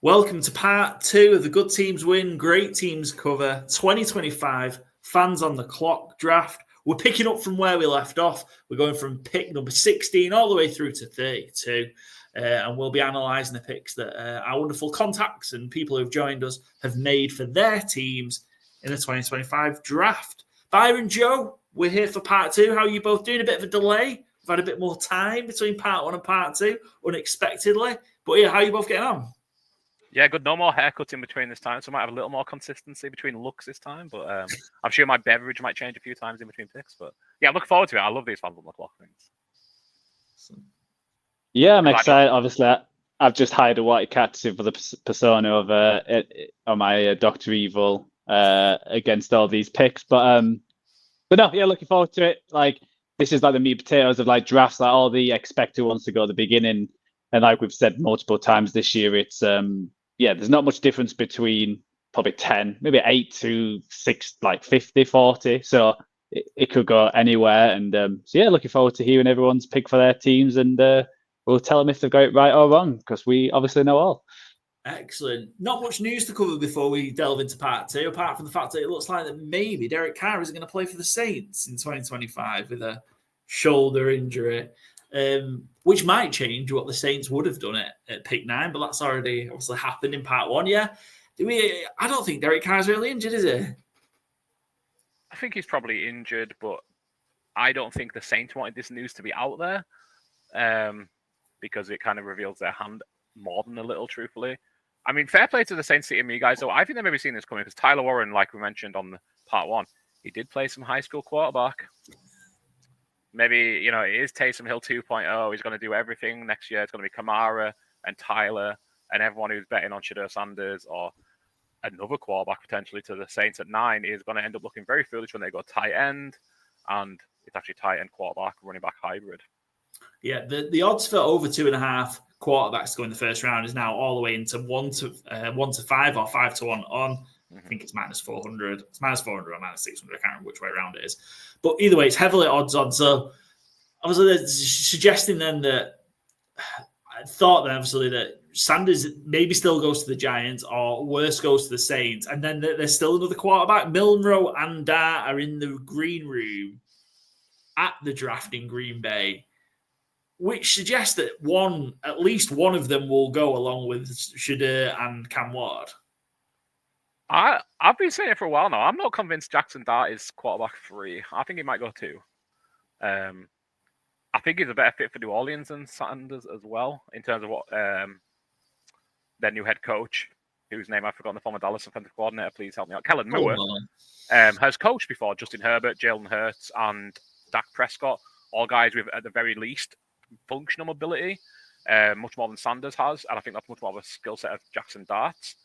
Welcome to part 2 of the Good Teams Win, Great Teams Cover 2025 Fans on the Clock draft. We're picking up from where we left off. We're going from pick number 16 all the way through to 32. And we'll be analysing the picks that our wonderful contacts and people who've joined us have made for their teams in the 2025 draft. Byron, Joe, we're here for part 2. How are you both doing? A bit of a delay. We've had a bit more time between part 1 and part 2, unexpectedly. But yeah, how are you both getting on? Yeah, good. No more haircut in between this time, so I might have a little more consistency between looks this time. But I'm sure my beverage might change a few times in between picks. But yeah, I'm looking forward to it. I love these fans on the clock things. Yeah, I'm excited. Obviously, I've just hired a white cat for the persona of on my Dr. Evil against all these picks. But no, yeah, looking forward to it. Like, this is like the meat and potatoes of like drafts, like all the expected ones to go at the beginning. And like we've said multiple times this year, it's there's not much difference between probably 10, maybe 8 to 6, like 50, 40. So it could go anywhere. And so yeah, looking forward to hearing everyone's pick for their teams, and we'll tell them if they've got it right or wrong, because we obviously know all. Excellent. Not much news to cover before we delve into part 2, apart from the fact that it looks like that maybe Derek Carr isn't going to play for the Saints in 2025 with a shoulder injury. Which might change what the Saints would have done at pick 9, but that's already obviously happened in part 1. Yeah, I don't think Derek Carr's really injured, is he? I think he's probably injured, but I don't think the Saints wanted this news to be out there, because it kind of reveals their hand more than a little, truthfully. I mean, fair play to the Saints and me guys, though. I think they may be seeing this coming, because Tyler Warren, like we mentioned on the part 1, he did play some high school quarterback. Maybe, it is Taysom Hill 2.0. He's going to do everything next year. It's going to be Kamara and Tyler and everyone who's betting on Shadur Sanders or another quarterback potentially to the Saints at 9 is going to end up looking very foolish when they go tight end, and it's actually tight end quarterback, running back hybrid. Yeah, the odds for over 2.5 quarterbacks going the first round is now all the way into 1 to 5 or 5 to 1 on. I think it's minus 400. It's minus 400 or minus 600. I can't remember which way around it is. But either way, it's heavily odds on. So obviously they're suggesting then that I thought then obviously that Sanders maybe still goes to the Giants or worse goes to the Saints. And then there's still another quarterback. Milroe and Dart are in the green room at the draft in Green Bay, which suggests that at least one of them will go along with Shadur and Cam Ward. I've been saying it for a while now. I'm not convinced Jackson Dart is quarterback 3. I think he might go 2. I think he's a better fit for New Orleans than Sanders as well, in terms of what their new head coach, whose name I've forgotten, the former Dallas offensive coordinator, please help me out, Kellen Moore, has coached before. Justin Herbert, Jalen Hurts, and Dak Prescott, all guys with, at the very least, functional mobility, much more than Sanders has, and I think that's much more of a skill set of Jackson Dart's.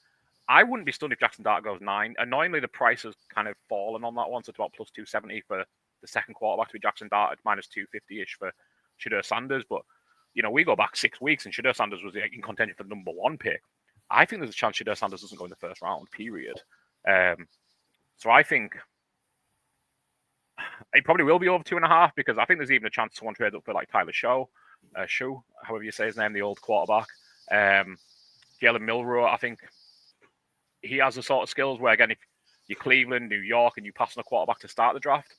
I wouldn't be stunned if Jackson Dart goes 9. Annoyingly, the price has kind of fallen on that one, so it's about plus 270 for the second quarterback to be Jackson Dart at minus 250-ish for Shadur Sanders. But, we go back 6 weeks and Shadur Sanders was in contention for the number 1 pick. I think there's a chance Shadur Sanders doesn't go in the first round, period. So I think it probably will be over 2.5, because I think there's even a chance someone trades up for like Tyler Show, however you say his name, the old quarterback. Jalen Milroe, I think he has the sort of skills where, again, if you're Cleveland, New York, and you pass on a quarterback to start the draft,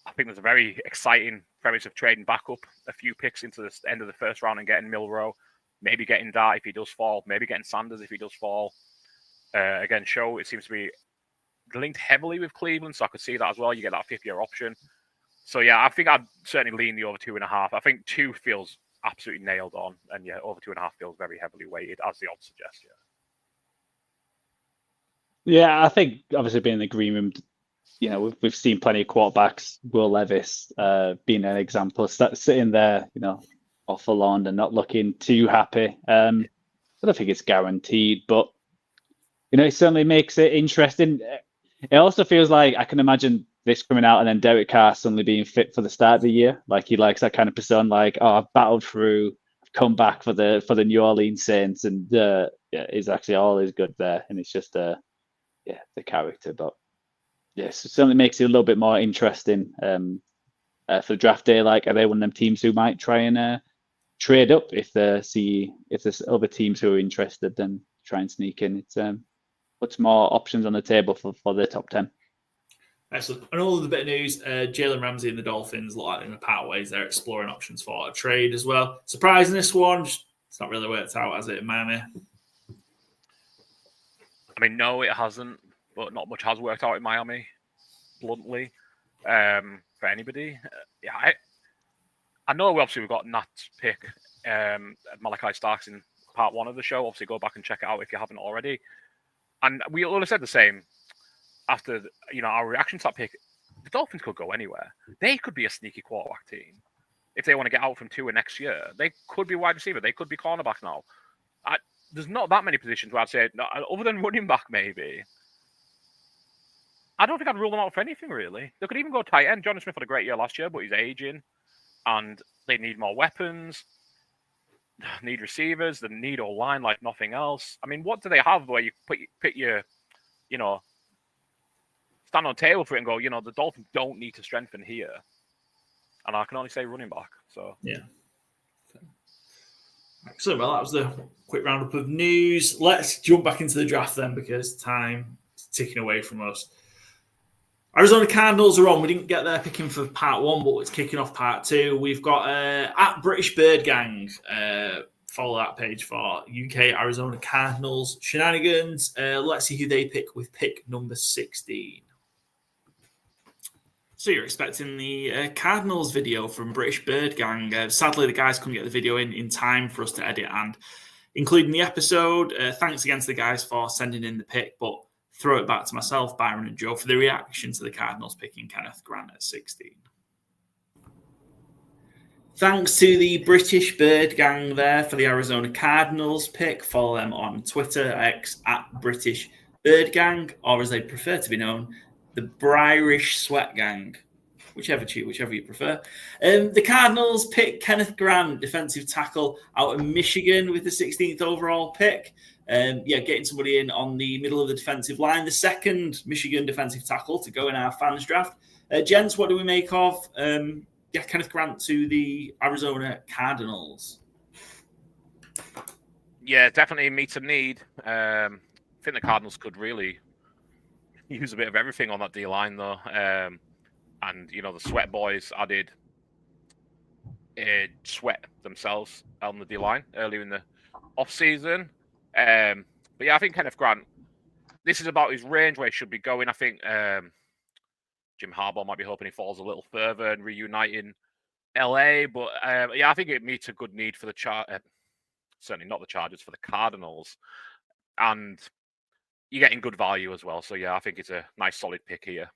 I think there's a very exciting premise of trading back up a few picks into the end of the first round and getting Milroe, maybe getting Dart if he does fall, maybe getting Sanders if he does fall. Again, Show, it seems to be linked heavily with Cleveland, so I could see that as well. You get that 5th-year option. So, yeah, I think I'd certainly lean the over 2.5. I think 2 feels absolutely nailed on, and, yeah, over 2.5 feels very heavily weighted, as the odds suggest, yeah. Yeah, I think obviously being in the green room, we've seen plenty of quarterbacks. Will Levis being an example, sitting there, off the lawn and not looking too happy. I don't think it's guaranteed, but it certainly makes it interesting. It also feels like I can imagine this coming out and then Derek Carr suddenly being fit for the start of the year. Like he likes that kind of persona, like, oh, I've battled through, I've come back for the New Orleans Saints, and it's actually all is good there, and it's just the character. But yes, it certainly makes it a little bit more interesting for the draft day. Like, are they one of them teams who might try and trade up if there's other teams who are interested? Then try and sneak in. It's puts more options on the table for the top 10. Excellent. And all of the bit of news, Jalen Ramsey and the Dolphins look like they're in a part ways. They're exploring options for a trade as well. Surprising this one. It's not really worked out, has it, in Miami? I mean, no, it hasn't. But not much has worked out in Miami, bluntly, for anybody. I know obviously we've got Nat's pick, Malachi Starks in part 1 of the show. Obviously, go back and check it out if you haven't already. And we all have said the same after our reaction to that pick. The Dolphins could go anywhere. They could be a sneaky quarterback team if they want to get out from Tua next year. They could be wide receiver. They could be cornerback now. There's not that many positions where I'd say, no, other than running back, maybe. I don't think I'd rule them out for anything, really. They could even go tight end. Jonathan Smith had a great year last year, but he's aging, and they need more weapons, need receivers, they need O-line like nothing else. I mean, what do they have where you put your, stand on the table for it and go, the Dolphins don't need to strengthen here? And I can only say running back. So yeah. Excellent. Well, that was the quick roundup of news. Let's jump back into the draft then, because time is ticking away from us. Arizona Cardinals are on. We didn't get their picking for part 1, but it's kicking off part 2. We've got at British Bird Gang. Follow that page for UK Arizona Cardinals shenanigans. Let's see who they pick with pick number 16. So you're expecting the Cardinals video from British Bird Gang. Sadly, the guys couldn't get the video in time for us to edit and include in the episode. Thanks again to the guys for sending in the pick, but throw it back to myself, Byron and Joe, for the reaction to the Cardinals picking Kenneth Grant at 16. Thanks to the British Bird Gang there for the Arizona Cardinals pick. Follow them on Twitter, X, at British Bird Gang, or as they prefer to be known, the Irish Sweat Gang, whichever you prefer. The Cardinals pick Kenneth Grant, defensive tackle out of Michigan, with the 16th overall pick. Getting somebody in on the middle of the defensive line, the second Michigan defensive tackle to go in our fans draft. Gents, what do we make of Kenneth Grant to the Arizona Cardinals? Yeah, definitely meets a need. I think the Cardinals could really use a bit of everything on that D-line, though. And, the Sweat boys added Sweat themselves on the D-line earlier in the off-season. But yeah, I think Kenneth Grant, this is about his range where he should be going. I think Jim Harbaugh might be hoping he falls a little further and reuniting LA. But I think it meets a good need for the certainly not the Chargers, for the Cardinals. And you're getting good value as well. So yeah, I think it's a nice solid pick here.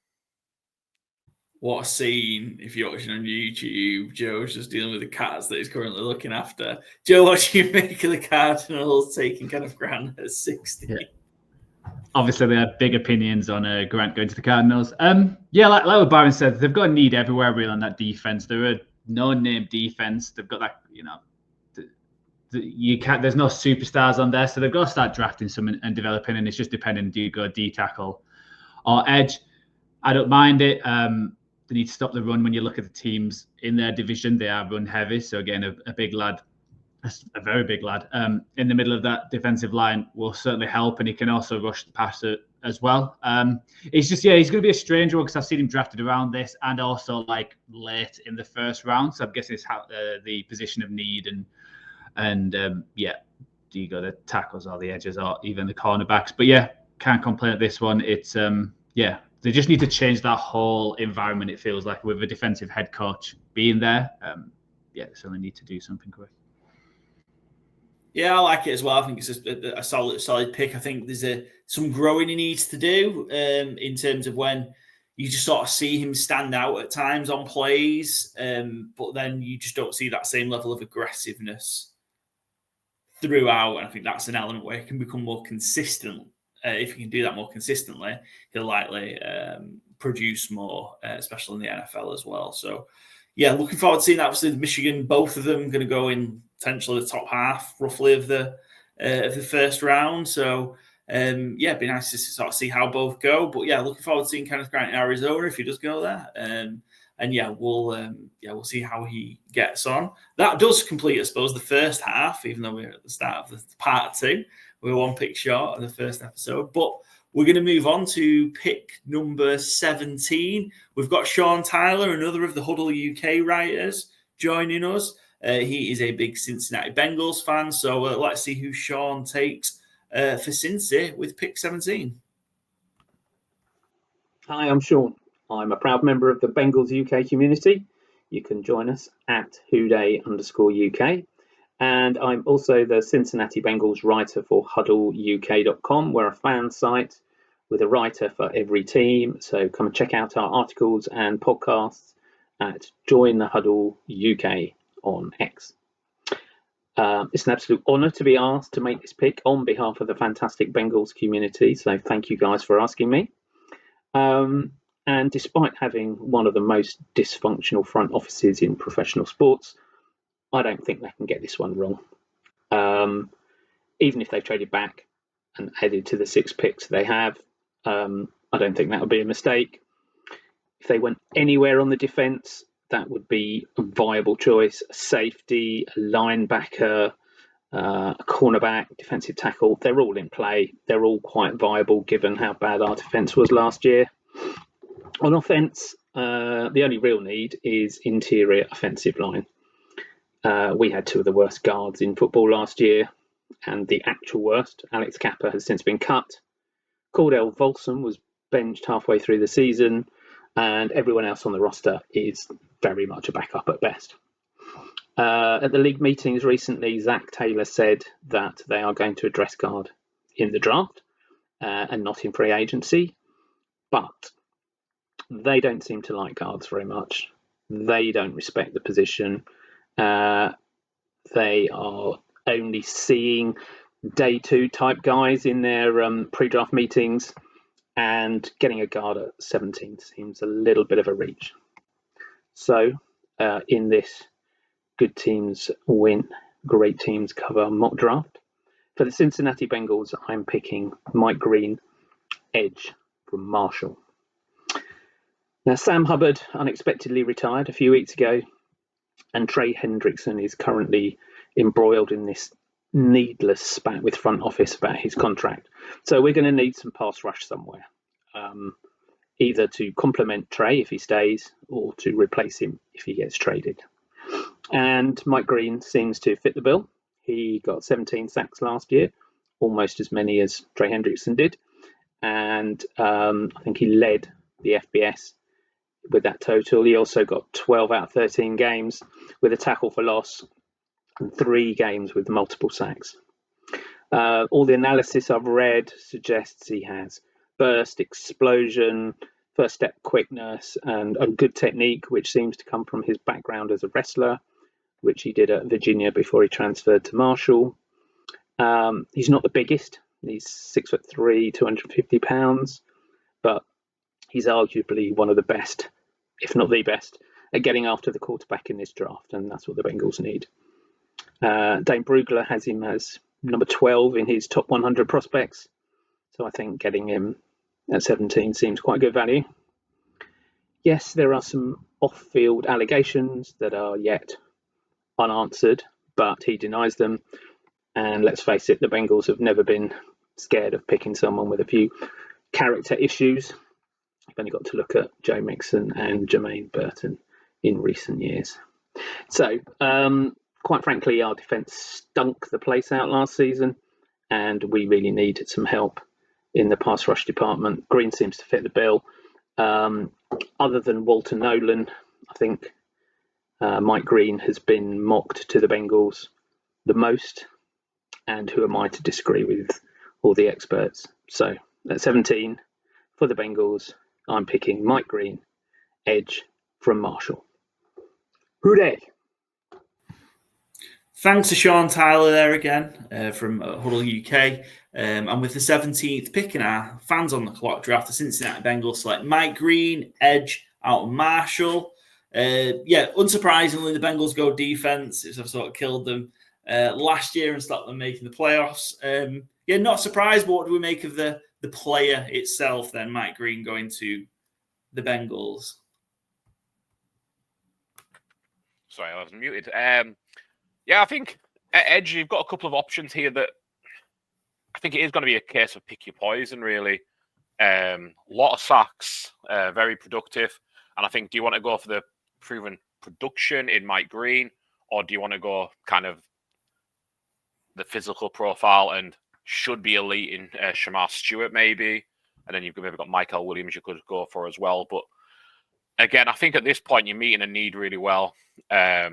What a scene if you're watching on YouTube. Joe's just dealing with the cats that he's currently looking after. Joe, what do you make of the Cardinals taking Kenneth Grant at 60? Yeah. Obviously, they had big opinions on Grant going to the Cardinals. Like what Byron said, they've got a need everywhere really on that defense. They're a no-name defense. They've got that, there's no superstars on there, so they've got to start drafting some and developing, and it's just depending, do you go D tackle or edge? I don't mind it. They need to stop the run. When you look at the teams in their division, they are run heavy. So again, a big lad, a very big lad, in the middle of that defensive line will certainly help, and he can also rush the passer as well. It's just, he's going to be a strange one because I've seen him drafted around this and also like late in the first round. So I'm guessing it's the position of need and do you go the tackles or the edges or even the cornerbacks? But yeah, can't complain at this one. It's they just need to change that whole environment. It feels like with a defensive head coach being there, they certainly need to do something quick. Yeah, I like it as well. I think it's a solid pick. I think there's some growing he needs to do in terms of when you just sort of see him stand out at times on plays, but then you just don't see that same level of aggressiveness throughout. And I think that's an element where he can become more consistent. If he can do that more consistently, he'll likely produce more, especially in the NFL as well. So, yeah, looking forward to seeing that. Obviously, Michigan, both of them going to go in potentially the top half, roughly, of the first round. So, it'd be nice to sort of see how both go. But yeah, looking forward to seeing Kenneth Grant in Arizona if he does go there. And we'll see how he gets on. That does complete, I suppose, the first half, even though we're at the start of the part 2. We're 1 pick short of the first episode. But we're going to move on to pick number 17. We've got Sean Tyler, another of the Huddle UK writers, joining us. He is a big Cincinnati Bengals fan. So let's see who Sean takes for Cincy with pick 17. Hi, I'm Sean. I'm a proud member of the Bengals UK community. You can join us at whoday_UK. And I'm also the Cincinnati Bengals writer for huddleuk.com. We're a fan site with a writer for every team. So come and check out our articles and podcasts at Join the Huddle UK on X. It's an absolute honour to be asked to make this pick on behalf of the fantastic Bengals community. So thank you guys for asking me. And despite having one of the most dysfunctional front offices in professional sports, I don't think they can get this one wrong. Even if they've traded back and added to the 6 picks they have, I don't think that would be a mistake. If they went anywhere on the defence, that would be a viable choice. A safety, a linebacker, a cornerback, defensive tackle, they're all in play. They're all quite viable given how bad our defence was last year. On offence, the only real need is interior offensive line. We had 2 of the worst guards in football last year, and the actual worst, Alex Kappa, has since been cut. Cordell Volson was benched halfway through the season, and everyone else on the roster is very much a backup at best. At the league meetings recently, Zach Taylor said that they are going to address guard in the draft and not in free agency, but they don't seem to like guards very much. They don't respect the position. They are only seeing day 2 type guys in their pre-draft meetings, and getting a guard at 17 seems a little bit of a reach. So in this good teams win, great teams cover mock draft, for the Cincinnati Bengals, I'm picking Mike Green, edge from Marshall. Now, Sam Hubbard unexpectedly retired a few weeks ago, and Trey Hendrickson is currently embroiled in this needless spat with front office about his contract. So we're going to need some pass rush somewhere, either to complement Trey if he stays or to replace him if he gets traded. And Mike Green seems to fit the bill. He got 17 sacks last year, almost as many as Trey Hendrickson did. And I think he led the FBS with that total. He also got 12 out of 13 games with a tackle for loss and 3 games with multiple sacks. All the analysis I've read suggests he has burst, explosion, first step quickness, and a good technique, which seems to come from his background as a wrestler, which he did at Virginia before he transferred to Marshall. He's not the biggest. He's 6'3", 250 pounds, but he's arguably one of the best, if not the best, at getting after the quarterback in this draft, and that's what the Bengals need. Dane Brugler has him as number 12 in his top 100 prospects, so I think getting him at 17 seems quite good value. Yes, there are some off-field allegations that are yet unanswered, but he denies them. And let's face it, the Bengals have never been scared of picking someone with a few character issues. You've only got to look at Joe Mixon and Jermaine Burton in recent years. So, quite frankly, our defence stunk the place out last season, and we really need some help in the pass rush department. Green seems to fit the bill. Other than Walter Nolan, I think Mike Green has been mocked to the Bengals the most, and who am I to disagree with all the experts? So at 17 for the Bengals, I'm picking Mike Green, edge from Marshall. Hooray! Thanks to Sean Tyler there again from Huddle UK. And with the 17th pick in our fans on the clock draft, the Cincinnati Bengals select Mike Green, edge out of Marshall. Unsurprisingly, the Bengals go defense. It's sort of killed them last year and stopped them making the playoffs. Not surprised, but what do we make of the player itself then, Mike Green going to the Bengals? Sorry, I was muted. Yeah, I think at edge you've got a couple of options here that I think it is going to be a case of pick your poison, really. Lot of sacks, very productive. And I think, do you want to go for the proven production in Mike Green, or do you want to go kind of the physical profile and should be elite in Shamar Stewart, maybe? And then you've maybe got Michael Williams you could go for as well. But again, I think at this point you're meeting a need really well. I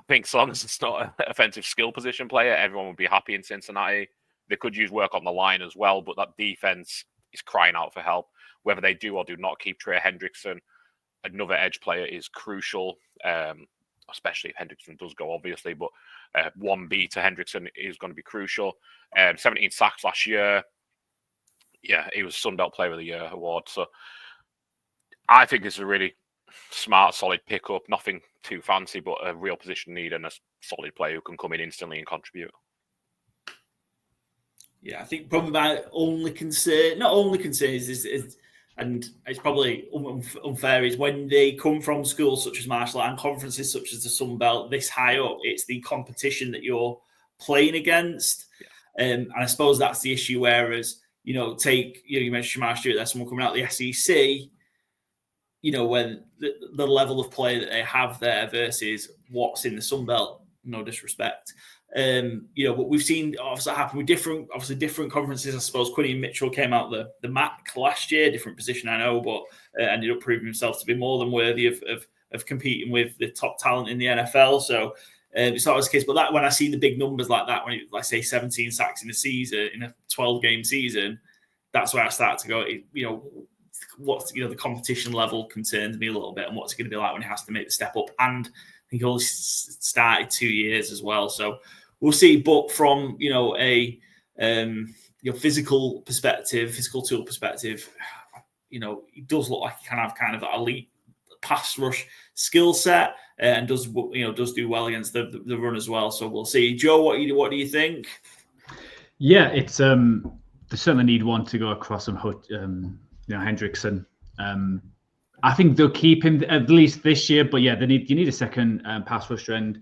think as long as it's not an offensive skill position player, everyone would be happy in Cincinnati. They could use work on the line as well, but that defense is crying out for help. Whether they do or do not keep Trey Hendrickson, another edge player, is crucial, especially if Hendrickson does go, obviously. But 1B to Hendrickson is going to be crucial. 17 sacks last year. Yeah, he was Sunbelt Player of the Year award. So I think it's a really smart, solid pickup. Nothing too fancy, but a real position need and a solid player who can come in instantly and contribute. Yeah, I think probably my only concern, not only concern is and it's probably unfair, is when they come from schools such as Marshall and conferences such as the Sun Belt this high up, it's the competition that you're playing against. Yeah. And I suppose that's the issue. Whereas, you mentioned Shamar Stewart, there's someone coming out of the SEC, when the level of play that they have there versus what's in the Sun Belt, no disrespect. But we've seen obviously happen with different conferences. I suppose Quinny Mitchell came out the MAC last year, different position, I know, but ended up proving himself to be more than worthy of competing with the top talent in the NFL. So it's not always the case, but that when I see the big numbers like that, when like say 17 sacks in a season, in a 12-game season, that's where I start to go, what's the competition level concerns me a little bit, and what's it going to be like when he has to make the step up. And I think he only started 2 years as well, so we'll see. But from a physical perspective, physical tool perspective, he does look like he can have kind of an elite pass rush skill set, and does do well against the run as well. So we'll see. Joe, what do you think? Yeah, it's they certainly need one to go across and Hendrickson. I think they'll keep him at least this year, but yeah, you need a second pass rusher, and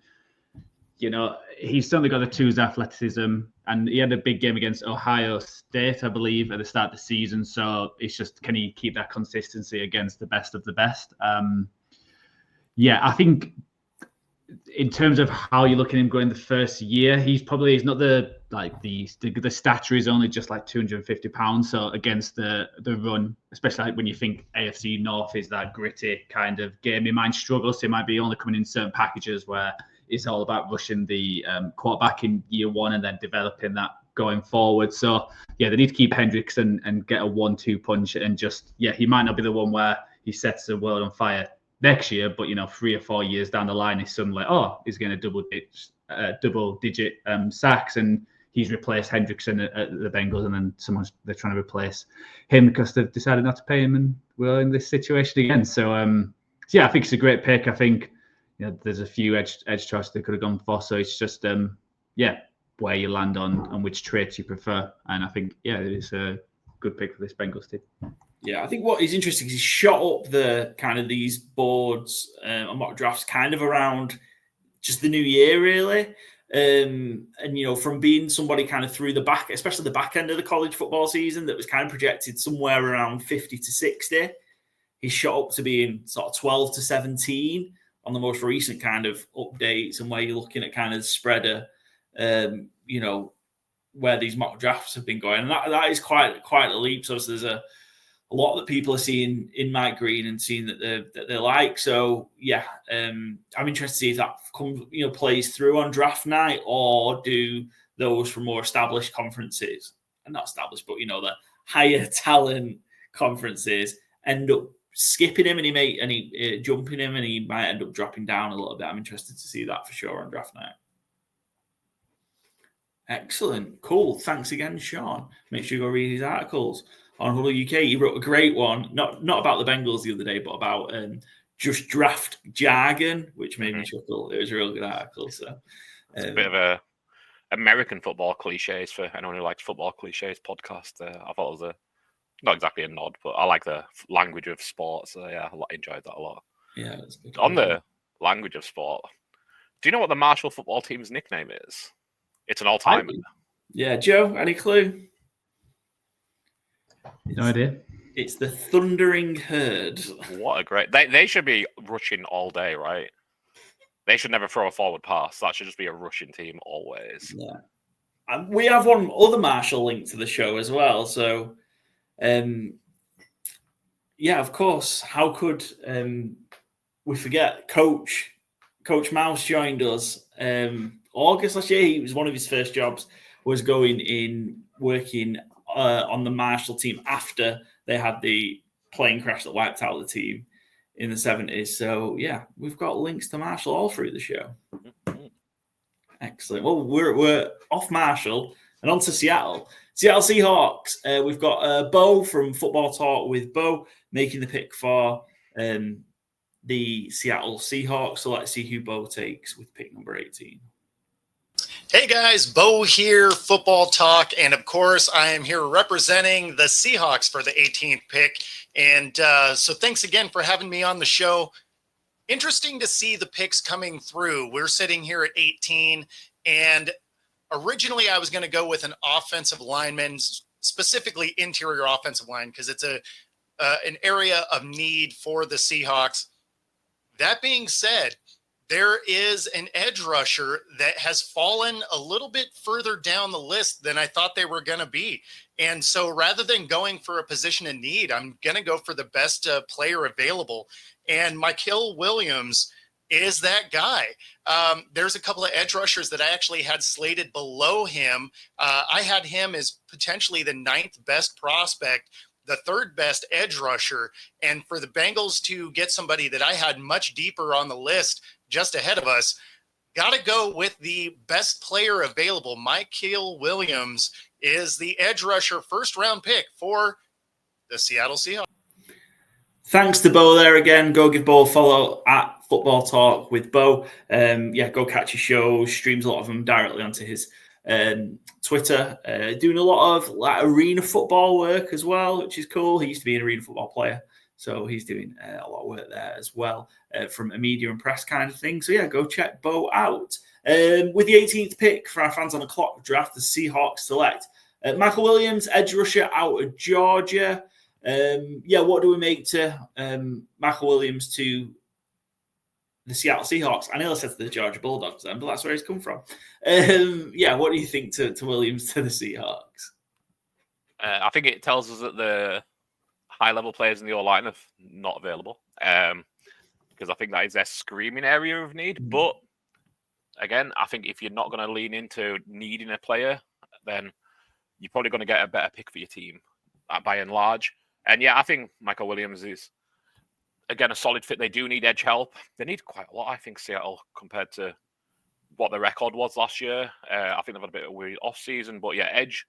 he's certainly got the tools, athleticism, and he had a big game against Ohio State, I believe, at the start of the season. So it's just, can he keep that consistency against the best of the best? I think in terms of how you look at him going the first year, he's not the stature is only just like 250 pounds. So against the run, especially like when you think AFC North is that gritty kind of game, he might struggle. So he might be only coming in certain packages where it's all about rushing the quarterback in year one and then developing that going forward. So yeah, they need to keep Hendrickson and get a 1-2 punch, and just, he might not be the one where he sets the world on fire next year, but 3 or 4 years down the line, he's suddenly he's getting a double digit sacks, and he's replaced Hendrickson at the Bengals, and then they're trying to replace him because they've decided not to pay him, and we're in this situation again. So I think it's a great pick. I think there's a few edge choices they could have gone for. So it's just where you land on which traits you prefer, and I think it is a good pick for this Bengals team. Yeah, I think what is interesting is he's shot up the kind of these boards and mock drafts kind of around just the new year, really. And from being somebody kind of through the back, especially the back end of the college football season, that was kind of projected somewhere around 50 to 60, he's shot up to being sort of 12 to 17 on the most recent kind of updates, and where you're looking at kind of the spreader, where these mock drafts have been going. And that is quite a leap. So there's a lot that people are seeing in Mike Green and seeing that they like. So I'm interested to see if that comes, plays through on draft night, or do those from more established conferences, and not established, but the higher talent conferences, end up skipping him, and he jumping him, and he might end up dropping down a little bit. I'm interested to see that for sure on draft night. Excellent. Cool. Thanks again, Sean. Make sure you go read his articles on Huddle UK. He wrote a great one, not about the Bengals the other day, but about just draft jargon, which made me chuckle. It was a real good article. So it's a bit of a American football cliches for anyone who likes football cliches podcast. I thought it was not exactly a nod, but I like the language of sports. So I enjoyed that a lot. Yeah, that's good. On the language of sport, do you know what the Marshall football team's nickname is? It's an all-timer. Yeah, Joe, any clue? No idea. It's the Thundering Herd. What a great... They should be rushing all day, right? They should never throw a forward pass. That should just be a rushing team always. Yeah. And we have one other Marshall link to the show as well. So, yeah, of course. How could we forget Coach Mouse joined us August last year. He was one of his first jobs was working on the Marshall team after they had the plane crash that wiped out the team in the 70s. So yeah, we've got links to Marshall all through the show. Excellent. Well, we're off Marshall and on to Seattle. Seattle Seahawks. We've got Bo from Football Talk with Bo making the pick for the Seattle Seahawks. So let's see who Bo takes with pick number 18. Hey guys, Bo here, Football Talk, and of course I am here representing the Seahawks for the 18th pick. And so thanks again for having me on the show. Interesting to see the picks coming through. We're sitting here at 18, and originally I was going to go with an offensive lineman, specifically interior offensive line, because it's an area of need for the Seahawks. That being said, there is an edge rusher that has fallen a little bit further down the list than I thought they were going to be. And so rather than going for a position in need, I'm going to go for the best player available. And Mykel Williams is that guy. There's a couple of edge rushers that I actually had slated below him. I had him as potentially the 9th best prospect, the 3rd best edge rusher. And for the Bengals to get somebody that I had much deeper on the list just ahead of us, got to go with the best player available. Mykel Williams is the edge rusher 1st-round pick for the Seattle Seahawks. Thanks to Bo there again. Go give Bo a follow at Football Talk with Bo. Go catch his shows. Streams a lot of them directly onto his Twitter. Doing a lot of arena football work as well, which is cool. He used to be an arena football player, so he's doing a lot of work there as well from a media and press kind of thing. So yeah, go check Bo out. With the 18th pick for our fans on the clock draft, the Seahawks select Mykel Williams, edge rusher out of Georgia. What do we make to Mykel Williams to the Seattle Seahawks? I nearly said to the Georgia Bulldogs then, but that's where he's come from. What do you think to Williams to the Seahawks? I think it tells us that the high-level players in the O-line are not available, because I think that is their screaming area of need. But again, I think if you're not going to lean into needing a player, then you're probably going to get a better pick for your team by and large. And yeah, I think Mykel Williams is, again, a solid fit. They do need edge help. They need quite a lot, I think, Seattle, compared to what the record was last year. I think they've had a bit of a weird off-season. But yeah, edge,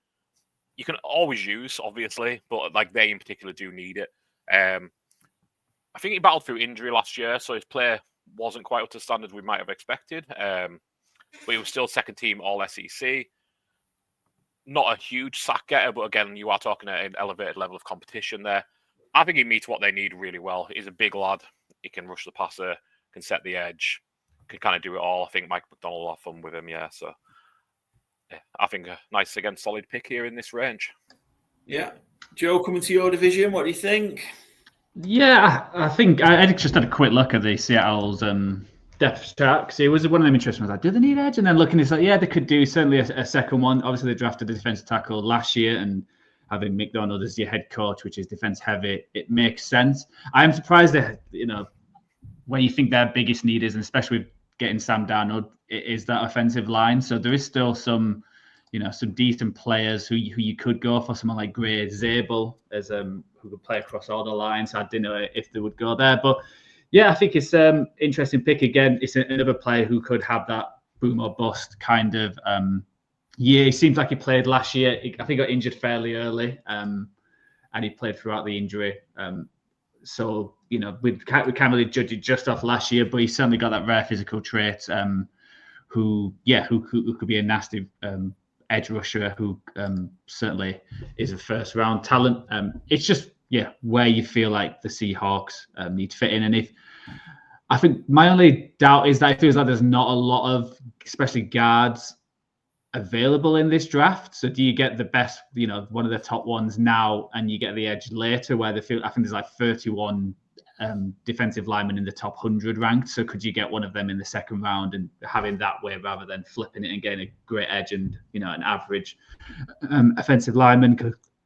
you can always use, obviously, but like they in particular do need it. I think he battled through injury last year, so his play wasn't quite up to standard we might have expected. But he was still 2nd team All-SEC. Not a huge sack getter, but again, you are talking at an elevated level of competition there. I think he meets what they need really well. He's a big lad. He can rush the passer, can set the edge, can kind of do it all. I think Mike McDonald will have fun with him, yeah. So yeah, I think a nice, again, solid pick here in this range. Yeah. Joe, coming to your division, what do you think? Yeah, I think I just had a quick look at the Seattle's depth chart, because it was one of them interesting ones. Like, do they need edge? And then looking, it's like, yeah, they could do certainly a second one. Obviously, they drafted a defensive tackle last year, and having McDonald as your head coach, which is defense heavy, it makes sense. I am surprised that, where you think their biggest need is, and especially with getting Sam Darnold, it is that offensive line. So there is still some decent players who you could go for. Someone like Gray Zabel as who could play across all the lines. I didn't know if they would go there, but yeah, I think it's an interesting pick. Again, it's another player who could have that boom or bust kind of year. It seems like he played last year. I think he got injured fairly early, and he played throughout the injury. So, we can't really judge it just off last year, but he certainly got that rare physical trait who could be a nasty edge rusher who certainly is a 1st-round talent. It's just, where you feel like the Seahawks need to fit in. And if I think my only doubt is that it feels like there's not a lot of, especially guards, available in this draft. So do you get the best, one of the top ones now, and you get the edge later? Where I think there's like 31 defensive linemen in the top 100 ranked. So could you get one of them in the second round and having that way rather than flipping it and getting a great edge and an average offensive lineman?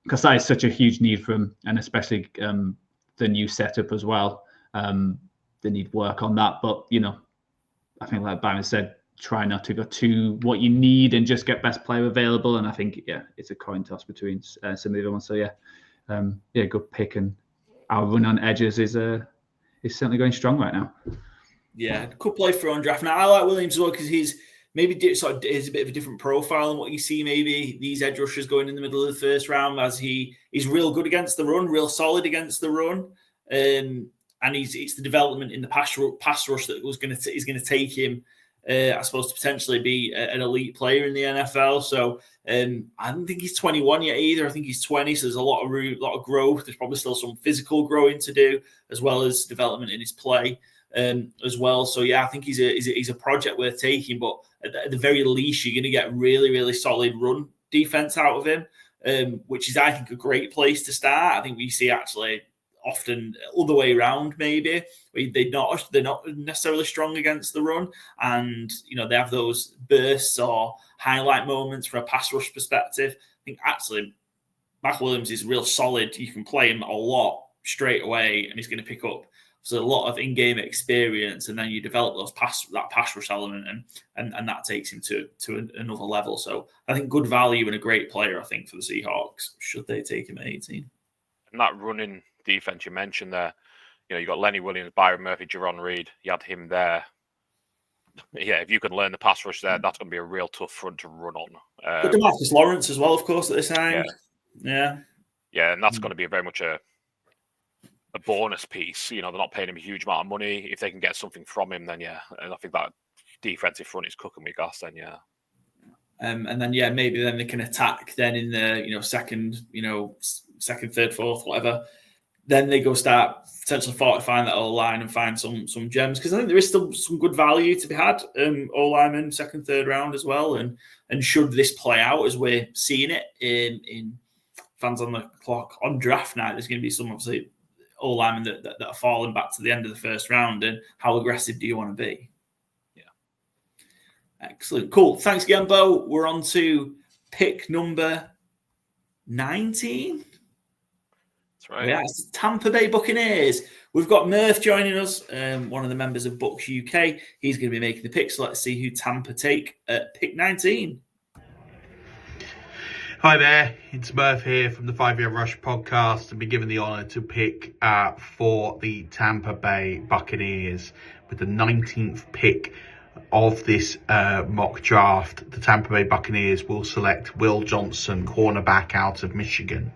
Because that is such a huge need for them, and especially the new setup as well. They need work on that, but I think like Byron said, try not to go to what you need and just get best player available. And I think it's a coin toss between some of the other ones. So good pick. And our run on edges is certainly going strong right now. Yeah, could play for on draft. Now I like Williams as well because he's maybe is a bit of a different profile than what you see maybe these edge rushers going in the middle of the first round, as he's real good against the run, real solid against the run. And it's the development in the pass rush that is going to take him, I suppose, to potentially be an elite player in the NFL. So I don't think he's 21 yet either. I think he's 20. So there's a lot of growth. There's probably still some physical growing to do, as well as development in his play as well. So I think he's a project worth taking. But at the very least, you're going to get really, really solid run defense out of him, which is, I think, a great place to start. I think we see actually often other way around, maybe they're not necessarily strong against the run, and they have those bursts or highlight moments from a pass rush perspective. I think actually Mac Williams is real solid. You can play him a lot straight away, and he's going to pick up a lot of in-game experience, and then you develop that pass rush element, and that takes him to another level. So I think good value and a great player, I think, for the Seahawks, should they take him at 18. And that running defense you mentioned there, you got Lenny Williams, Byron Murphy, Jerron Reed. You had him there. Yeah, if you can learn the pass rush there, that's going to be a real tough front to run on. But DeMarcus Lawrence as well, of course, at this time. Yeah, and that's going to be very much a bonus piece. They're not paying him a huge amount of money. If they can get something from him, then and I think that defensive front is cooking with gas. Then and then maybe then they can attack then in the second, third, fourth, whatever. Then they go start potentially fortifying that O-line and find some gems, because I think there is still some good value to be had. O-lineman, second, third round as well. And should this play out as we're seeing it in fans on the clock on draft night, there's going to be some obviously O-linemen that are falling back to the end of the first round. And how aggressive do you want to be? Yeah. Excellent. Cool. Thanks again, Bo. We're on to pick number 19. Right. Yeah, it's Tampa Bay Buccaneers. We've got Murph joining us, one of the members of Bucs UK. He's going to be making the pick, so let's see who Tampa take at pick 19. Hi there, it's Murph here from the 5 Year Rush podcast, and be given the honour to pick for the Tampa Bay Buccaneers with the 19th pick of this mock draft. The Tampa Bay Buccaneers will select Will Johnson, cornerback out of Michigan.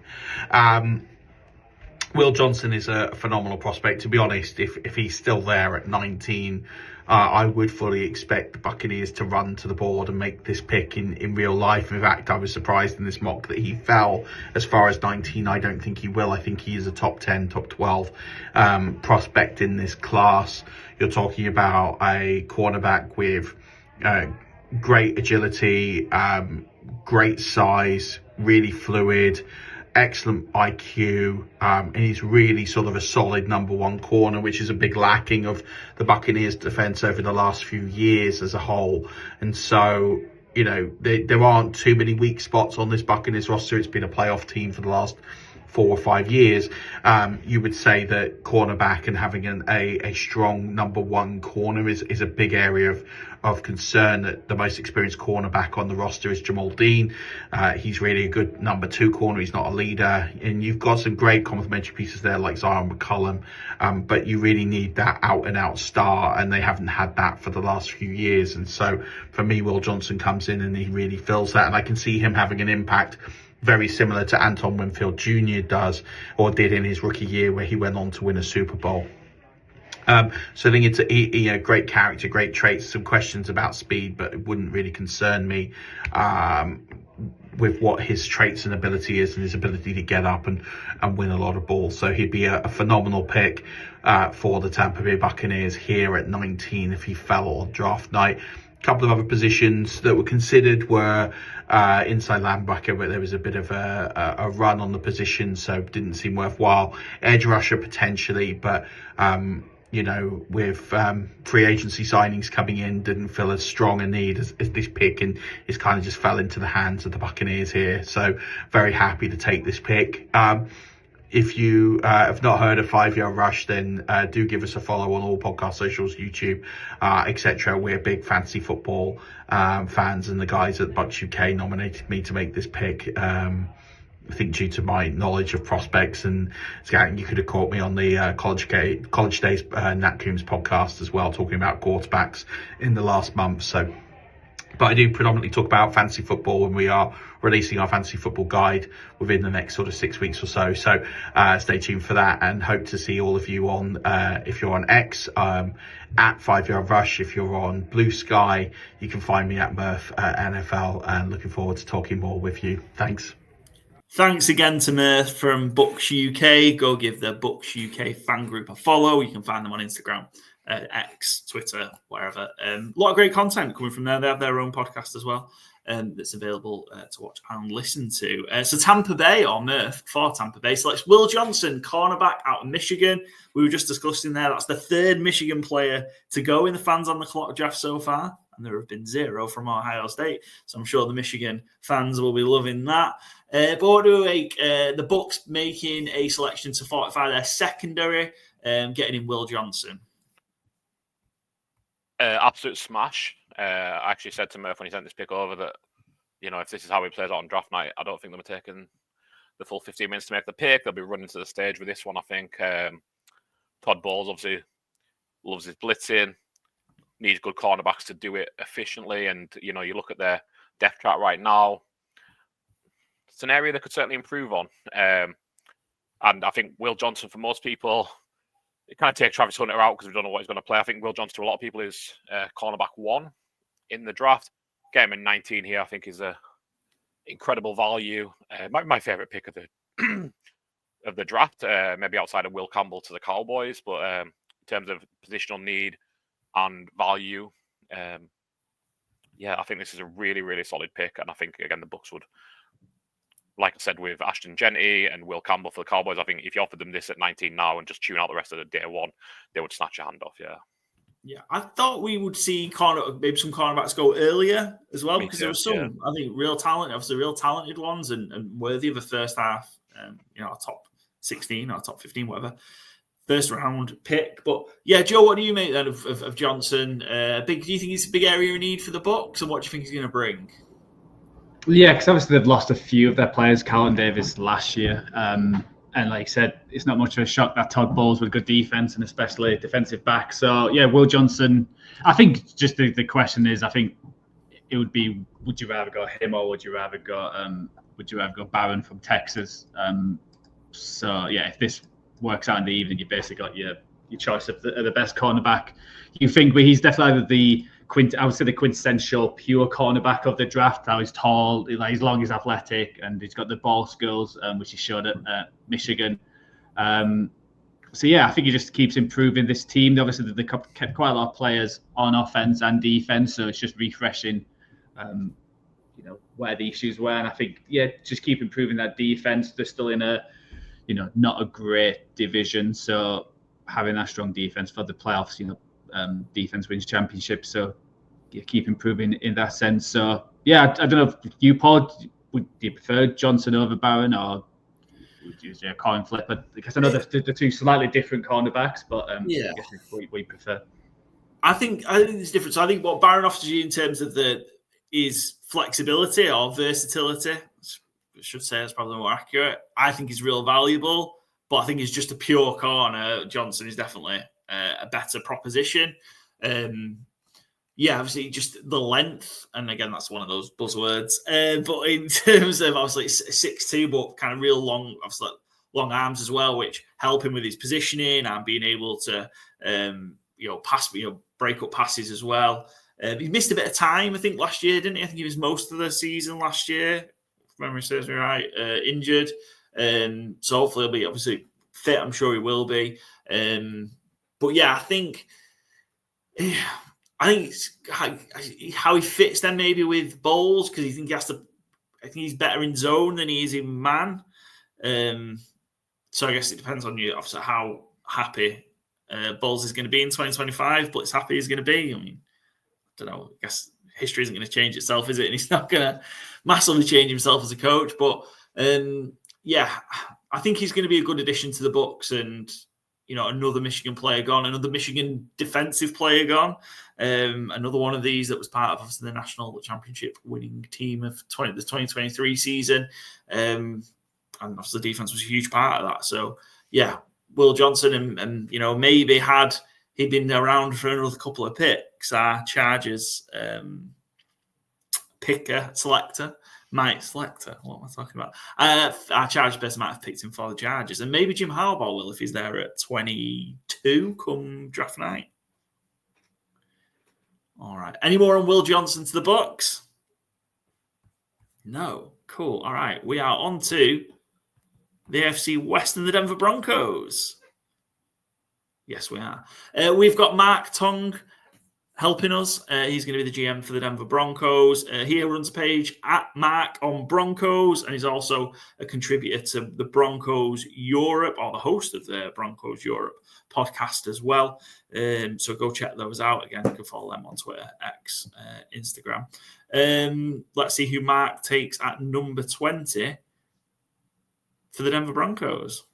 Will Johnson is a phenomenal prospect. To be honest, if he's still there at 19, I would fully expect the Buccaneers to run to the board and make this pick in real life. In fact, I was surprised in this mock that he fell as far as 19. I don't think he will. I think he is a top 10, top 12 prospect in this class. You're talking about a cornerback with great agility, great size, really fluid, excellent IQ, and he's really sort of a solid number one corner, which is a big lacking of the Buccaneers defense over the last few years as a whole. And so, there aren't too many weak spots on this Buccaneers roster. It's been a playoff team for the last 4 or 5 years. You would say that cornerback and having a strong number one corner is a big area of concern. That the most experienced cornerback on the roster is Jamal Dean. He's really a good number two corner. He's not a leader. And you've got some great complementary pieces there like Zion McCollum. But you really need that out and out star, and they haven't had that for the last few years. And so for me, Will Johnson comes in and he really fills that. And I can see him having an impact very similar to Anton Winfield Jr. does, or did in his rookie year, where he went on to win a Super Bowl. So I think it's a great character, great traits, some questions about speed, but it wouldn't really concern me. with what his traits and ability is and his ability to get up and win a lot of balls. So he'd be a phenomenal pick for the Tampa Bay Buccaneers here at 19 if he fell on draft night. A couple of other positions that were considered were inside linebacker, but there was a bit of a run on the position, so it didn't seem worthwhile. Edge rusher potentially, but with free agency signings coming in, didn't feel as strong a need as this pick, and it's kind of just fell into the hands of the Buccaneers here. So very happy to take this pick. If you have not heard of 5-Yard Rush, then do give us a follow on all podcast socials, YouTube, etc. We're big fantasy football fans, and the guys at Bucks UK nominated me to make this pick. I think due to my knowledge of prospects, and you could have caught me on the College Days Nat Coombs podcast as well, talking about quarterbacks in the last month. So, but I do predominantly talk about fantasy football, and we are releasing our fantasy football guide within the next sort of 6 weeks or so. So stay tuned for that, and hope to see all of you on, if you're on X, at 5-Yard Rush. If you're on Blue Sky, you can find me at Murph NFL, and looking forward to talking more with you. Thanks. Thanks again to Murph from Bucks UK. Go give the Bucks UK fan group a follow. You can find them on Instagram, X, Twitter, wherever. A lot of great content coming from there. They have their own podcast as well that's available to watch and listen to. So Tampa Bay, or Murph for Tampa Bay, selects Will Johnson, cornerback out of Michigan. We were just discussing there. That's the third Michigan player to go in the fans on the clock draft so far. And there have been 0 from Ohio State. So I'm sure the Michigan fans will be loving that. But what do we make? The Bucks making a selection to fortify their secondary, getting in Will Johnson. Absolute smash. I actually said to Murph when he sent this pick over that, if this is how he plays out on draft night, I don't think they'll be taking the full 15 minutes to make the pick. They'll be running to the stage with this one, I think. Todd Bowles obviously loves his blitzing, needs good cornerbacks to do it efficiently. And, you look at their depth chart right now, it's an area they could certainly improve on. And I think Will Johnson, for most people, it kind of takes Travis Hunter out because we don't know what he's going to play. I think Will Johnson, to a lot of people, is cornerback 1 in the draft. Get him in 19 here, I think, is a incredible value. Might be my favorite pick of the of the draft, maybe outside of Will Campbell to the Cowboys. But in terms of positional need and value, I think this is a really, really solid pick. And I think, again, the Bucks would, like I said, with Ashton Genty and Will Campbell for the Cowboys, I think if you offered them this at 19 now and just tune out the rest of the day one, they would snatch your hand off, Yeah, I thought we would see maybe some cornerbacks go earlier as well, because there were some, I think, real talented ones and worthy of a first half, top 16 or top 15, whatever, first round pick. But yeah, Joe, what do you make then of Johnson? Do you think it's a big area of need for the Bucks, and what do you think he's going to bring? Yeah, because obviously they've lost a few of their players, Carlton Davis last year. And like I said, it's not much of a shock that Todd Bowles with good defense and especially defensive back. So, yeah, Will Johnson, I think just the question is, I think it would be, would you rather go him or would you rather go Byron from Texas? If this works out in the evening, you basically got your choice of the best cornerback. You think he's definitely I would say the quintessential pure cornerback of the draft. How he's tall, he's long, he's athletic, and he's got the ball skills, which he showed at Michigan. I think he just keeps improving this team. Obviously, they kept quite a lot of players on offense and defense, so it's just refreshing, where the issues were. And I think, just keep improving that defense. They're still in a, not a great division, so having that strong defense for the playoffs, defense wins championships, so you keep improving in that sense. So I don't know if you, Paul, would you prefer Johnson over Byron, or would you say a coin flip? Because I know the two slightly different cornerbacks, but I guess we prefer. I think there's different. So I think what Byron offers you in terms of is flexibility or versatility. I should say that's probably more accurate. I think he's real valuable, but I think he's just a pure corner. Johnson is definitely a better proposition. Obviously just the length, and again that's one of those buzzwords. But in terms of obviously 6'2", but kind of real long, obviously long arms as well, which help him with his positioning and being able to break up passes as well. He missed a bit of time, I think, last year, didn't he? I think he was most of the season last year. memory serves me right, injured. So hopefully he'll be obviously fit. I'm sure he will be. But yeah, I think it's how he fits then maybe with Bowles, because I think he's better in zone than he is in man. So I guess it depends on you, obviously, how happy Bowles is going to be in 2025, but it's happy he's going to be. I mean, I don't know. I guess history isn't going to change itself, is it? And he's not going to massively change himself as a coach. But yeah, I think he's going to be a good addition to the Bucks. And another Michigan player gone, another Michigan defensive player gone, another one of these that was part of obviously the national championship winning team of the 2023 season. And obviously the defense was a huge part of that. So yeah, Will Johnson and maybe had he been around for another couple of picks, our Chargers selector. What am I talking about? Our Chargers best might have picked him for the Chargers, and maybe Jim Harbaugh will if he's there at 22 come draft night. All right. Any more on Will Johnson to the Bucks? No. Cool. All right. We are on to the AFC West and the Denver Broncos. Yes, we are. We've got Mark Tong helping us. He's going to be the GM for the Denver Broncos. He runs a page at Mark on Broncos, and he's also a contributor to the Broncos Europe, or the host of the Broncos Europe podcast as well. So go check those out. Again, you can follow them on Twitter, X, Instagram. Let's see who Mark takes at number 20 for the Denver Broncos.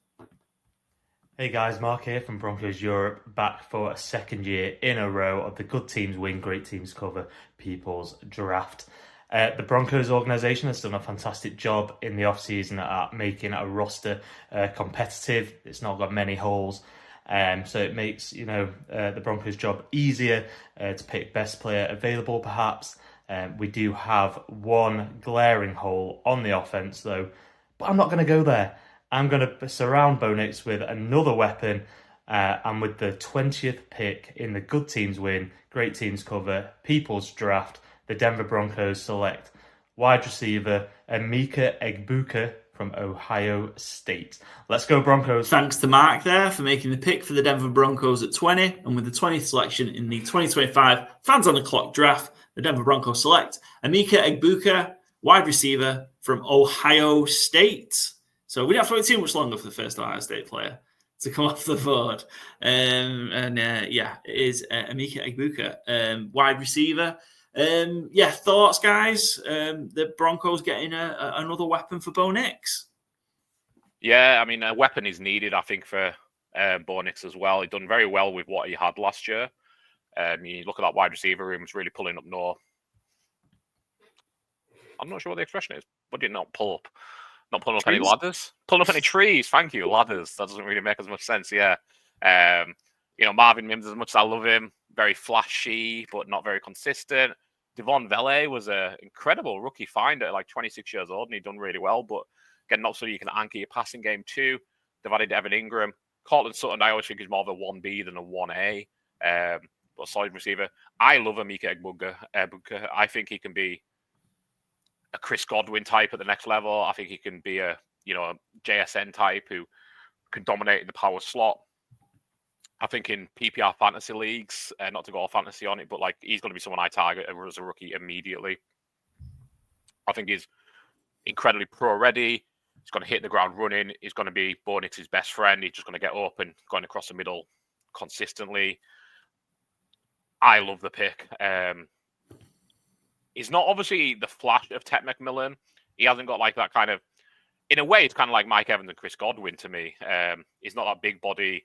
Hey guys, Mark here from Broncos Europe, back for a second year in a row of the Good Teams Win, Great Teams Cover People's Draft. The Broncos organisation has done a fantastic job in the offseason at making a roster competitive. It's not got many holes, so it makes the Broncos' job easier to pick best player available perhaps. We do have one glaring hole on the offence though, but I'm not going to go there. I'm going to surround Bo Nix with another weapon, and with the 20th pick in the Good Teams Win, Great Teams Cover People's Draft, the Denver Broncos select wide receiver Emeka Egbuka from Ohio State. Let's go Broncos. Thanks to Mark there for making the pick for the Denver Broncos at 20, and with the 20th selection in the 2025 Fans on the Clock draft, the Denver Broncos select Emeka Egbuka, wide receiver from Ohio State. So we don't have to wait too much longer for the first Ohio State player to come off the board. It is Emeka Egbuka, wide receiver. Thoughts, guys? The Broncos getting another weapon for Bo Nix. Yeah, I mean, a weapon is needed, I think, for Bo Nix as well. He done very well with what he had last year. You look at that wide receiver room, it's really pulling up north. I'm not sure what the expression is, but did not pull up. Not pulling up any ladders. Pulling up any trees. Thank you. Ladders. That doesn't really make as much sense. Yeah. Marvin Mims, as much as I love him, very flashy, but not very consistent. Devon Vele was an incredible rookie find at like 26 years old, and he'd done really well. But again, not so you can anchor your passing game too. They've added Evan Ingram. Cortland Sutton, I always think is more of a 1B than a 1A. But solid receiver. I love Emeka Egbuka. I think he can be a Chris Godwin type at the next level. I think he can be a JSN type who can dominate the power slot. I think in PPR fantasy leagues, not to go all fantasy on it, but like he's going to be someone I target as a rookie immediately. I think he's incredibly pro ready. He's going to hit the ground running. He's going to be Bo Nix's best friend. He's just going to get open, going across the middle consistently. I love the pick. He's not obviously the flash of Ted McMillan. He hasn't got like that kind of, in a way, it's kind of like Mike Evans and Chris Godwin to me. He's not that big body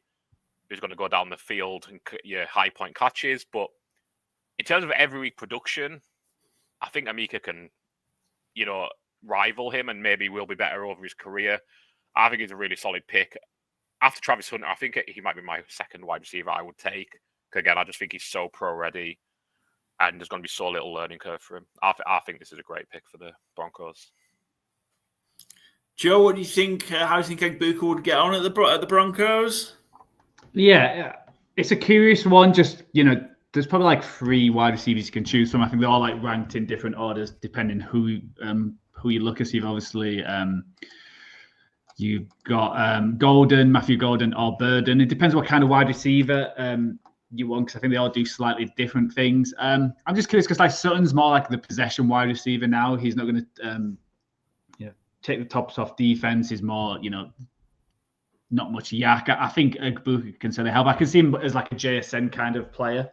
who's going to go down the field and high point catches. But in terms of every week production, I think Emeka can, rival him and maybe will be better over his career. I think he's a really solid pick. After Travis Hunter, I think he might be my second wide receiver I would take. Again, I just think he's so pro ready. And there's going to be so little learning curve for him. I think this is a great pick for the Broncos. Joe, what do you think? How do you think Egbuka would get on at the Broncos? Yeah, it's a curious one. Just, there's probably like 3 wide receivers you can choose from. I think they're all like ranked in different orders depending who who you look at. You've obviously you've got Matthew Golden or Burden. It depends what kind of wide receiver you want, because I think they all do slightly different things. I'm just curious because like Sutton's more like the possession wide receiver now. He's not going to take the tops off defense. He's more, not much yak. I think Egbuka can certainly help. I can see him as like a JSN kind of player,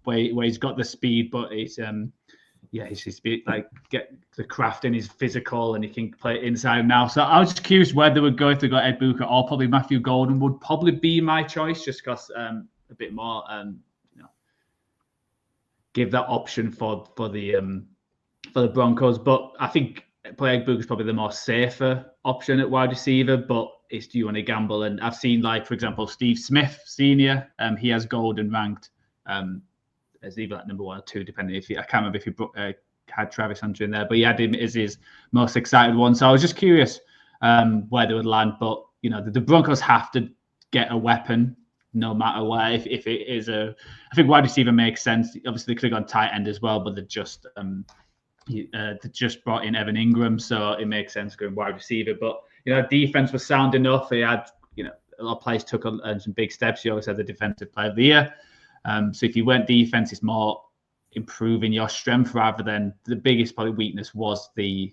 where he's got the speed, but it's he's like get the craft and he's physical and he can play inside now. So I was just curious where they would go if they got Egbuka, or probably Matthew Golden would probably be my choice, just because a bit more give that option for the Broncos. But I think Egbuka is probably the more safer option at wide receiver, but it's do you want to gamble? And I've seen, like, for example, Steve Smith Senior, he has Golden ranked as either like number 1 or 2, depending if I can't remember if he had Travis Hunter in there, but he had him as his most excited one. So I was just curious where they would land. But the Broncos have to get a weapon no matter where. If it is I think wide receiver makes sense. Obviously, they could have gone tight end as well, but they just brought in Evan Ingram, so it makes sense going wide receiver. But defense was sound enough. They had a lot of players took some big steps. You always had the defensive player of the year. So if you went defense, it's more improving your strength rather than the biggest probably weakness was the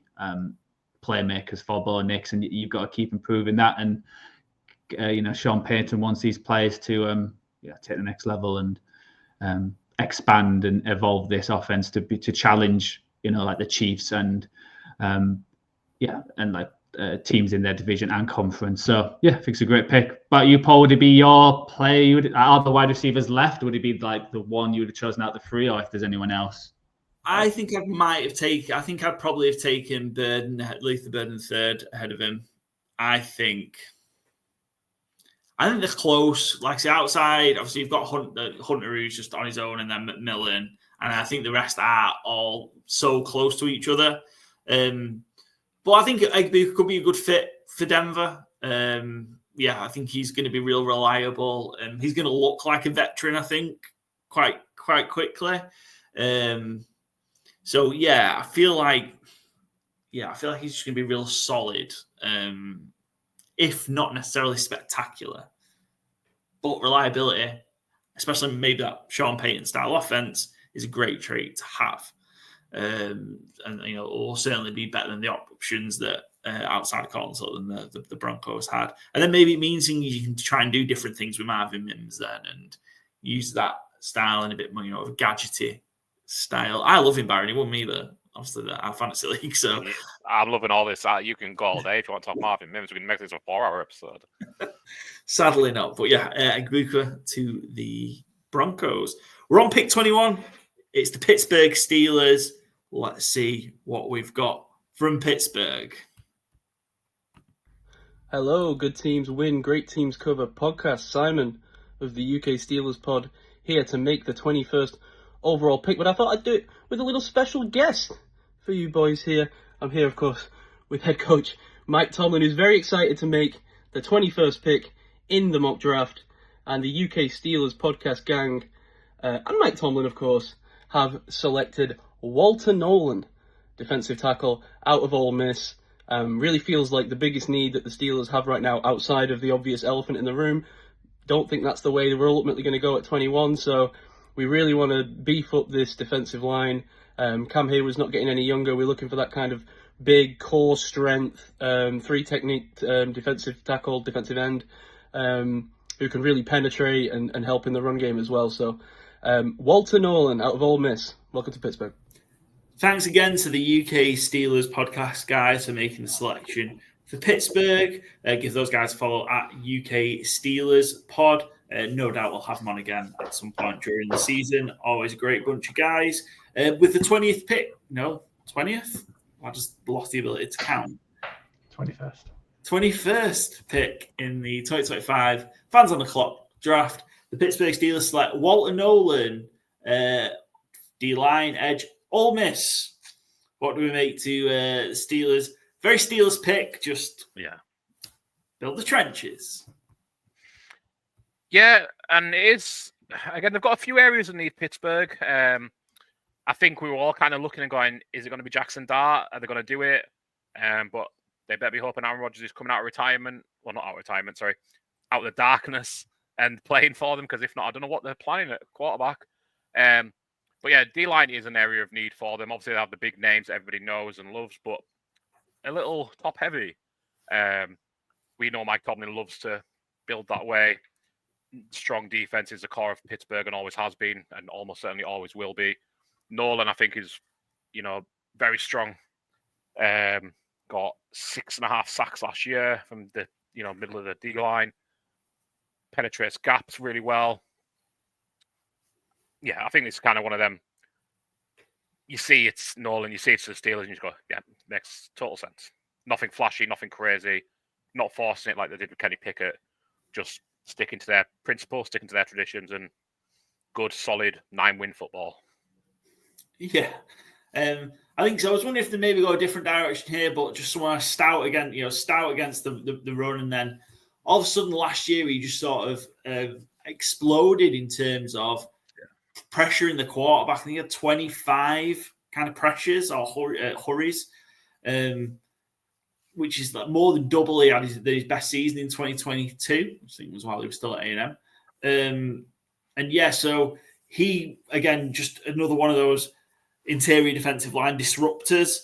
playmakers for Bo Nix, and you've got to keep improving that. And Sean Payton wants these players to take the next level and expand and evolve this offense to challenge like the Chiefs and teams in their division and conference. So I think it's a great pick. But you, Paul, would it be your play? Are the wide receivers left? Would it be like the one you would have chosen out of the 3, or if there's anyone else? I think I'd probably have taken Luther Burden 3rd ahead of him. I think they're close. Like I say, outside, obviously you've got Hunter who's just on his own, and then McMillan, and I think the rest are all so close to each other. But I think Egbuka could be a good fit for Denver. I think he's going to be real reliable. He's going to look like a veteran, I think, quite quickly. I feel like he's just going to be real solid, if not necessarily spectacular. But reliability, especially maybe that Sean Payton style offense, is a great trait to have. And will certainly be better than the options that outside of Collinsville than the Broncos had. And then maybe it means you can try and do different things with Marvin Mims then and use that style in a bit more, of a gadgety style. I love him, Byron. He won me obviously our fantasy league. So I'm loving all this. You can go all day if you want to talk Marvin Mims. We can make this a 4-hour episode. Sadly not, but Egbuka to the Broncos. We're on pick 21. It's the Pittsburgh Steelers. Let's see what we've got from Pittsburgh. Hello, good teams win, great teams cover podcast. Simon of the UK Steelers pod here to make the 21st overall pick. But I thought I'd do it with a little special guest for you boys here. I'm here, of course, with head coach Mike Tomlin, who's very excited to make the 21st pick in the mock draft. And the UK Steelers podcast gang and Mike Tomlin, of course, have selected Walter Nolan, defensive tackle out of Ole Miss. Really feels like the biggest need that the Steelers have right now outside of the obvious elephant in the room. Don't think that's the way we're ultimately going to go at 21, so we really want to beef up this defensive line. Cam Hayward's not getting any younger. We're looking for that kind of big core strength, 3-technique defensive tackle, defensive end, who can really penetrate and help in the run game as well. So Walter Nolan out of Ole Miss. Welcome to Pittsburgh. Thanks again to the UK Steelers podcast guys for making the selection for Pittsburgh. Give those guys a follow at UK Steelers pod. No doubt we'll have them on again at some point during the season. Always a great bunch of guys. With the 20th pick, 20th? I just lost the ability to count. 21st pick in the 2025 Fans on the Clock draft. The Pittsburgh Steelers select Walter Nolan, D-line edge, Ole Miss. What do we make to the Steelers? Very Steelers pick. Just build the trenches. Yeah, and it is, again, they've got a few areas underneath Pittsburgh. I think we were all kind of looking and going, is it going to be Jackson Dart? Are they going to do it? But they better be hoping Aaron Rodgers is coming out of retirement. Well, not out of retirement, sorry. Out of the darkness and playing for them, because if not, I don't know what they're planning at quarterback. But yeah, D-line is an area of need for them. Obviously, they have the big names that everybody knows and loves, but a little top-heavy. We know Mike Tomlin loves to build that way. Strong defense is the core of Pittsburgh and always has been, and almost certainly always will be. Nolan, I think, is, very strong. Got 6.5 sacks last year from the, middle of the D-line. Penetrates gaps really well. Yeah, I think it's kind of one of them. You see it's Nolan, you see it's the Steelers, and you just go, yeah, makes total sense. Nothing flashy, nothing crazy, not forcing it like they did with Kenny Pickett. Just sticking to their principles, sticking to their traditions, and good, solid 9-win football. Yeah. I think so. I was wondering if they maybe go a different direction here, but just somewhere stout against the run, and then all of a sudden last year he just sort of exploded in terms of pressure in the quarterback. I think he had 25 kind of pressures or hurries, which is like more than double he had his best season in 2022, which I think was while he was still at A&M. And yeah, so he, again, just another one of those interior defensive line disruptors.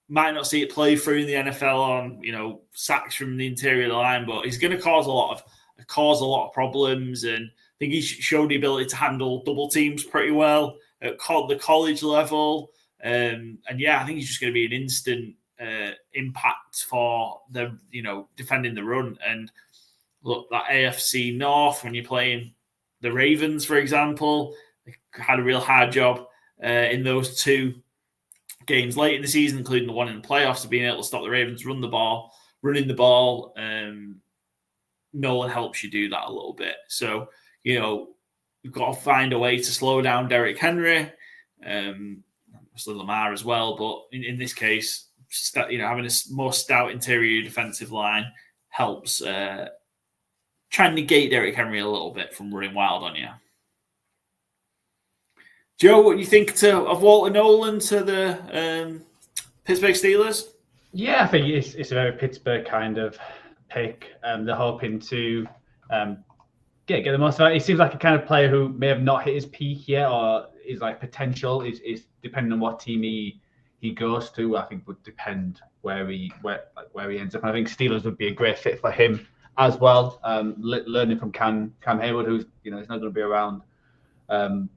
Might not see it play through in the NFL on, sacks from the interior line, but he's going to cause a lot of problems. And I think he showed the ability to handle double teams pretty well at the college level. And yeah, I think he's just going to be an instant impact for the, defending the run. And look, that AFC North, when you're playing the Ravens, for example, they had a real hard job in those two games late in the season, including the one in the playoffs, of being able to stop the Ravens running the ball. Nolan helps you do that a little bit. So, you've got to find a way to slow down Derrick Henry, obviously Lamar as well. But in this case, having a more stout interior defensive line helps try and negate Derrick Henry a little bit from running wild on you. Joe, what do you think of Walter Nolan to the Pittsburgh Steelers? Yeah, I think it's a very Pittsburgh kind of pick. They're hoping to get the most out. He seems like a kind of player who may have not hit his peak yet, or is like potential is depending on what team he goes to. I think would depend where he ends up. And I think Steelers would be a great fit for him as well. Learning from Cam Hayward, who's he's not going to be around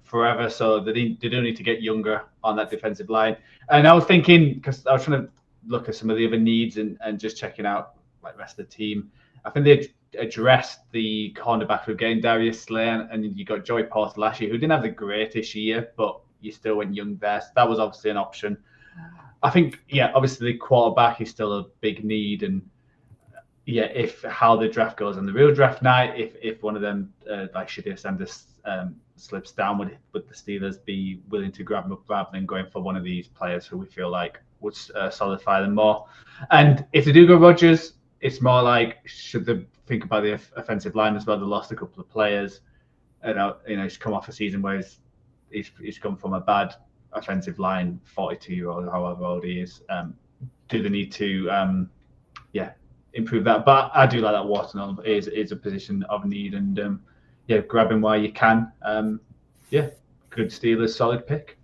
forever, so they do need to get younger on that defensive line. And I was thinking, because I was trying to look at some of the other needs and just checking out like the rest of the team. I think they addressed the cornerback with getting Darius Slay, and you got Joey Porter last year, who didn't have the greatest year, but you still went young there. So that was obviously an option. I think, obviously the quarterback is still a big need, and if how the draft goes on the real draft night, if one of them like Shadir Sanders slips down, would the Steelers be willing to grab him up rather than going for one of these players who we feel like would solidify them more? And if they do go Rodgers, it's more like, should they think about the offensive line as well? They lost a couple of players, and he's come off a season where he's come from a bad offensive line, 42-year-old, however old he is. Do they need to improve that? But I do like that Wharton is a position of need, and grab him while you can. Good Steelers, solid pick.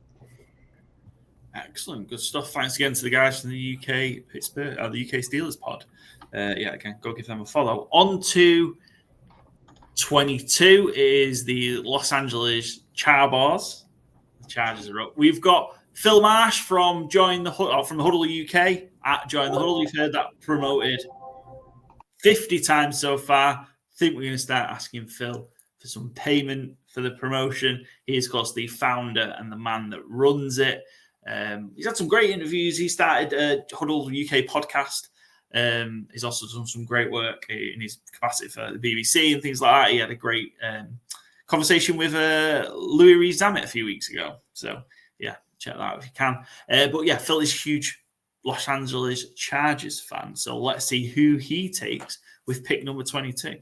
Excellent, good stuff. Thanks again to the guys from the UK Pittsburgh, the UK Steelers pod. Again, go give them a follow. On to 22 is the Los Angeles Chargers. The Chargers are up. We've got Phil Marsh from the Huddle UK at Join the Huddle. We've heard that promoted 50 times so far. I think we're going to start asking Phil for some payment for the promotion. He is, of course, the founder and the man that runs it. He's had some great interviews. He started a Huddle UK podcast. He's also done some great work in his capacity for the BBC and things like that. He had a great conversation with Louis Rees-Zammit a few weeks ago. So, check that out if you can. Phil is a huge Los Angeles Chargers fan. So let's see who he takes with pick number 22.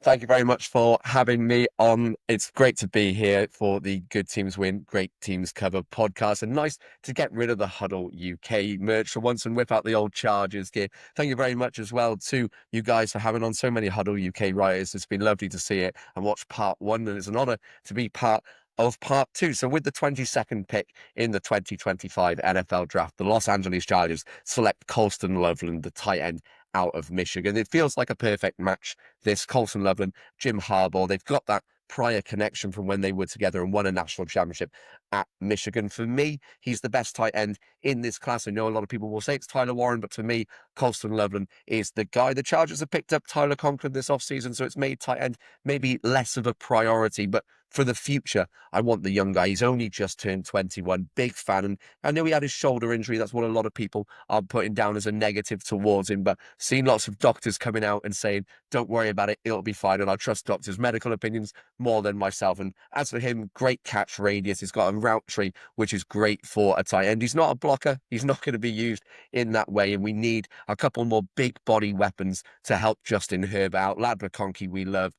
Thank you very much for having me on. It's great to be here for the Good Teams Win, Great Teams Cover podcast, and nice to get rid of the Huddle UK merch for once and whip out the old Chargers gear. Thank you very much as well to you guys for having on so many Huddle UK writers. It's been lovely to see it and watch part one, and it's an honour to be part of part two. So with the 22nd pick in the 2025 NFL draft, the Los Angeles Chargers select Colston Loveland, the tight end out of Michigan. It feels like a perfect match, this. Colston Loveland, Jim Harbaugh, they've got that prior connection from when they were together and won a national championship at Michigan. For me, he's the best tight end in this class. I know a lot of people will say it's Tyler Warren, but for me, Colston Loveland is the guy. The Chargers have picked up Tyler Conklin this offseason, so it's made tight end maybe less of a priority, but for the future, I want the young guy. He's only just turned 21. Big fan. And I know he had his shoulder injury. That's what a lot of people are putting down as a negative towards him. But seeing lots of doctors coming out and saying, don't worry about it, it'll be fine. And I trust doctors' medical opinions more than myself. And as for him, great catch radius. He's got a route tree, which is great for a tight end. He's not a blocker. He's not going to be used in that way. And we need a couple more big body weapons to help Justin Herbert out. Lad McConkey, we love,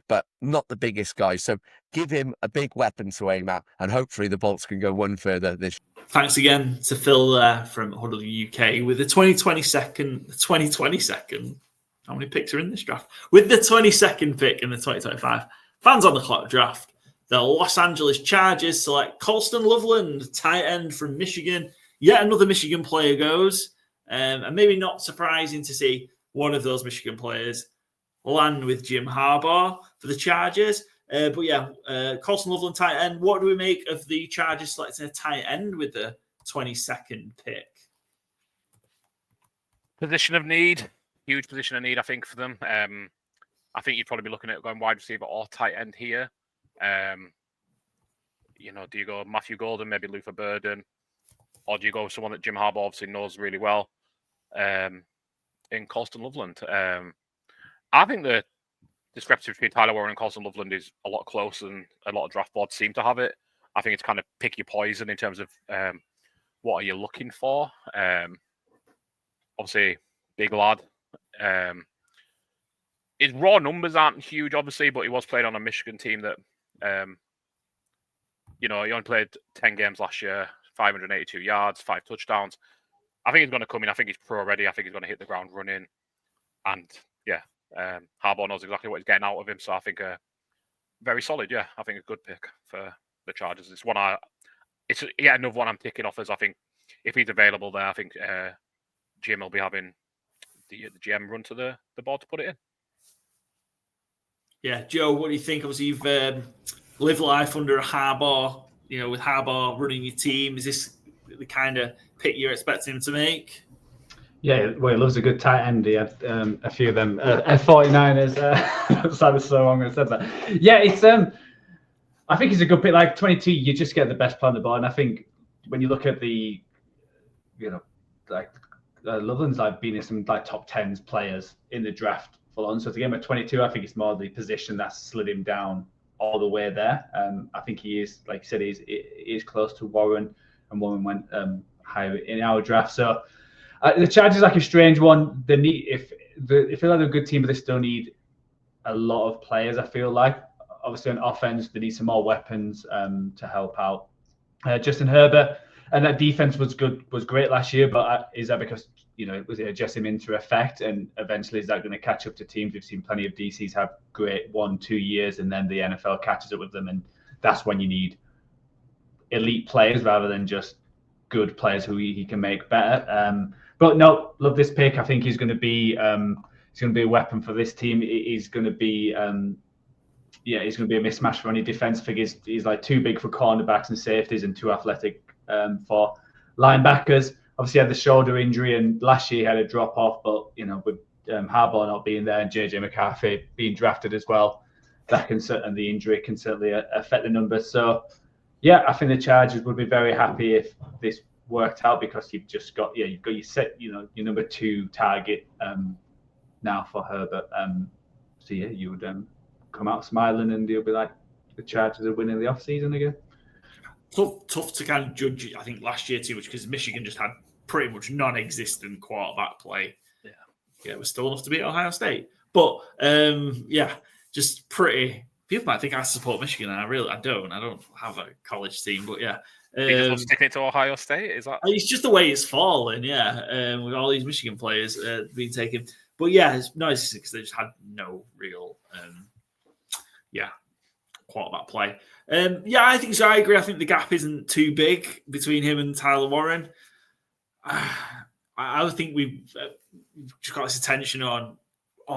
but not the biggest guy. So give him a big weapon to aim at, and hopefully the Bolts can go one further this. Thanks again to Phil from Huddle UK with the 2022nd. How many picks are in this draft? With the 22nd pick in the 2025 fans on the clock draft, the Los Angeles Chargers select Colston Loveland, tight end from Michigan. Yet another Michigan player goes, and maybe not surprising to see one of those Michigan players land with Jim Harbaugh for the Chargers. Colston Loveland, tight end. What do we make of the Chargers selecting a tight end with the 22nd pick? Position of need. Huge position of need, I think, for them. I think you'd probably be looking at going wide receiver or tight end here. Do you go Matthew Golden, maybe Luther Burden, or do you go with someone that Jim Harbaugh obviously knows really well in Colston Loveland? I think the discrepancy between Tyler Warren and Colston Loveland is a lot closer than a lot of draft boards seem to have it. I think it's kind of pick your poison in terms of what are you looking for. Obviously, big lad. His raw numbers aren't huge, obviously, but he was playing on a Michigan team that, he only played 10 games last year, 582 yards, 5 touchdowns. I think he's going to come in. I think he's pro ready. I think he's going to hit the ground running. And, Harbaugh knows exactly what he's getting out of him. So I think very solid. Yeah, I think a good pick for the Chargers. It's another one I'm ticking off as I think if he's available there, I think Jim will be having the GM run to the board to put it in. Yeah, Joe, what do you think? Obviously, you've lived life under a Harbaugh, with Harbaugh running your team. Is this the kind of pick you're expecting him to make? Yeah, well, he loves a good tight end. He had a few of them. 49ers. Sounded so wrong when I said that. Yeah, it's. I think he's a good pick. Like 22, you just get the best player on the board. And I think when you look at the, Loveland's been in some top 10s players in the draft full on. So to get him at 22, I think it's more the position that slid him down all the way there. I think he is, like you said, he is close to Warren, and Warren went higher in our draft. So. The Chargers is like a strange one. They need if they have a good team, but they still need a lot of players. I feel like obviously on offense they need some more weapons to help out. Justin Herbert and that defense was great last year, but is that because was it just him into effect, and eventually is that going to catch up to teams? We've seen plenty of DCs have great 1-2 years, and then the NFL catches up with them, and that's when you need elite players rather than just good players who he can make better. But no, love this pick. I think he's going to be a weapon for this team. He's going to be he's going to be a mismatch for any defense. I think he's like too big for cornerbacks and safeties and too athletic for linebackers. Obviously, he had the shoulder injury, and last year he had a drop off. But with Harbaugh not being there and JJ McCarthy being drafted as well, and the injury can certainly affect the numbers. So yeah, I think the Chargers would be very happy if this worked out, because you've got your set your number 2 target now for Herbert. So yeah, you would come out smiling, and you'll be like, the Chargers are winning the offseason again. Tough to kind of judge. I think last year too much because Michigan just had pretty much non-existent quarterback play. Yeah, it was still enough to beat Ohio State. But just pretty. People might think I support Michigan, and I don't. I don't have a college team, but yeah. You just love sticking it to Ohio State? Is that? It's just the way it's fallen, yeah. With all these Michigan players being taken, but yeah, it's nice because they just had no real, quarterback play. Yeah, I think so. I agree. I think the gap isn't too big between him and Tyler Warren. I think we've just got this attention on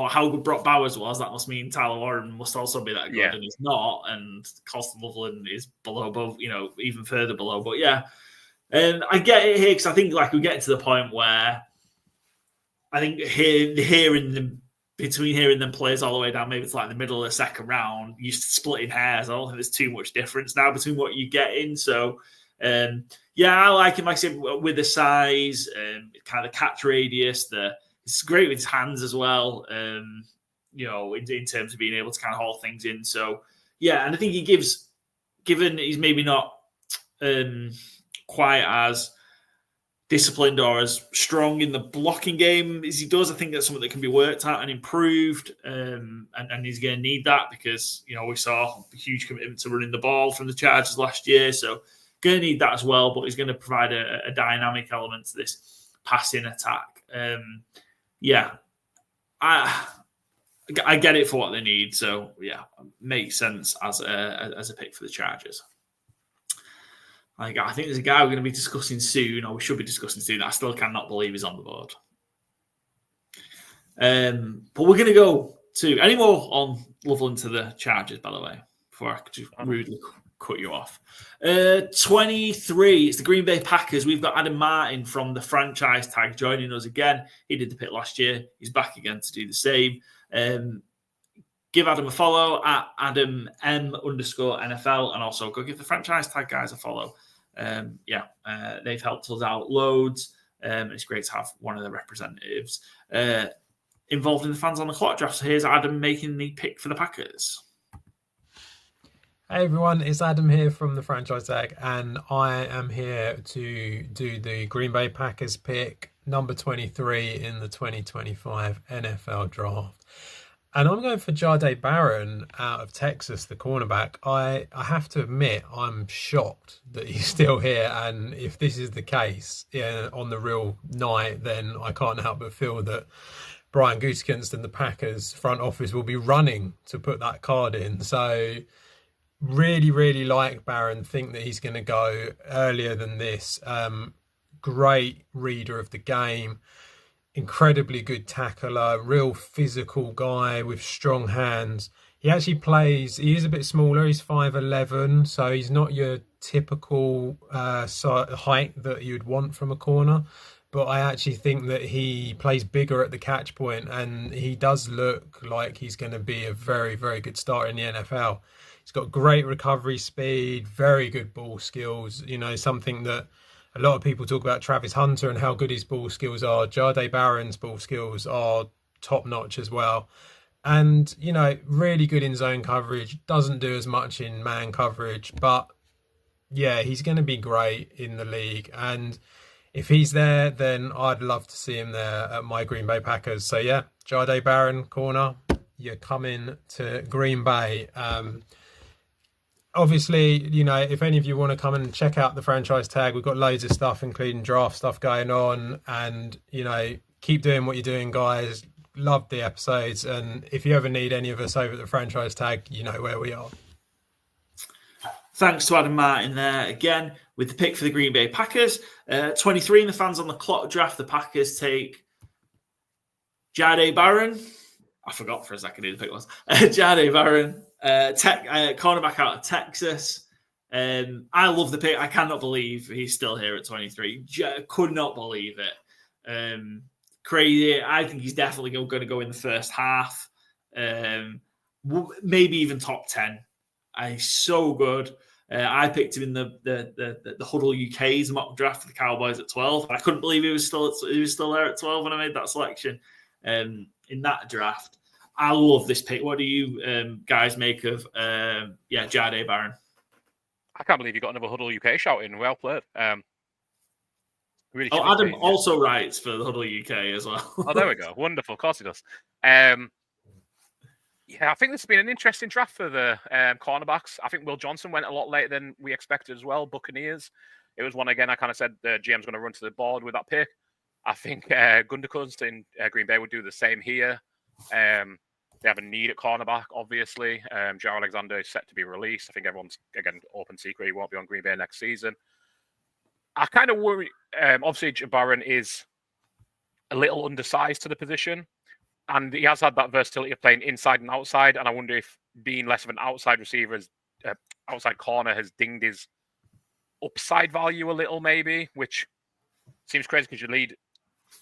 how good Brock Bowers was. That must mean Tyler Warren must also be that good, and he's not. And Colston Loveland is below, above, even further below. But yeah, and I get it here because I think we're getting to the point where I think between hearing them plays all the way down, maybe it's the middle of the second round, you're splitting hairs. I don't think there's too much difference now between what you get in. So, I like him. Like I said, with the size, kind of catch radius, it's great with his hands as well. In terms of being able to kind of haul things in. So, yeah, and I think he gives, given he's maybe not quite as disciplined or as strong in the blocking game as he does, I think that's something that can be worked at and improved. And he's going to need that because, we saw a huge commitment to running the ball from the Chargers last year. So going to need that as well, but he's going to provide a dynamic element to this passing attack. I get it for what they need. So yeah, makes sense as a pick for the Chargers. I think there's a guy we're going to be discussing soon, or we should be discussing soon. I still cannot believe he's on the board. But we're going to go to any more on Loveland to the Chargers, by the way, before I just rudely cut you off. 23, it's the Green Bay Packers. We've got Adam Martin from the franchise tag joining us again. He did the pick last year. He's back again to do the same. Give Adam a follow at AdamM_NFL, and also go give the franchise tag guys a follow. They've helped us out loads. It's great to have one of the representatives involved in the fans on the clock draft. So here's Adam making the pick for the Packers. Hey everyone, it's Adam here from the franchise tag, and I am here to do the Green Bay Packers pick number 23 in the 2025 NFL draft. And I'm going for Jahdae Barron out of Texas, the cornerback. I have to admit, I'm shocked that he's still here. And if this is the case on the real night, then I can't help but feel that Brian Gutekunst and the Packers front office will be running to put that card in. So really, really like Barron. Think that he's going to go earlier than this. Great reader of the game. Incredibly good tackler, real physical guy with strong hands. He actually plays, he is a bit smaller, he's 5'11", so he's not your typical height that you'd want from a corner. But I actually think that he plays bigger at the catch point, and he does look like he's going to be a very, very good starter in the NFL. He's got great recovery speed, very good ball skills, something that a lot of people talk about Travis Hunter and how good his ball skills are. Jahdae Barron's ball skills are top-notch as well. And, really good in zone coverage. Doesn't do as much in man coverage. But, yeah, he's going to be great in the league. And if he's there, then I'd love to see him there at my Green Bay Packers. So, yeah, Jahdae Barron, corner. You're coming to Green Bay. Obviously, if any of you want to come and check out the franchise tag, we've got loads of stuff, including draft stuff going on. And, keep doing what you're doing, guys. Love the episodes. And if you ever need any of us over at the franchise tag, you know where we are. Thanks to Adam Martin there again with the pick for the Green Bay Packers. 23 in the fans on the clock draft. The Packers take Jahdae Barron. I forgot for a second who the pick was. Jahdae Barron. Cornerback out of Texas. I love the pick. I cannot believe he's still here at 23. Could not believe it. Crazy. I think he's definitely going to go in the first half. Maybe even top 10. He's so good. I picked him in the Huddle UK's mock draft for the Cowboys at 12. I couldn't believe he was still there at 12 when I made that selection in that draft. I love this pick. What do you guys make of Jahdae Barron? I can't believe you got another Huddle UK shout in. Well played. Really Adam also writes for the Huddle UK as well. Oh, there we go. Wonderful. Of course he does. Yeah, I think this has been an interesting draft for the cornerbacks. I think Will Johnson went a lot later than we expected as well. Buccaneers. It was one again. I kind of said the GM's going to run to the board with that pick. I think Gunderkunst in Green Bay would do the same here. They have a need at cornerback, obviously. Joe Alexander is set to be released. I think everyone's, again, open secret. He won't be on Green Bay next season. I kind of worry. Obviously, Byron is a little undersized to the position. And he has had that versatility of playing inside and outside. And I wonder if being less of an outside receiver, outside corner, has dinged his upside value a little, maybe, which seems crazy because you lead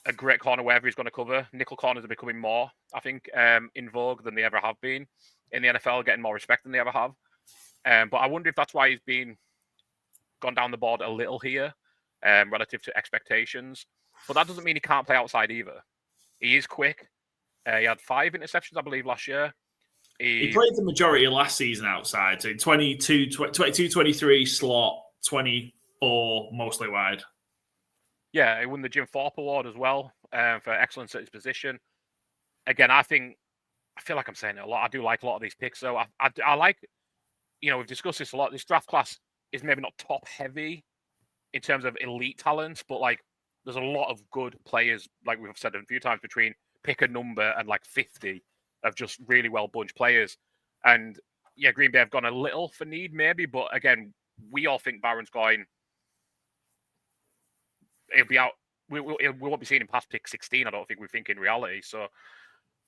a great corner wherever he's going to cover. Nickel corners are becoming more, I think, in vogue than they ever have been in the NFL, getting more respect than they ever have. But I wonder if that's why he's gone down the board a little here relative to expectations. But that doesn't mean he can't play outside either. He is quick. He had 5 interceptions, I believe, last year. He played the majority of last season outside. So 22, 23 slot, 24 mostly wide. Yeah, he won the Jim Thorpe Award as well for excellence at his position. Again, I feel like I'm saying it a lot. I do like a lot of these picks. So I like, we've discussed this a lot. This draft class is maybe not top heavy in terms of elite talents, but like there's a lot of good players, like we've said a few times, between pick a number and like 50 of just really well bunched players. And yeah, Green Bay have gone a little for need maybe, but again, we all think Byron's going. He'll be out. We won't be seeing him past pick 16. I don't think we think in reality. So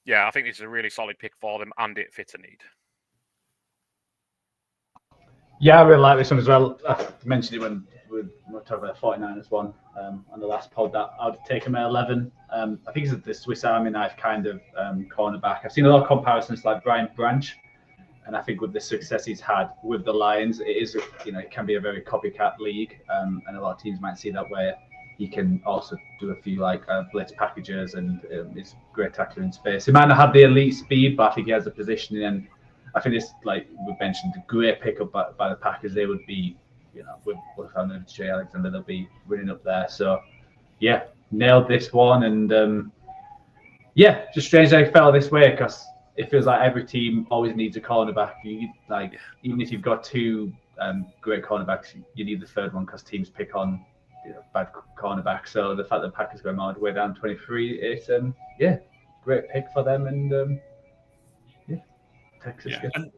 yeah, I think this is a really solid pick for them, and it fits a need. Yeah, I really like this one as well. I mentioned it when we were talking about the 49ers one on the last pod, that I'd take him at 11. I think he's the Swiss Army knife kind of cornerback. I've seen a lot of comparisons like Brian Branch, and I think with the success he's had with the Lions, it is, it can be a very copycat league, and a lot of teams might see that, where he can also do a few like blitz packages, and he's great tackler in space. He might not have the elite speed, but I think he has the positioning, and I think it's, like we mentioned, a great pickup by the Packers. They would be, with Jay Alexander, they'll be running up there. So, yeah, nailed this one. And, just strange that I fell this way, because it feels like every team always needs a cornerback. Even if you've got 2 great cornerbacks, you need the third one, because teams pick on bad cornerbacks. So the fact that the Packers going all the way down 23, it's, great pick for them. And, Texas. Yeah. And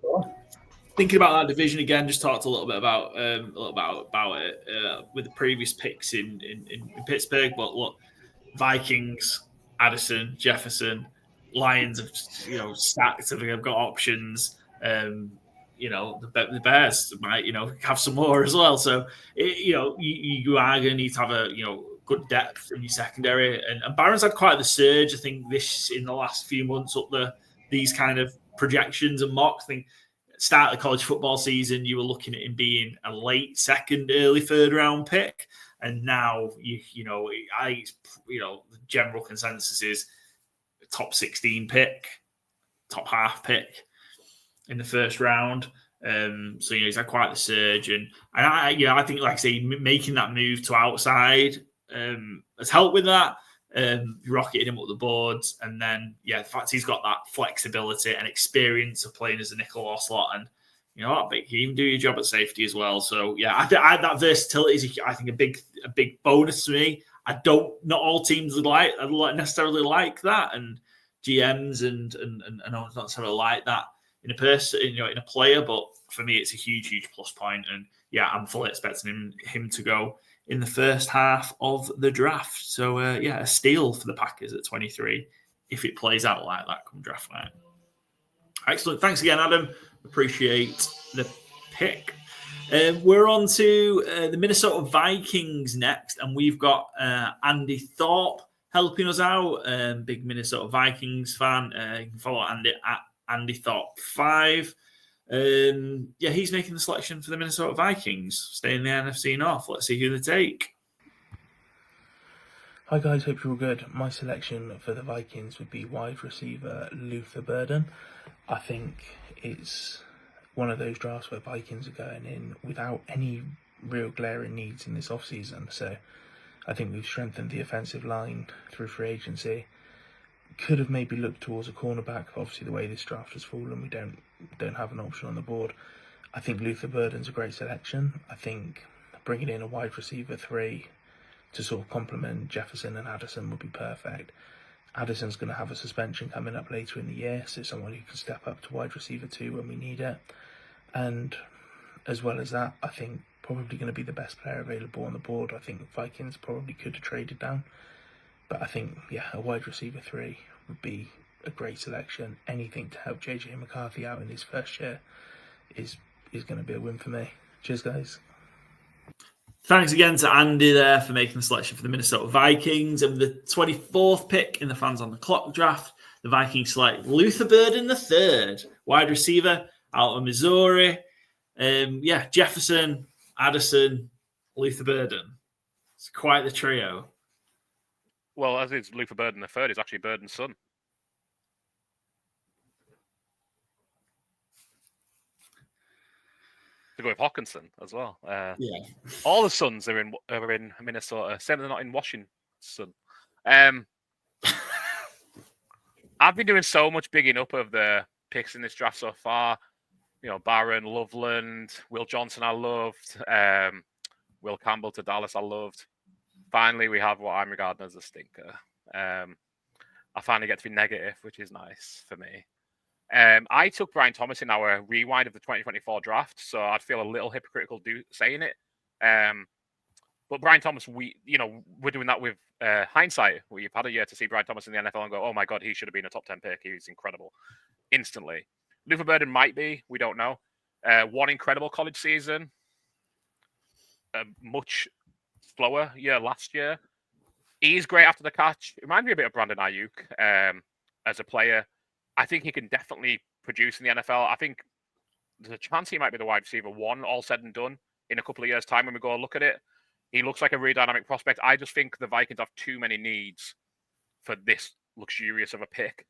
thinking about that division again, just talked a little bit about it with the previous picks in Pittsburgh. But look, Vikings, Addison, Jefferson, Lions have stacked. Have got options. The Bears might have some more as well. So you are going to need to have a good depth in your secondary. And Byron's had quite the surge, I think, in the last few months up these kind of projections and mocks. I think start of the college football season, you were looking at him being a late second, early third round pick, and now the general consensus is top 16 pick, top half pick in the first round. So he's had quite the surge, and I think, like I say, making that move to outside has helped with that. Rocketed him up the boards, and then the fact he's got that flexibility and experience of playing as a nickel or slot, and he can even do your job at safety as well. So that versatility is, I think, a big bonus to me. Not all teams would necessarily like that, and GMs and not necessarily like that in a person, in a player. But for me, it's a huge plus point, and I'm fully expecting him to go in the first half of the draft. So, a steal for the Packers at 23 if it plays out like that come draft night. Excellent. Thanks again, Adam. Appreciate the pick. We're on to the Minnesota Vikings next, and we've got Andy Thorpe helping us out. Big Minnesota Vikings fan. You can follow Andy at Andy Thorpe 5. He's making the selection for the Minnesota Vikings, staying in the NFC North. Let's see who they take. Hi guys, hope you're all good. My selection for the Vikings would be wide receiver Luther Burden. I think it's one of those drafts where Vikings are going in without any real glaring needs in this offseason. So I think we've strengthened the offensive line through free agency. could have maybe looked towards a cornerback. Obviously, the way this draft has fallen, we don't have an option on the board. I think Luther Burden's a great selection. I think bringing in a wide receiver 3 to sort of complement Jefferson and Addison would be perfect. Addison's going to have a suspension coming up later in the year, so someone who can step up to wide receiver 2 when we need it. And as well as that, I think probably going to be the best player available on the board. I think Vikings probably could have traded down. But I think, a wide receiver 3 would be a great selection. Anything to help JJ McCarthy out in his first year is going to be a win for me. Cheers, guys. Thanks again to Andy there for making the selection for the Minnesota Vikings. And the 24th pick in the Fans on the Clock draft, the Vikings select Luther Burden III, wide receiver out of Missouri. Jefferson, Addison, Luther Burden. It's quite the trio. Well, as is Luther Burden III, is actually Burden's son. To go with Hawkinson as well. All the sons are in Minnesota. Same, they're not in Washington. I've been doing so much bigging up of the picks in this draft so far. Byron, Loveland, Will Johnson, I loved. Will Campbell to Dallas, I loved. Finally, we have what I'm regarding as a stinker. I finally get to be negative, which is nice for me. I took Brian Thomas in our rewind of the 2024 draft, so I'd feel a little hypocritical saying it. But Brian Thomas, we're doing that with hindsight. We've had a year to see Brian Thomas in the NFL and go, oh my God, he should have been a top 10 pick. He was incredible instantly. Luther Burden might be, we don't know. One incredible college season, much slower year last year. He's great after the catch. Reminds me a bit of Brandon Ayuk as a player. I think he can definitely produce in the NFL. I think there's a chance he might be the wide receiver 1, all said and done, in a couple of years' time when we go look at it. He looks like a really dynamic prospect. I just think the Vikings have too many needs for this luxurious of a pick.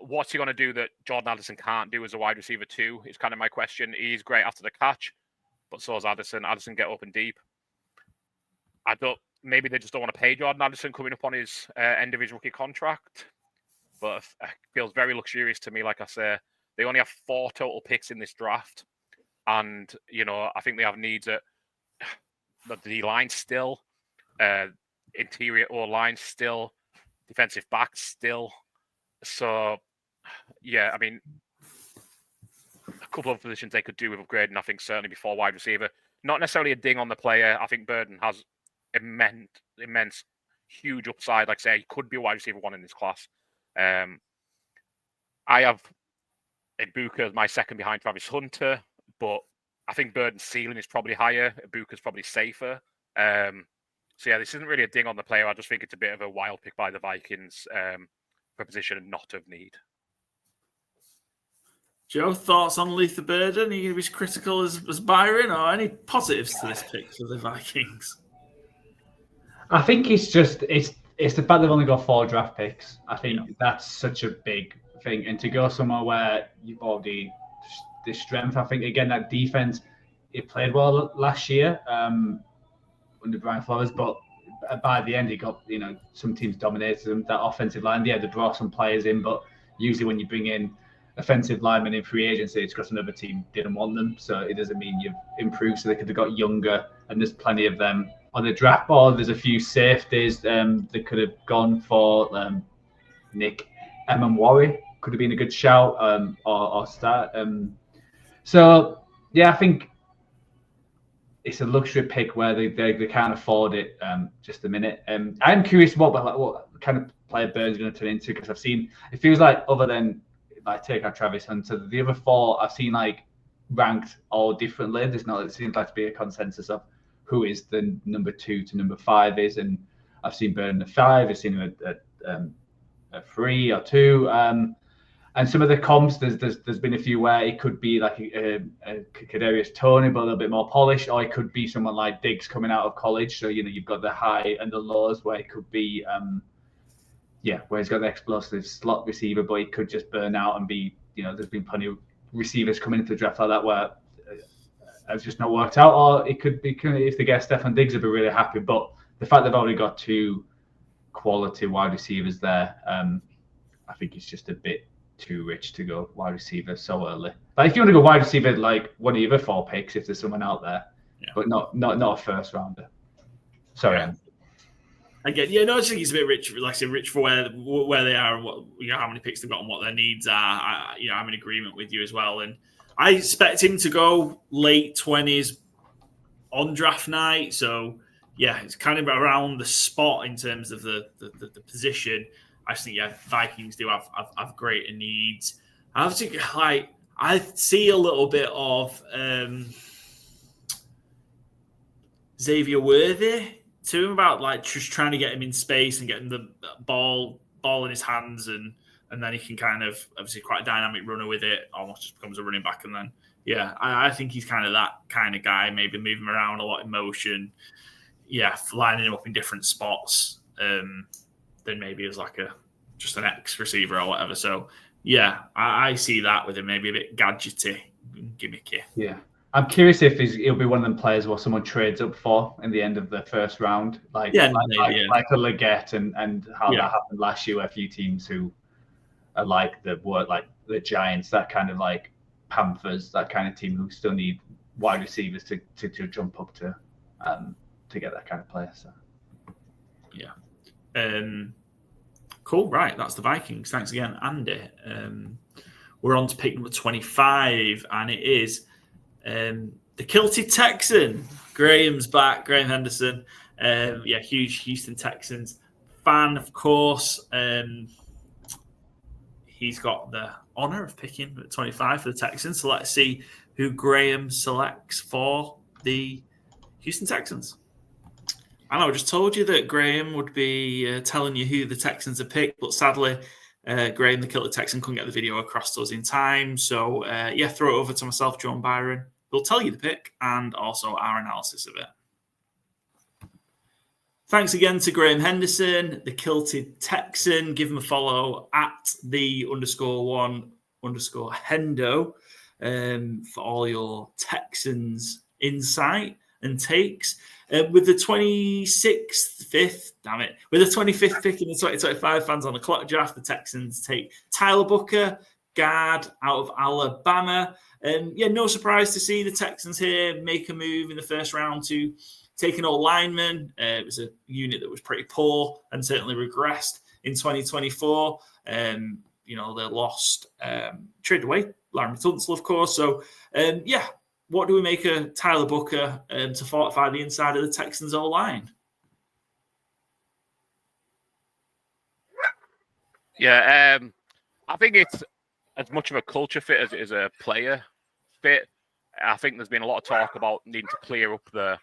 What's he going to do that Jordan Addison can't do as a wide receiver 2? Is kind of my question. He's great after the catch, but so is Addison. Addison get open deep. Maybe they just don't want to pay Jordan Addison coming up on his end of his rookie contract. But it feels very luxurious to me. Like I say, they only have 4 total picks in this draft. And, I think they have needs at the D-line still, interior O-line still, defensive backs still. So, a couple of positions they could do with upgrading, I think, certainly before wide receiver. Not necessarily a ding on the player. I think Burden has immense, huge upside. Like I say, he could be a wide receiver 1 in this class. I have Ibuka as my second behind Travis Hunter, but I think Burden's ceiling is probably higher. Ibuka's probably safer. This isn't really a ding on the player. I just think it's a bit of a wild pick by the Vikings for a position not of need. Joe, thoughts on Luther Burden? Are you going to be as critical as Byron, or any positives to this pick for the Vikings? I think it's the fact they've only got 4 draft picks. I think that's such a big thing. And to go somewhere where you've already the strength, I think, again, that defense, it played well last year under Brian Flores, but by the end, it got, some teams dominated them. That offensive line, they brought some players in, but usually when you bring in offensive linemen in free agency, it's because another team didn't want them. So it doesn't mean you've improved. So they could have got younger, and there's plenty of them on the draft board. There's a few safeties that could have gone for Nick Emmanwari. Could have been a good shout or start. I think it's a luxury pick where they can't afford it just a minute. I'm curious what kind of player Burns going to turn into, because I've seen, it feels like, other than take out Travis Hunter, the other 4 I've seen ranked all differently. It seems like to be a consensus of who is the number 2 to number 5 is, and I've seen Burden at 5, I've seen him at 3 or 2, and some of the comps, there's been a few where it could be like a Kadarius Toney, but a little bit more polished, or it could be someone like Diggs coming out of college. So you've got the high and the lows, where it could be where he's got the explosive slot receiver, but he could just burn out and be, there's been plenty of receivers coming into the draft like that where it's just not worked out. Or it could be, if they get Stefan Diggs, they'll be really happy. But the fact they've already got 2 quality wide receivers there. I think it's just a bit too rich to go wide receiver so early. Like if you want to go wide receiver, like one of the other 4 picks, if there's someone out there, but not a first rounder. Sorry, Anne. Again, I just think he's a bit rich. Like I said, rich for where they are and what how many picks they've got and what their needs are. I'm in agreement with you as well, and I expect him to go late 20s on draft night. So it's kind of around the spot in terms of the position. I just think Vikings do have greater needs. I see a little bit of Xavier Worthy to him about like just trying to get him in space and getting the ball in his hands, and then he can kind of obviously quite a dynamic runner with it, almost just becomes a running back, and then I think he's kind of that kind of guy, maybe moving around a lot in motion, lining him up in different spots, than maybe as like just an X receiver or whatever. So I see that with him, maybe a bit gadgety, gimmicky. Yeah. I'm curious if he'll be one of them players where someone trades up for in the end of the first round, like a Leggett and how that happened last year, where a few teams who are like the Giants, that kind of like Panthers, that kind of team who still need wide receivers to jump up to get that kind of player. So cool, right? That's the Vikings. Thanks again, Andy. We're on to pick number 25, and it is the Kilty Texan. Graham's back. Graham Henderson. Huge Houston Texans fan, of course. He's got the honor of picking at 25 for the Texans. So let's see who Graham selects for the Houston Texans. I know I just told you that Graham would be telling you who the Texans have picked, but sadly, Graham, the Kilty Texan, couldn't get the video across to us in time. So, throw it over to myself, John Byron. We'll tell you the pick and also our analysis of it. Thanks again to Graham Henderson, the Kilty Texan. Give him a follow at the _1_Hendo for all your Texans insight and takes. With the 25th pick in the 2025 fans on the clock draft, the Texans take Tyler Booker, guard out of Alabama. No surprise to see the Texans here make a move in the first round to take an old lineman. It was a unit that was pretty poor and certainly regressed in 2024. They lost, traded away Larry Tunsil, of course. So, what do we make of Tyler Booker to fortify the inside of the Texans' O-line? I think it's as much of a culture fit as it is a player fit. I think there's been a lot of talk about needing to clear up the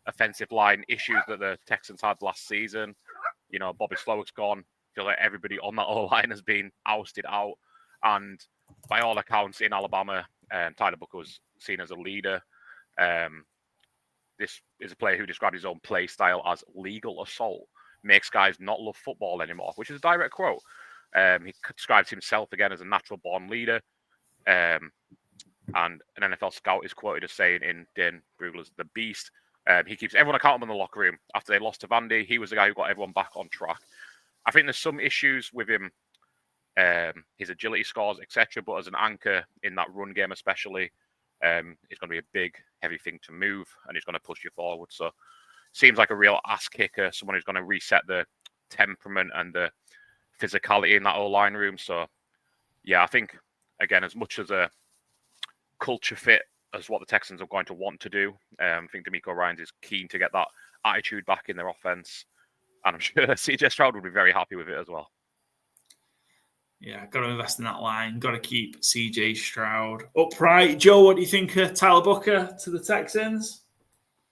offensive line issues that the Texans had last season. Bobby Slowick's gone. I feel like everybody on that O-line has been ousted out. And by all accounts in Alabama, Tyler Booker was seen as a leader. This is a player who described his own play style as legal assault, makes guys not love football anymore, which is a direct quote. He describes himself again as a natural born leader. And an NFL scout is quoted as saying in Dan Brugler's The Beast, he keeps everyone accountable in the locker room. After they lost to Vandy, he was the guy who got everyone back on track. I think there's some issues with him, his agility scores, etc. But as an anchor in that run game especially, it's going to be a big, heavy thing to move, and it's going to push you forward. So seems like a real ass kicker, someone who's going to reset the temperament and the physicality in that O-line room. So, I think, again, as much as a culture fit as what the Texans are going to want to do, I think D'Amico Ryans is keen to get that attitude back in their offense. And I'm sure CJ Stroud would be very happy with it as well. Yeah, got to invest in that line. Got to keep CJ Stroud upright. Joe, what do you think of Tyler Booker to the Texans?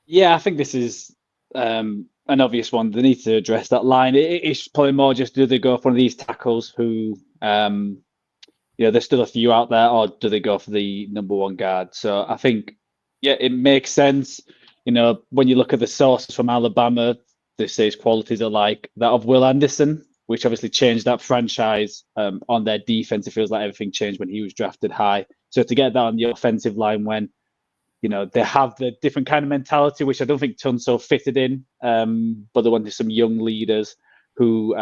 Yeah, I think this is an obvious one. They need to address that line. It's probably more just, do they go for one of these tackles who, there's still a few out there, or do they go for the number one guard? So I think, it makes sense. When you look at the sources from Alabama, they say his qualities are like that of Will Anderson, which obviously changed that franchise on their defense. It feels like everything changed when he was drafted high. So to get that on the offensive line when, they have the different kind of mentality, which I don't think Tunsil fitted in, but they wanted some young leaders who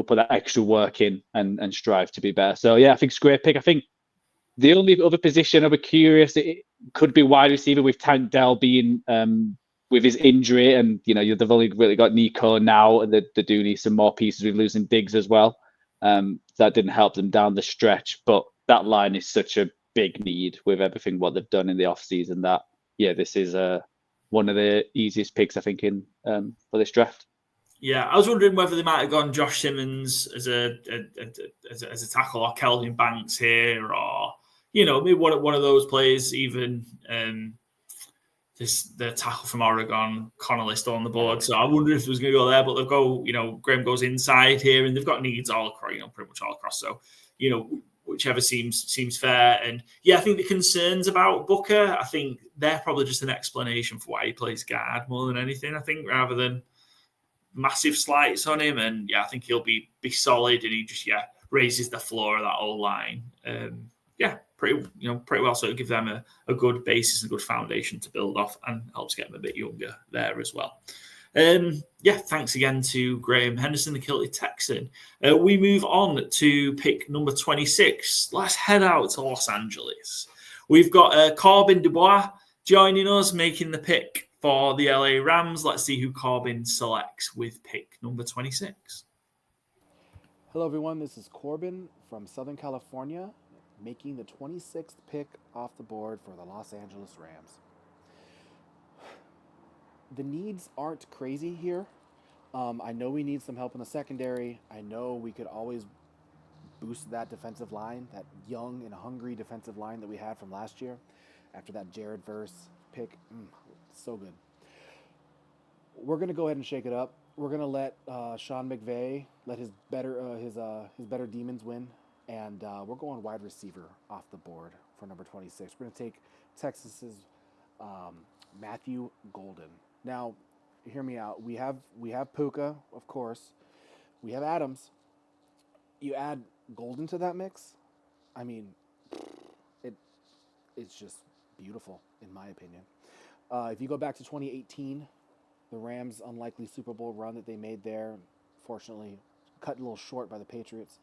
put that extra work in and strive to be better. So yeah, I think it's a great pick. I think the only other position I'll be curious, it could be wide receiver with Tank Dell being with his injury, and they've only really got Nico now, and they do need some more pieces with losing Diggs as well. That didn't help them down the stretch, but that line is such a big need with everything what they've done in the offseason that this is one of the easiest picks I think in for this draft. Yeah, I was wondering whether they might have gone Josh Simmons as a tackle, or Kelvin Banks here, or maybe one of those players. Even the tackle from Oregon, Connolly, still on the board. So I wonder if it was going to go there, but they'll go. Graham goes inside here, and they've got needs all across, pretty much all across. So whichever seems fair. And I think the concerns about Booker, I think they're probably just an explanation for why he plays guard more than anything. I think rather than massive slights on him, and I think he'll be solid, and he just raises the floor of that old line. Pretty well. So it'll give them a good basis and a good foundation to build off, and helps get them a bit younger there as well. Thanks again to Graham Henderson, the Kilty Texan. We move on to pick number 26. Let's head out to Los Angeles. We've got Corbin Dubois joining us, making the pick for the LA Rams. Let's see who Corbin selects with pick number 26. Hello, everyone. This is Corbin from Southern California, making the 26th pick off the board for the Los Angeles Rams. The needs aren't crazy here. I know we need some help in the secondary. I know we could always boost that defensive line, that young and hungry defensive line that we had from last year after that Jared Verse pick. So good. We're going to go ahead and shake it up. We're going to let Sean McVay let his better demons win, and we're going wide receiver off the board for number 26. We're going to take Texas's Matthew Golden. Now, hear me out. We have Puka, of course. We have Adams. You add Golden to that mix, I mean, it's just beautiful, in my opinion. If you go back to 2018, the Rams' unlikely Super Bowl run that they made there, fortunately cut a little short by the Patriots,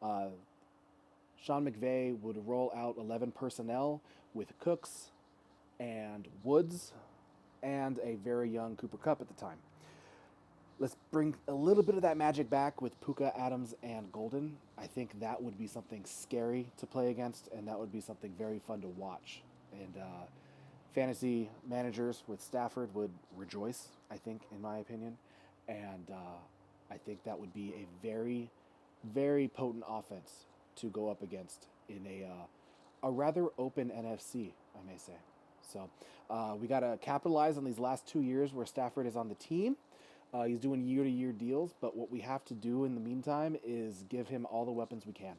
Sean McVay would roll out 11 personnel with Cooks and Woods and a very young Cooper Kupp at the time. Let's bring a little bit of that magic back with Puka, Adams, and Golden. I think that would be something scary to play against, and that would be something very fun to watch. And fantasy managers with Stafford would rejoice, I think, in my opinion. And I think that would be a very, very potent offense to go up against in a rather open NFC, I may say. So we got to capitalize on these last 2 years where Stafford is on the team. He's doing year-to-year deals, but what we have to do in the meantime is give him all the weapons we can.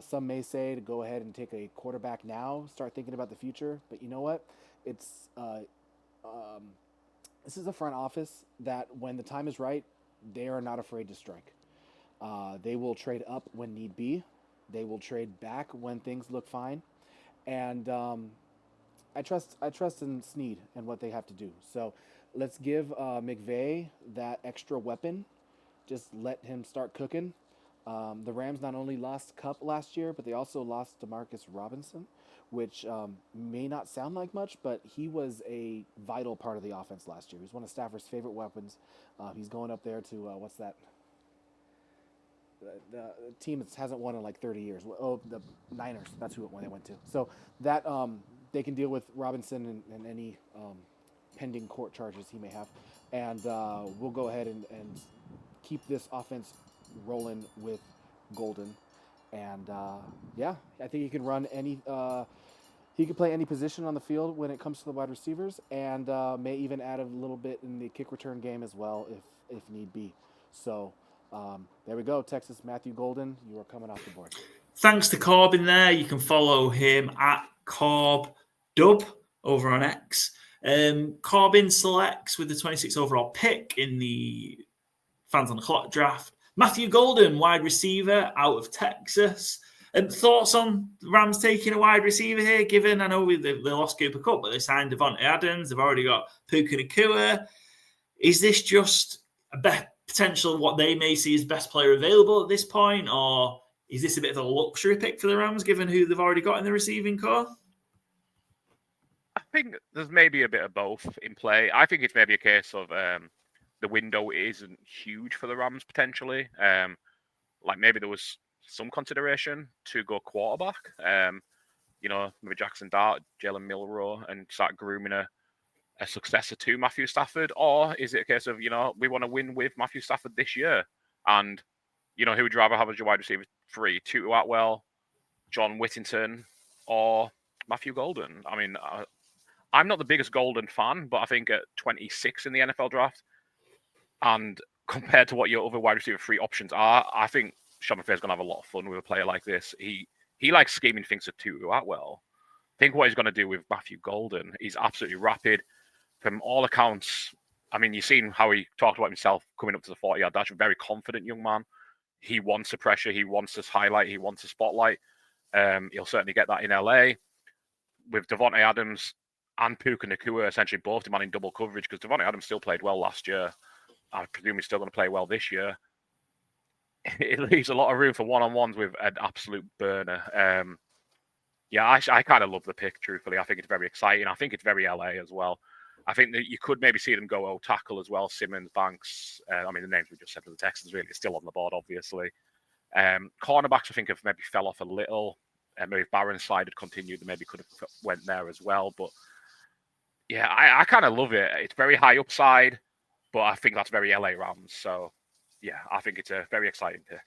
Some may say to go ahead and take a quarterback now, start thinking about the future. But you know what? It's this is a front office that when the time is right, they are not afraid to strike. They will trade up when need be. They will trade back when things look fine. And I trust in Snead and what they have to do. So let's give McVay that extra weapon. Just let him start cooking. The Rams not only lost Kupp last year, but they also lost Demarcus Robinson, which may not sound like much, but he was a vital part of the offense last year. He was one of Stafford's favorite weapons. He's going up there to, what's that? The team that hasn't won in like 30 years. Oh, the Niners. That's who they went to. So that they can deal with Robinson and any pending court charges he may have. And we'll go ahead and keep this offense rolling with Golden. And I think he can run any he can play any position on the field when it comes to the wide receivers, and may even add a little bit in the kick return game as well if need be. So there we go. Texas Matthew Golden, you are coming off the board. Thanks to Corbin there. You can follow him at CorbDub over on X. Corbin selects with the 26th overall pick in the Fans on the Clock draft Matthew Golden, wide receiver out of Texas. Thoughts on the Rams taking a wide receiver here, given I know they lost Cooper Kupp, but they signed Devontae Adams. They've already got Puka Nacua. Is this just a potential what they may see as best player available at this point, or is this a bit of a luxury pick for the Rams given who they've already got in the receiving core? I think there's maybe a bit of both in play. I think it's maybe a case of the window isn't huge for the Rams potentially. Like maybe there was some consideration to go quarterback. Maybe Jackson Dart, Jalen Milroe, and start grooming a successor to Matthew Stafford? Or is it a case of, we want to win with Matthew Stafford this year? And, who would you rather have as your wide receiver 3? Tutu Atwell, John Whittington, or Matthew Golden? I mean, I'm not the biggest Golden fan, but I think at 26 in the NFL draft, and compared to what your other wide receiver 3 options are, I think Sean McVay's going to have a lot of fun with a player like this. He likes scheming things to Tutu Atwell. Think what he's going to do with Matthew Golden. He's absolutely rapid. From all accounts, I mean, you've seen how he talked about himself coming up to the 40-yard dash. A very confident young man. He wants the pressure. He wants this highlight. He wants the spotlight. He'll certainly get that in LA. With Devontae Adams and Puka Nacua essentially both demanding double coverage, because Devontae Adams still played well last year. I presume he's still going to play well this year. It leaves a lot of room for one-on-ones with an absolute burner. I kind of love the pick, truthfully. I think it's very exciting. I think it's very LA as well. I think that you could maybe see them go tackle as well. Simmons, Banks. The names we just said for the Texans really are still on the board, obviously. Cornerbacks, I think, have maybe fell off a little. Maybe if Byron's slide had continued, they maybe could have went there as well. But yeah, I kind of love it. It's very high upside, but I think that's very LA Rams. So yeah, I think it's a very exciting pick.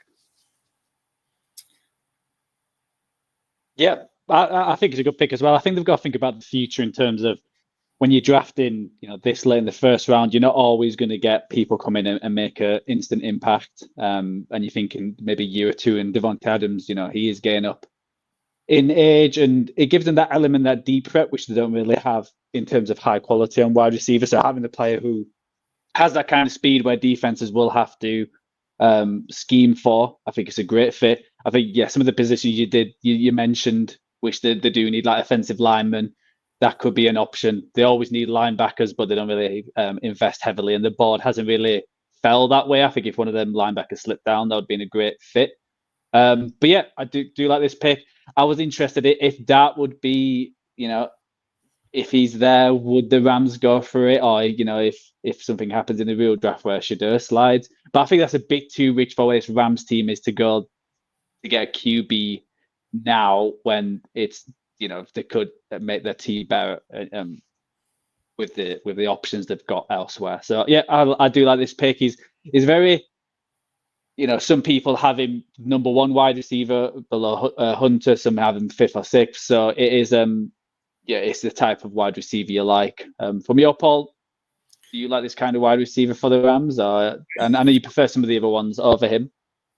Yeah, I think it's a good pick as well. I think they've got to think about the future in terms of when you're drafting, this late in the first round, you're not always going to get people come in and make an instant impact. And you're thinking maybe a year or two, and Devontae Adams, he is getting up in age, and it gives them that element, that deep threat, which they don't really have in terms of high quality on wide receiver. So having the player who has that kind of speed where defenses will have to scheme for, I think it's a great fit. I think, some of the positions you mentioned, which they do need, like offensive linemen, that could be an option. They always need linebackers, but they don't really invest heavily, and the board hasn't really fell that way. I think if one of them linebackers slipped down, that would be a great fit. But yeah, I do like this pick. I was interested if that would be, if he's there, would the Rams go for it? Or, if something happens in the real draft where Shedeur slides. But I think that's a bit too rich for where this Rams team is to go to get a QB now, when it's, they could make their team better with the options they've got elsewhere. So yeah, I do like this pick. He's very, some people have him number 1 wide receiver below Hunter, some have him 5th or 6th. So it is, it's the type of wide receiver you like. From your Paul, do you like this kind of wide receiver for the Rams? And I know you prefer some of the other ones over him.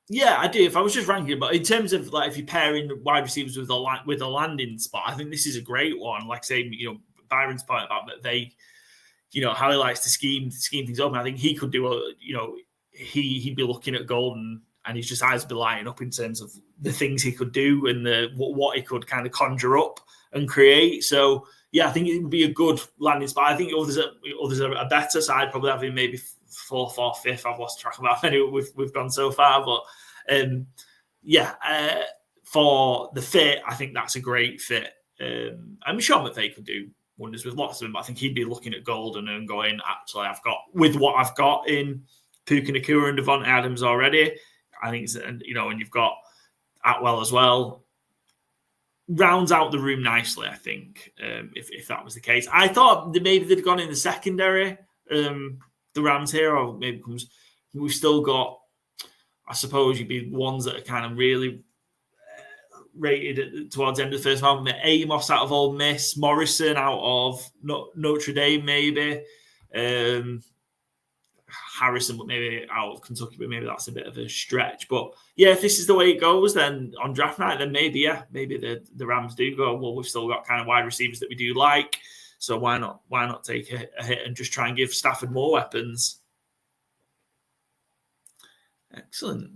Yeah, I do. If I was just ranking, but in terms of if you're pairing wide receivers with a landing spot, I think this is a great one. Like say, Byron's point about that they, how he likes to scheme things up. And I think he could do he'd be looking at Golden, and his just eyes would be lighting up in terms of the things he could do and what he could kind of conjure up and create. So yeah, I think it would be a good landing spot. I think others are a better side, probably having maybe 4th or 5th. I've lost track of how many we've gone so far, but for the fit, I think that's a great fit. I'm sure McVay could do wonders with lots of them, but I think he'd be looking at Golden and going, actually, I've got with what I've got in Puka Nacua and Devontae Adams already. I think, and you've got Atwell as well. Rounds out the room nicely, I think, if that was the case. I thought that maybe they'd gone in the secondary, the Rams here, or maybe we've still got, I suppose you'd be ones that are kind of really rated towards the end of the first round. Amos out of Ole Miss, Morrison out of Notre Dame, maybe. Harrison, but maybe out of Kentucky, but maybe that's a bit of a stretch. But yeah, if this is the way it goes, then on draft night, then maybe the Rams do go, well, we've still got kind of wide receivers that we do like, so why not take a hit and just try and give Stafford more weapons? Excellent.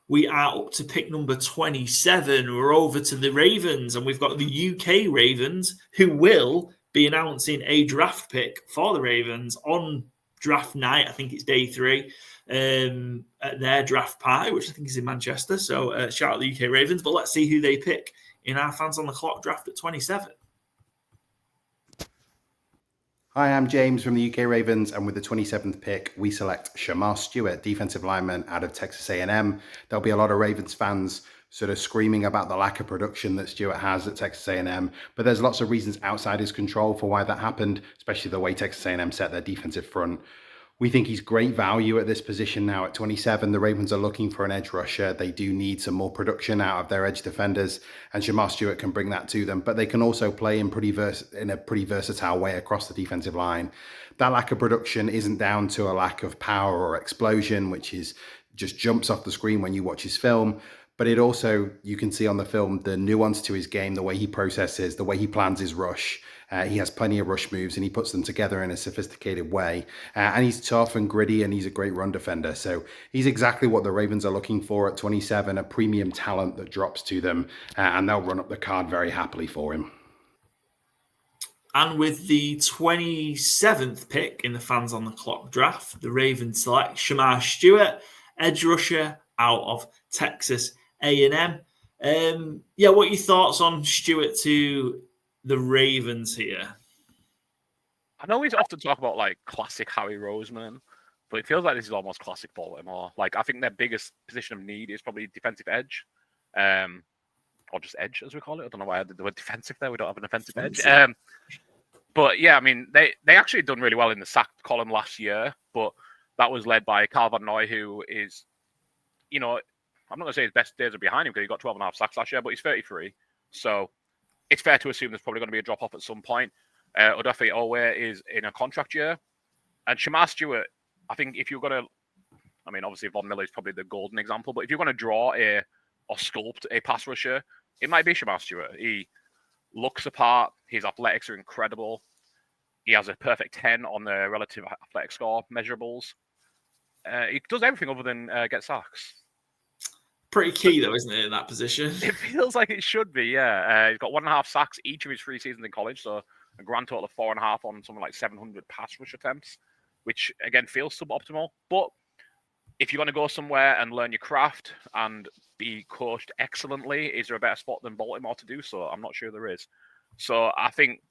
We are up to pick number 27. We're over to the Ravens, and we've got the UK Ravens, who will be announcing a draft pick for the Ravens on draft night. I think it's day 3 at their draft party, which I think is in Manchester. So shout out the UK Ravens. But let's see who they pick in our Fans on the Clock draft at 27. Hi, I'm James from the UK Ravens, and with the 27th pick, we select Shamar Stewart, defensive lineman out of Texas A&M. There'll be a lot of Ravens fans sort of screaming about the lack of production that Stewart has at Texas A&M, but there's lots of reasons outside his control for why that happened, especially the way Texas A&M set their defensive front. We think he's great value at this position now at 27. The Ravens are looking for an edge rusher. They do need some more production out of their edge defenders, and Shamar Stewart can bring that to them. But they can also play in a pretty versatile way across the defensive line. That lack of production isn't down to a lack of power or explosion, which is just jumps off the screen when you watch his film. But it also, you can see on the film, the nuance to his game, the way he processes, the way he plans his rush. He has plenty of rush moves and he puts them together in a sophisticated way. And he's tough and gritty and he's a great run defender. So he's exactly what the Ravens are looking for at 27, a premium talent that drops to them, and they'll run up the card very happily for him. And with the 27th pick in the Fans on the Clock draft, the Ravens select Shamar Stewart, edge rusher out of Texas A&M. What are your thoughts on Stewart to the Ravens here? I know we often talk about like classic Howie Roseman, but it feels like this is almost classic Baltimore. Like I think their biggest position of need is probably defensive edge, or just edge as we call it. I don't know why I did the word defensive there. We don't have an offensive edge. But yeah, I mean they actually done really well in the sack column last year, but that was led by Kyle Van Noy, who is, I'm not going to say his best days are behind him because he got 12.5 sacks last year, but he's 33, so it's fair to assume there's probably going to be a drop-off at some point. Odafe Owe is in a contract year. And Shamar Stewart, I think if you're going to... I mean, obviously, Von Miller is probably the golden example, but if you're going to draw or sculpt a pass rusher, it might be Shamar Stewart. He looks apart. His athletics are incredible. He has a perfect 10 on the relative athletic score measurables. He does everything other than get sacks. Pretty key, though, isn't it, in that position? It feels like it should be, yeah. He's got 1.5 sacks each of his 3 seasons in college, so a grand total of 4.5 on something like 700 pass rush attempts, which, again, feels suboptimal. But if you're going to go somewhere and learn your craft and be coached excellently, is there a better spot than Baltimore to do so? I'm not sure there is. So I think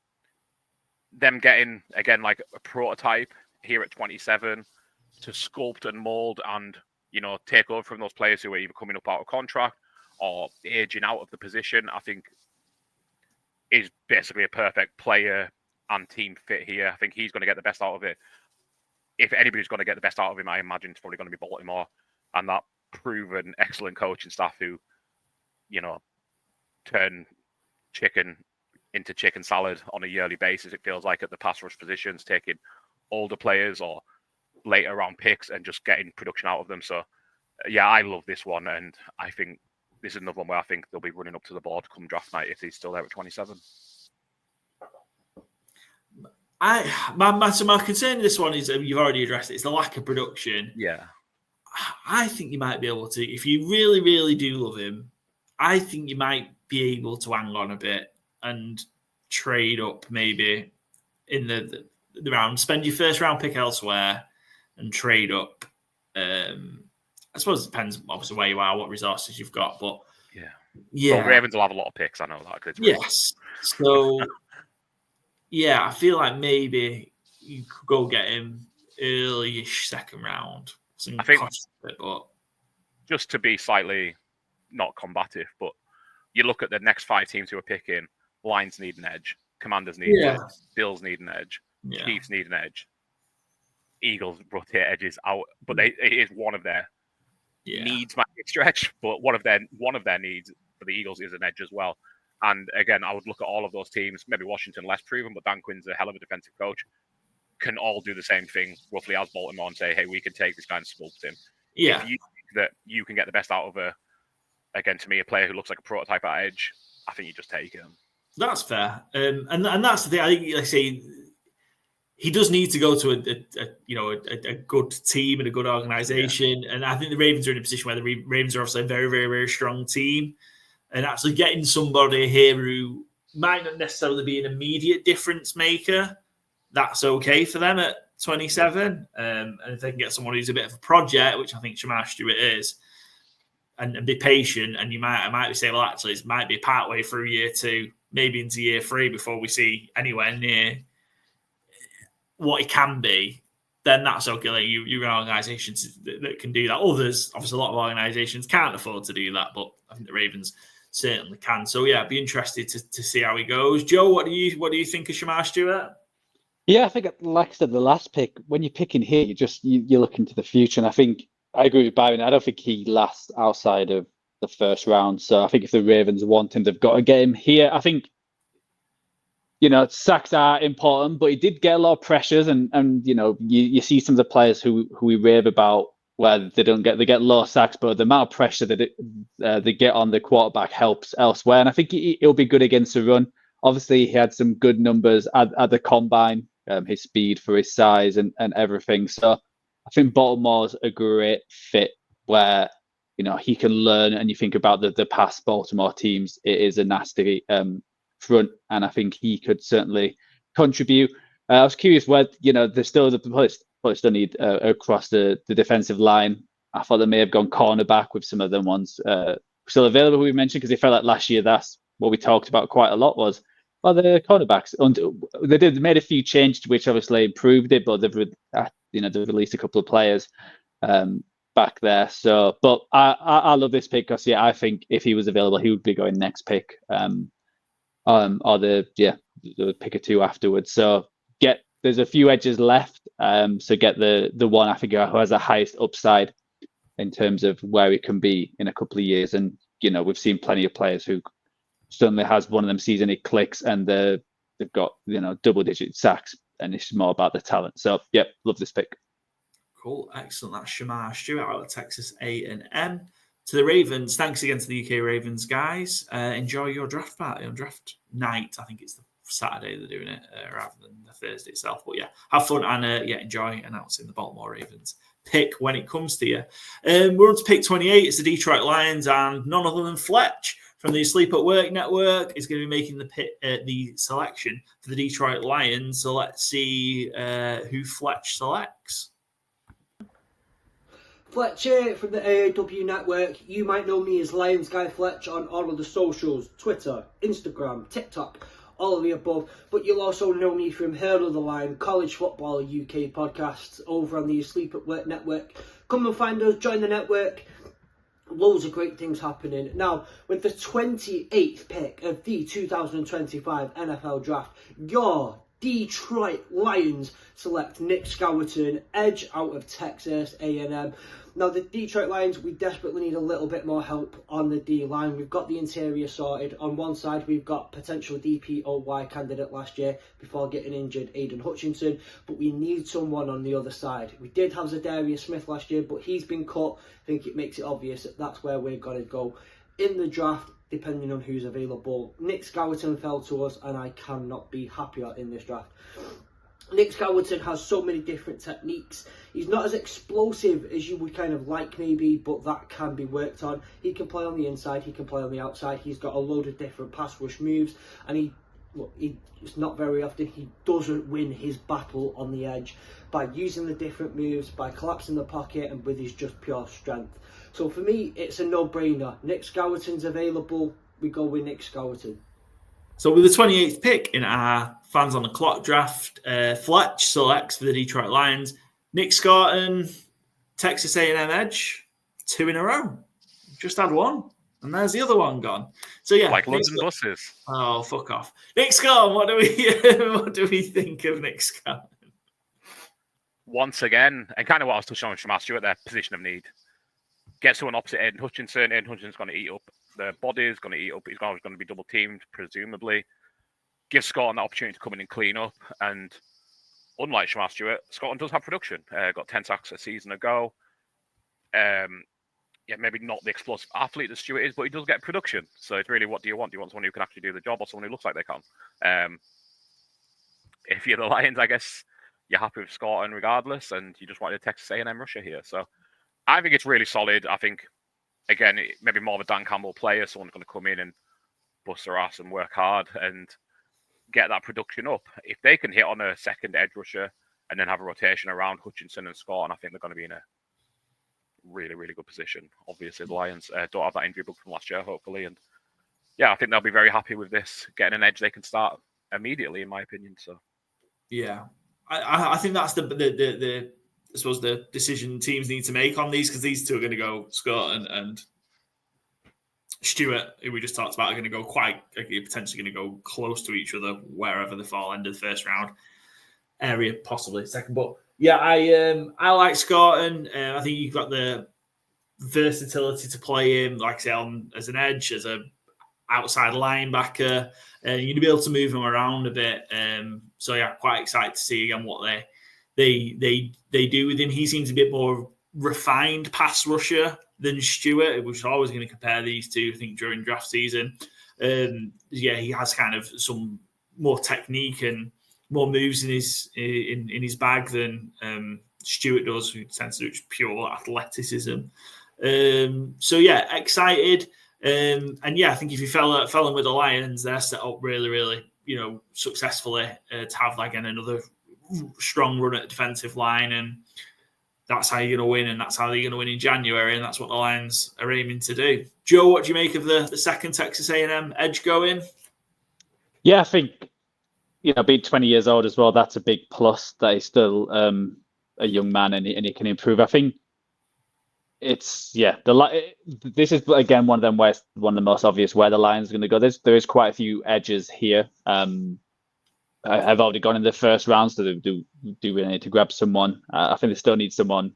them getting, again, like a prototype here at 27 to sculpt and mold and take over from those players who are either coming up out of contract or aging out of the position, I think is basically a perfect player and team fit here. I think he's going to get the best out of it. If anybody's going to get the best out of him, I imagine it's probably going to be Baltimore and that proven excellent coaching staff who, turn chicken into chicken salad on a yearly basis. It feels like at the pass rush positions, taking older players or later round picks and just getting production out of them. So yeah, I love this one, and I think this is another one where I think they'll be running up to the board come draft night if he's still there at 27. My concern in this one is, you've already addressed it, it's the lack of production. Yeah. I think you might be able to, if you really, really do love him, I think you might be able to hang on a bit and trade up maybe in the round, spend your first round pick elsewhere and trade up. I suppose it depends obviously where you are, what resources you've got, but yeah. Well, Ravens will have a lot of picks, I know that. Yes. So yeah, I feel like maybe you could go get him early-ish second round. I think it, but just to be slightly not combative, but you look at the next 5 teams who are picking, Lions need an edge, Commanders need an edge, Bills need an edge, Chiefs need an edge, Eagles rotate edges out, but it is one of their needs might be a stretch, but one of their needs for the Eagles is an edge as well. And again, I would look at all of those teams, maybe Washington less proven, but Dan Quinn's a hell of a defensive coach, can all do the same thing roughly as Baltimore and say, hey, we can take this guy and sculpt him. Yeah. If you think that you can get the best out of again, to me, a player who looks like a prototype at edge, I think you just take him. That's fair. And that's the thing. I think, like I say, he does need to go to a good team and a good organization. Yeah. And I think the Ravens are in a position where the Ravens are obviously a very, very, very strong team. And actually getting somebody here who might not necessarily be an immediate difference maker, that's okay for them at 27. And if they can get someone who's a bit of a project, which I think Shamar Stewart is, and be patient, and I might be saying, well, actually, it might be partway through year 2, maybe into year 3 before we see anywhere near what it can be, then that's okay. Like you're an organisation that can do that. Others, obviously, a lot of organisations can't afford to do that, but I think the Ravens certainly can. So yeah, I'd be interested to see how he goes. Joe, what do you think of Shamar Stewart? Yeah, I think, like I said, the last pick, when you're picking here, you're looking to the future. And I think I agree with Byron. I don't think he lasts outside of the first round. So I think if the Ravens want him, they've got to get him here. I think, sacks are important, but he did get a lot of pressures. And you see some of the players who we rave about where they get low sacks, but the amount of pressure that they get on the quarterback helps elsewhere. And I think he'll be good against the run. Obviously, he had some good numbers at the combine, his speed for his size and everything. So I think Baltimore's a great fit where, he can learn. And you think about the past Baltimore teams, it is a nasty front. And I think he could certainly contribute. I was curious where, there's still the probably still need across the defensive line. I thought they may have gone cornerback with some of them ones still available, we mentioned, because they felt like last year that's what we talked about quite a lot was, well, the cornerbacks. They made a few changes, which obviously improved it, but they've released a couple of players back there. So, but I love this pick because I think if he was available, he would be going next pick, or the pick or 2 afterwards. So there's a few edges left. So get the one I think who has the highest upside in terms of where it can be in a couple of years. And we've seen plenty of players who suddenly has one of them season it clicks and they've got double-digit sacks, and it's more about the talent. So love this pick. Cool, excellent. That's Shamar Stewart out of Texas A&M. To the Ravens, thanks again to the UK Ravens guys. Enjoy your draft party on draft night. I think it's the Saturday they're doing it rather than the Thursday itself. But have fun and enjoy announcing the Baltimore Ravens pick when it comes to you. We're on to pick 28. It's the Detroit Lions, and none other than Fletch from the Sleep at Work network is going to be making the selection for the Detroit Lions. So let's see who Fletch selects. Fletch here from the AAW network. You might know me as Lions Guy Fletch on all of the socials, Twitter, Instagram, TikTok, all of the above. But you'll also know me from Hurdle the Line, College Football UK podcasts over on the Sleep at Work network. Come and find us, join the network. Loads of great things happening. Now, with the 28th pick of the 2025 NFL Draft, your Detroit Lions select Nick Scowerton, edge out of Texas A&M. Now, the Detroit Lions, we desperately need a little bit more help on the D-line. We've got the interior sorted. On one side, we've got potential DPOY candidate last year before getting injured, Aiden Hutchinson, but we need someone on the other side. We did have Zadarius Smith last year, but he's been cut. I think it makes it obvious that that's where we're going to go in the draft, depending on who's available. Nick Scowerton fell to us, and I cannot be happier in this draft. Nick Scowerton has so many different techniques. He's not as explosive as you would kind of like maybe, but that can be worked on. He can play on the inside, he can play on the outside. He's got a load of different pass rush moves, and it's not very often he doesn't win his battle on the edge by using the different moves, by collapsing the pocket, and with his just pure strength. So for me, it's a no-brainer. Nick Scowerton's available. We go with Nick Scowerton. So with the 28th pick in our Fans on the Clock draft, Fletch selects for the Detroit Lions Nick Scowerton, Texas A&M edge, 2 in a row. Just had one, and there's the other one gone. So like London buses. Oh, fuck off, Nick Scowerton. What do we think of Nick Scowerton? Once again, and kind of what I was touching on with Shamar Stewart, their position of need. Get someone opposite Aiden Hutchinson. Aiden Hutchinson's going to eat up the body, is going to eat up. He's going to be double teamed, presumably. Give Scott an opportunity to come in and clean up. And unlike Shamar Stewart, Scotland does have production. Got 10 sacks a season ago. Maybe not the explosive athlete that Stewart is, but he does get production. So it's really, what do you want? Do you want someone who can actually do the job, or someone who looks like they can? If you're the Lions, I guess you're happy with Scotland regardless, and you just want a Texas A&M rusher here. So I think it's really solid. I think, again, maybe more of a Dan Campbell player, someone's going to come in and bust their ass and work hard and get that production up. If they can hit on a second edge rusher and then have a rotation around Hutchinson and Scott, and I think they're going to be in a really, really good position. Obviously, the Lions don't have that injury book from last year, hopefully, and yeah, I think they'll be very happy with this, getting an edge they can start immediately, in my opinion. So, yeah, I think that's the I suppose the decision teams need to make on these, because these two are going to go, Scott and Stewart, who we just talked about, are going to go potentially going to go close to each other wherever they fall, end of the first round area, possibly second. But yeah, I like Scott, and I think you've got the versatility to play him, like I say, as an edge, as a outside linebacker, and you'd be able to move him around a bit. So yeah, quite excited to see again what they do with him. He seems a bit more refined pass rusher than Stewart, which is always going to compare these two, I think, during draft season. Yeah, he has kind of some more technique and more moves in his bag than Stewart does, who tends to do pure athleticism. So yeah, excited. And yeah, I think if you fell in with the Lions, they're set up really, really, successfully to have again another strong run at defensive line, and that's how you're going to win, and that's how they're going to win in January, and that's what the Lions are aiming to do. Joe, what do you make of the second Texas A&M edge going? Yeah, I think being 20 years old as well, that's a big plus that he's still a young man and he can improve. I think this is again one of them where it's one of the most obvious where the Lions are going to go. There is quite a few edges here. I've already gone in the first round, so they do really need to grab someone. I think they still need someone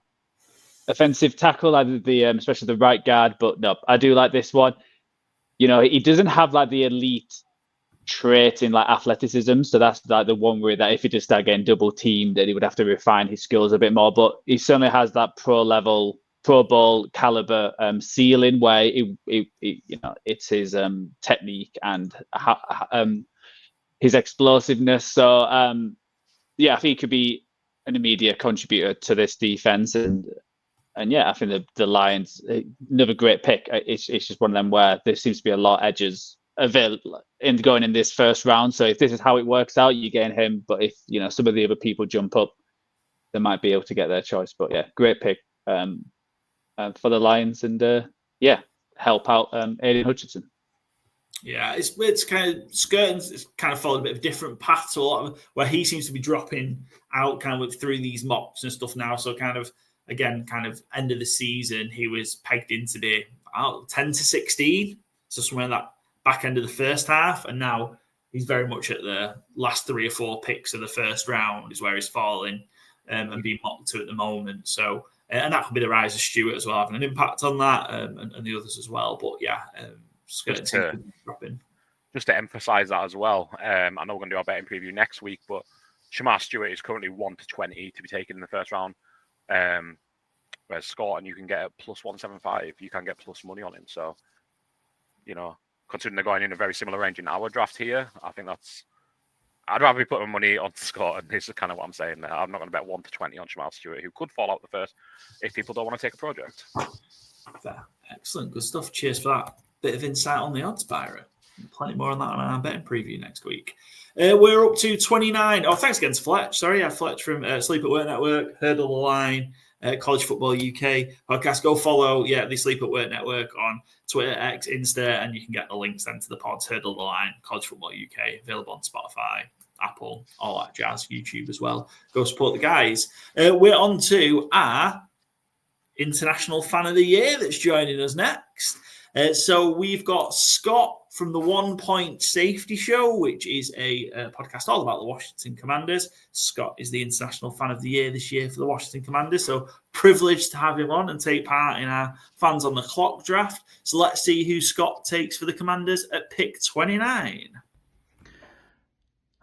offensive tackle, either especially the right guard. But no, I do like this one. He doesn't have the elite trait in athleticism, so that's the one worry that if he just start getting double teamed, that he would have to refine his skills a bit more. But he certainly has that Pro Bowl caliber ceiling where it's his technique and his explosiveness. So yeah, I think he could be an immediate contributor to this defense, and yeah, I think the Lions, another great pick. It's just one of them where there seems to be a lot of edges available in going in this first round. So if this is how it works out, you're getting him. But if some of the other people jump up, they might be able to get their choice. But yeah, great pick for the Lions, and yeah, help out Aiden Hutchinson. Yeah, it's kind of skirting. It's kind of followed a bit of a different path to a lot of where he seems to be dropping out kind of through these mocks and stuff now. So kind of end of the season, he was pegged in to be 10 to 16, so somewhere in that back end of the first half, and now he's very much at the last 3 or 4 picks of the first round is where he's falling and being mocked to at the moment. So and that could be the rise of Stewart as well, having an impact on that, and the others as well. But yeah. Just to emphasize that as well, I know we're going to do our betting preview next week, but Shamar Stewart is currently 1 to 20 to be taken in the first round. Whereas Scott, and you can get a plus 175, you can get plus money on him. So, considering they're going in a very similar range in our draft here, I think I'd rather be putting money on Scott, and this is kind of what I'm saying there. I'm not going to bet 1 to 20 on Shamar Stewart, who could fall out the first if people don't want to take a project. Fair. Excellent. Good stuff. Cheers for that bit of insight on the odds, Byron. Plenty more on that on our betting preview next week. We're up to 29. Oh, thanks again to Fletch. Sorry, Fletch from Sleep at Work Network, Hurdle the Line, College Football UK podcast. Go follow the Sleep at Work Network on Twitter, X, Insta, and you can get the links then to the pods, Hurdle the Line, College Football UK, available on Spotify, Apple, all that jazz, YouTube as well. Go support the guys. We're on to our International Fan of the Year that's joining us next. So we've got Scott from the 1 Point Safety Show, which is a podcast all about the Washington Commanders. Scott is the International Fan of the Year this year for the Washington Commanders. So privileged to have him on and take part in our Fans on the Clock draft. So let's see who Scott takes for the Commanders at pick 29.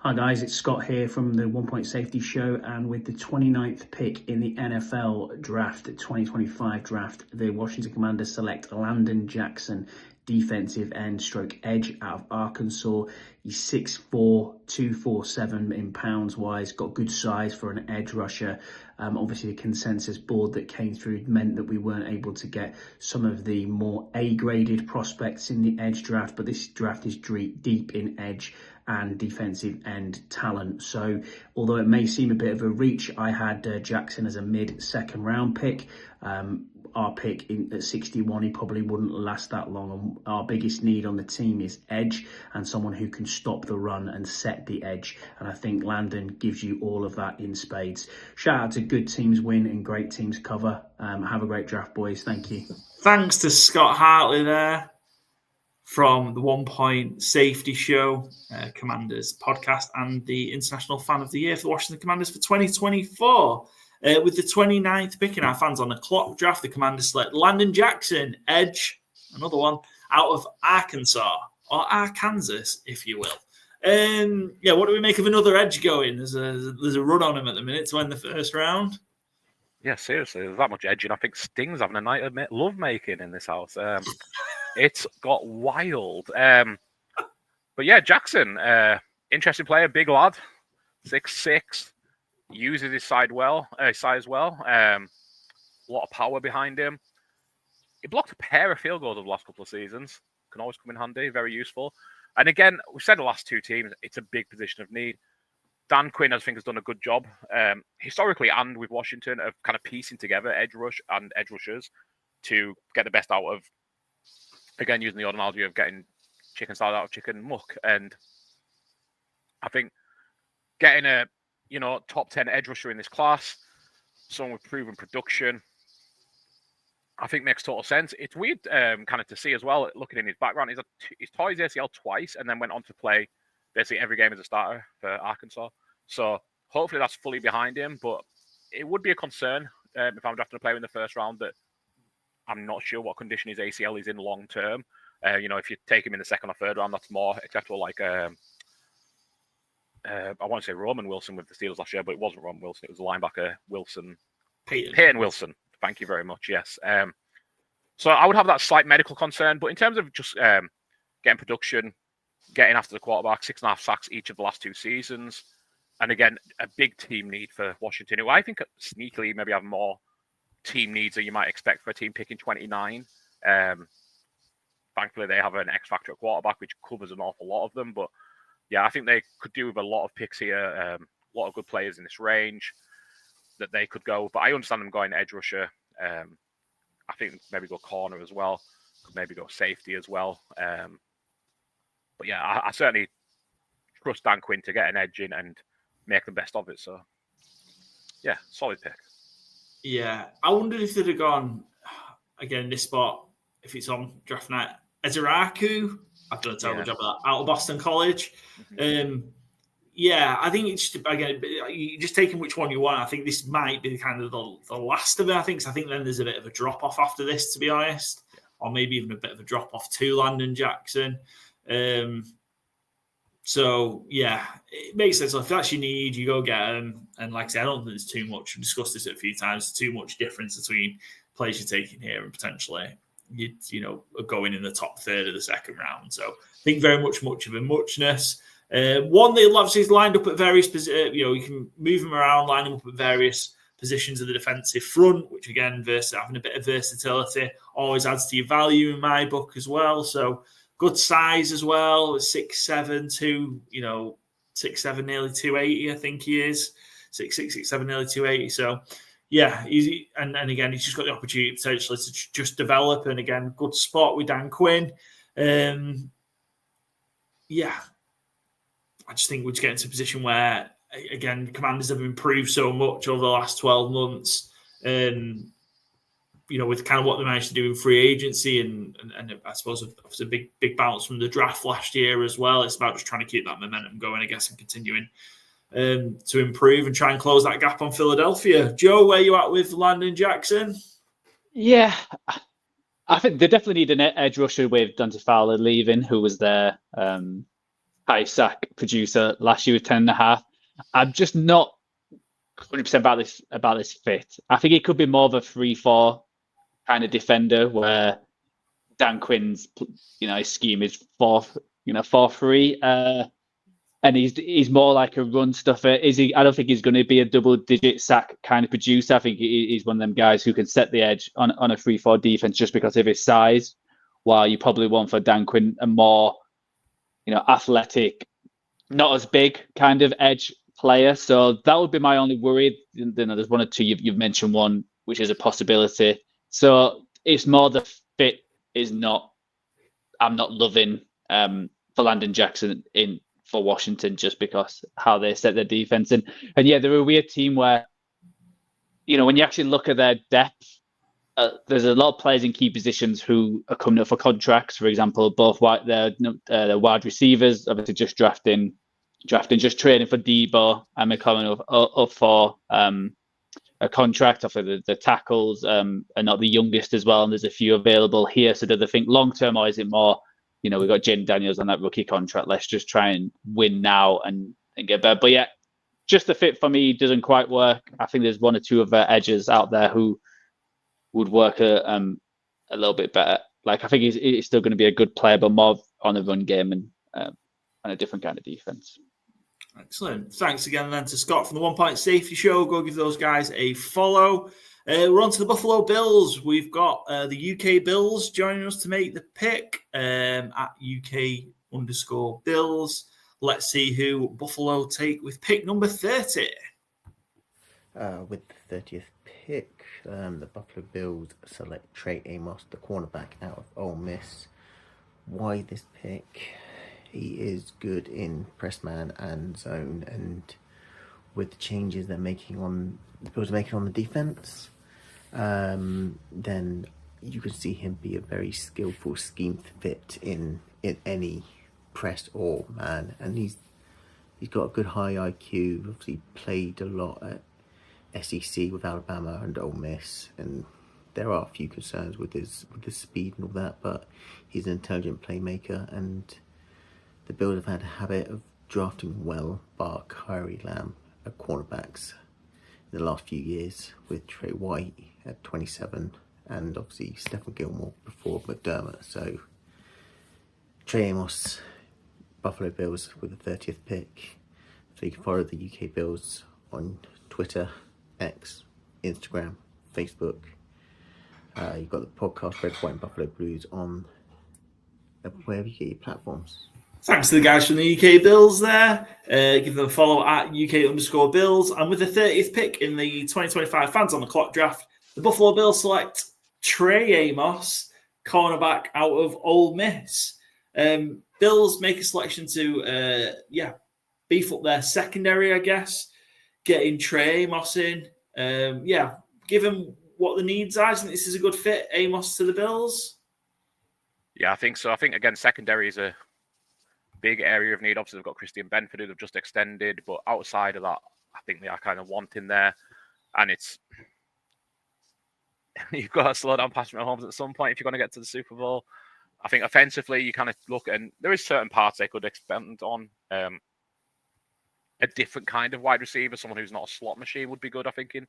Hi guys, it's Scott here from the 1 Point Safety Show, and with the 29th pick in the NFL draft, 2025 draft, the Washington Commanders select Landon Jackson, defensive end stroke edge out of Arkansas. He's 6'4", 247 in pounds wise, got good size for an edge rusher. Obviously the consensus board that came through meant that we weren't able to get some of the more A-graded prospects in the edge draft, but this draft is deep in edge and defensive end talent. So although it may seem a bit of a reach, I had Jackson as a mid-second round pick. Our pick at 61, he probably wouldn't last that long. And our biggest need on the team is edge and someone who can stop the run and set the edge. And I think Landon gives you all of that in spades. Shout out to Good Teams Win and Great Teams Cover. Have a great draft, boys. Thank you. Thanks to Scott Hartley there from the 1 Point Safety Show, Commanders podcast, and the International Fan of the Year for the Washington Commanders for 2024. With the 29th pick in our Fans on the Clock draft, the Commanders select Landon Jackson, edge, another one, out of Arkansas, or Arkansas, if you will. What do we make of another edge going? There's a run on him at the minute to end the first round. Yeah, seriously, there's that much edge, and I think Sting's having a night of love making in this house. It's got wild. But yeah, Jackson, interesting player, big lad, 6'6", uses his size well. A lot of power behind him. He blocked a pair of field goals over the last couple of seasons. Can always come in handy, very useful. And again, we've said the last two teams, it's a big position of need. Dan Quinn, I think, has done a good job historically and with Washington of kind of piecing together edge rush and edge rushers to get the best out of, again, using the old analogy of getting chicken salad out of chicken muck. And I think getting a top 10 edge rusher in this class, someone with proven production, I think makes total sense. It's weird kind of to see as well, looking in his background, he's tore his ACL twice and then went on to play basically every game as a starter for Arkansas. So hopefully that's fully behind him, but it would be a concern if I'm drafting a player in the first round that I'm not sure what condition his ACL is in long term. If you take him in the second or third round, that's more acceptable. Like I want to say Roman Wilson with the Steelers last year, but it wasn't Roman Wilson. It was the linebacker Wilson. Peyton Wilson. Thank you very much. Yes. So I would have that slight medical concern, but in terms of just getting production, getting after the quarterback, 6.5 sacks each of the last two seasons. And again, a big team need for Washington, who I think sneakily maybe have more team needs than you might expect for a team picking 29. Thankfully, they have an X factor at quarterback, which covers an awful lot of them. But yeah, I think they could do with a lot of picks here, a lot of good players in this range that they could go. But I understand them going edge rusher. I think maybe go corner as well. Could maybe go safety as well. But yeah, I certainly trust Dan Quinn to get an edge in and make the best of it. So yeah, solid pick. Yeah, I wondered if they'd have gone again this spot if it's on draft night. Ezeraku, I've done a terrible job of that. Out of Boston College. I think it's again you just taking which one you want. I think this might be kind of the last of it. I think then there's a bit of a drop off after this, to be honest, or maybe even a bit of a drop off to Landon Jackson. So yeah, it makes sense. If that's your need, you go get them. And like I said, I don't think there's too much. We've discussed this a few times. Too much difference between players you're taking here and potentially going in the top third of the second round. So I think very much of a muchness. One that obviously is lined up at various positions. You can move them around, line them up at various positions of the defensive front, which again, having a bit of versatility always adds to your value in my book as well. So good size as well, 6'7", 6'7", nearly 280. I think he is 6'6", 6'7", nearly 280. So yeah, easy. And again, he's just got the opportunity potentially to just develop. And again, good spot with Dan Quinn. I just think we're just getting to a position where, again, the Commanders have improved so much over the last 12 months. With kind of what they managed to do in free agency and I suppose it was a big bounce from the draft last year as well. It's about just trying to keep that momentum going, I guess, and continuing to improve and try and close that gap on Philadelphia. Joe, where you at with Landon Jackson? Yeah, I think they definitely need an edge rusher with Dante Fowler leaving, who was their high sack producer last year with 10.5. I'm just not 100% about this fit. I think it could be more of a 3-4 kind of defender where Dan Quinn's his scheme is 4-3, and he's more like a run stuffer. I don't think he's going to be a double-digit sack kind of producer. I think he's one of them guys who can set the edge on a 3-4 defense just because of his size. While you probably want for Dan Quinn a more athletic not as big kind of edge player. So that would be my only worry. There's one or two you've mentioned one, which is a possibility. So it's more the fit is not. I'm not loving for Landon Jackson for Washington just because how they set their defense and yeah, they're a weird team where when you actually look at their depth. There's a lot of players in key positions who are coming up for contracts. For example, both the wide receivers, obviously just drafting, just trading for Debo and McCollum up for a contract. Off of the tackles are not the youngest as well, and there's a few available here. So do they think long term, or is it more, we've got Jaden Daniels on that rookie contract. Let's just try and win now and get better. But yeah, just the fit for me doesn't quite work. I think there's one or two other edges out there who would work a little bit better. Like I think he's still going to be a good player, but more on a run game and a different kind of defense. Excellent. Thanks again then to Scott from the 1 Point Safety Show. Go give those guys a follow. We're on to the Buffalo Bills. We've got the UK Bills joining us to make the pick at UK_Bills. Let's see who Buffalo take with pick number 30. With the 30th pick, the Buffalo Bills select Trey Amos, the cornerback out of Ole Miss. Why this pick? He is good in press man and zone, and with the changes the Bills are making on the defense, then you can see him be a very skillful scheme fit in any press or man, and he's got a good high IQ. Obviously played a lot at SEC with Alabama and Ole Miss, and there are a few concerns with his speed and all that, but he's an intelligent playmaker, and the Bills have had a habit of drafting well, bar Kyrie Lamb at cornerbacks in the last few years, with Trey White at 27 and obviously Stephen Gilmore before McDermott. So Trey Amos, Buffalo Bills with the 30th pick. So you can follow the UK Bills on Twitter, X, Instagram, Facebook. You've got the podcast Red, White and Buffalo Blues on wherever you get your platforms. Thanks to the guys from the UK Bills there. Give them a follow at UK_Bills. And with the 30th pick in the 2025 Fans on the Clock draft, the Buffalo Bills select Trey Amos, cornerback out of Ole Miss. Bills make a selection to, beef up their secondary, I guess. Getting Trey Amos in. Give him what the needs are. I think this is a good fit, Amos to the Bills. Yeah, I think so. I think, again, secondary is a big area of need. Obviously, they've got Christian Benford, who they've just extended, but outside of that, I think they are kind of wanting there. And it's you've got to slow down Patrick Mahomes at some point if you're going to get to the Super Bowl. I think offensively, you kind of look, and there is certain parts they could expand on. A different kind of wide receiver, someone who's not a slot machine, would be good, I think, in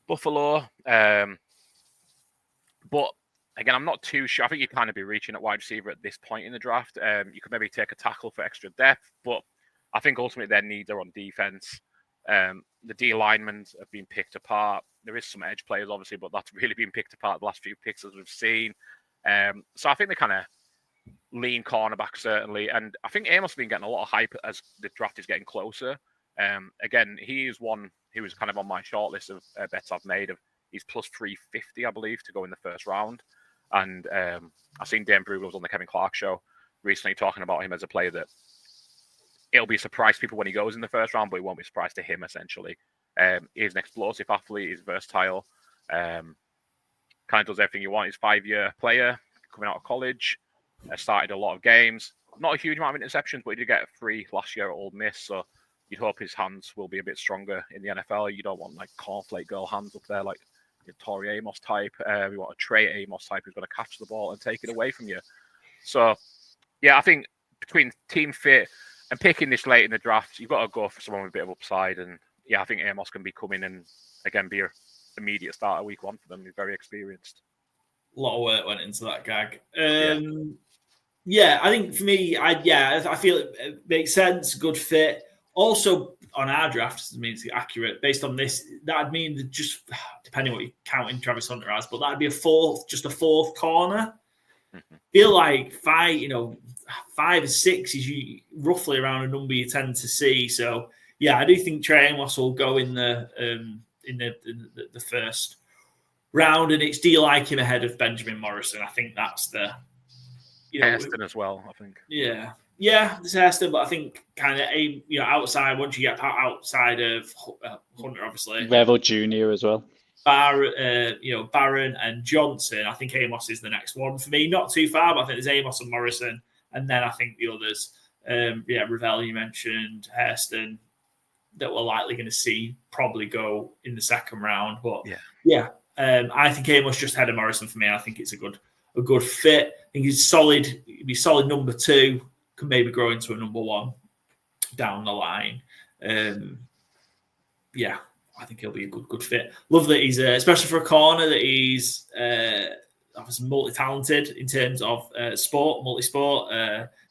Buffalo. But again, I'm not too sure. I think you'd kind of be reaching at wide receiver at this point in the draft. You could maybe take a tackle for extra depth, but I think ultimately their needs are on defense. The D linemen have been picked apart. There is some edge players, obviously, but that's really been picked apart the last few picks as we've seen. So I think they kind of lean cornerback, certainly. And I think Amos has been getting a lot of hype as the draft is getting closer. Again, he is one who was kind of on my short list of bets I've made. He's plus 350, I believe, to go in the first round. And I've seen Dan Brugler was on the Kevin Clark show recently talking about him as a player that it'll be a surprise to people when he goes in the first round, but it won't be a surprise to him, essentially. He's an explosive athlete. He's versatile. Kind of does everything you want. He's a 5-year player coming out of college. Started a lot of games. Not a huge amount of interceptions, but he did get 3 last year at Ole Miss, so you'd hope his hands will be a bit stronger in the NFL. You don't want like cornflake girl hands up there like the Tori Amos type. We want a Trey Amos type who's going to catch the ball and take it away from you. So, yeah, I think between team fit and picking this late in the draft, you've got to go for someone with a bit of upside. And yeah, I think Amos can be coming and again be an immediate starter week 1 for them. He's very experienced. A lot of work went into that gag. I think for me, I feel it makes sense, good fit. Also, on our draft, it means it's accurate. Based on this, that'd mean that just depending what you're counting Travis Hunter as, but that'd be just a fourth corner. Feel like 5 or 6 is roughly around a number you tend to see. So yeah, I do think Trey Amos will go in the first round, and it's do you like him ahead of Benjamin Morrison? I think that's the Hairston as well. I think. Yeah, there's Hairston, but I think kind of outside once you get outside of Hunter, obviously Revel Jr. as well. Byron and Johnson. I think Amos is the next one for me. Not too far, but I think there's Amos and Morrison, and then I think the others. Ravel, you mentioned Hairston, that we're likely going to see probably go in the second round. But I think Amos just ahead of Morrison for me. I think it's a good fit. I think he's solid. He'd be solid number 2. Could maybe grow into a number 1 down the line. I think he'll be a good fit. Love that he's, especially for a corner, that he's obviously multi-talented in terms of multi-sport,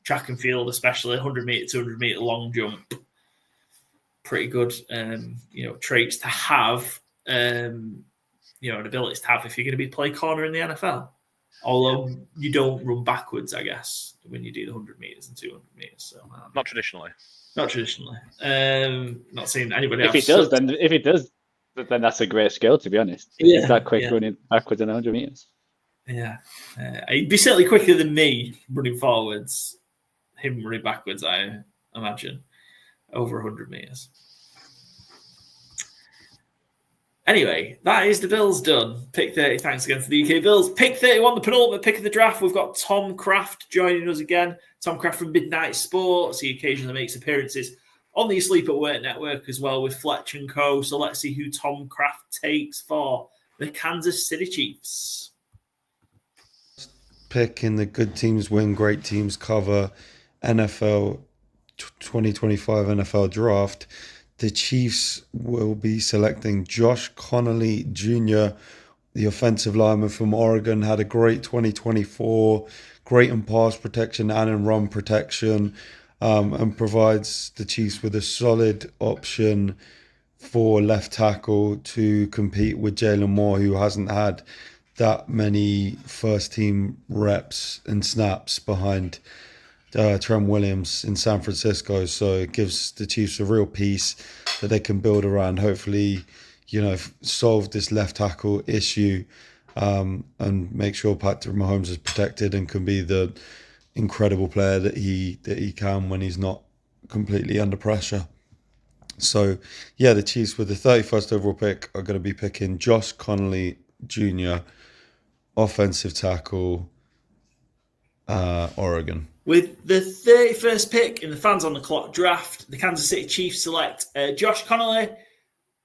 track and field, especially 100 meter, 200 meter long jump. Pretty good, traits to have, and abilities to have if you're going to be play corner in the NFL. Although you don't run backwards, I guess, when you do the 100 meters and 200 meters. So not traditionally. Not seeing anybody If else. If he does, then that's a great skill, to be honest. He's that quick running backwards in 100 meters. Yeah, he'd be certainly quicker than me running forwards. Him running backwards, I imagine, over 100 meters. Anyway, that is the Bills done. Pick 30. Thanks again to the UK Bills. Pick 31, the penultimate pick of the draft. We've got Tom Kraft joining us again. Tom Kraft from Midnight Sports. He occasionally makes appearances on the Sleep at Work network as well with Fletch & Co. So let's see who Tom Kraft takes for the Kansas City Chiefs. Pick in the Good Teams Win, Great Teams Cover NFL 2025 NFL Draft. The Chiefs will be selecting Josh Connolly Jr., the offensive lineman from Oregon. Had a great 2024, great in pass protection and in run protection, and provides the Chiefs with a solid option for left tackle to compete with Jalen Moore, who hasn't had that many first team reps and snaps behind Trent Williams in San Francisco. So it gives the Chiefs a real piece that they can build around. Hopefully, solve this left tackle issue, and make sure Patrick Mahomes is protected and can be the incredible player that he can when he's not completely under pressure. So the Chiefs with the 31st overall pick are going to be picking Josh Connolly Jr., offensive tackle, Oregon. With the 31st pick in the Fans on the Clock draft, the Kansas City Chiefs select Josh Connolly,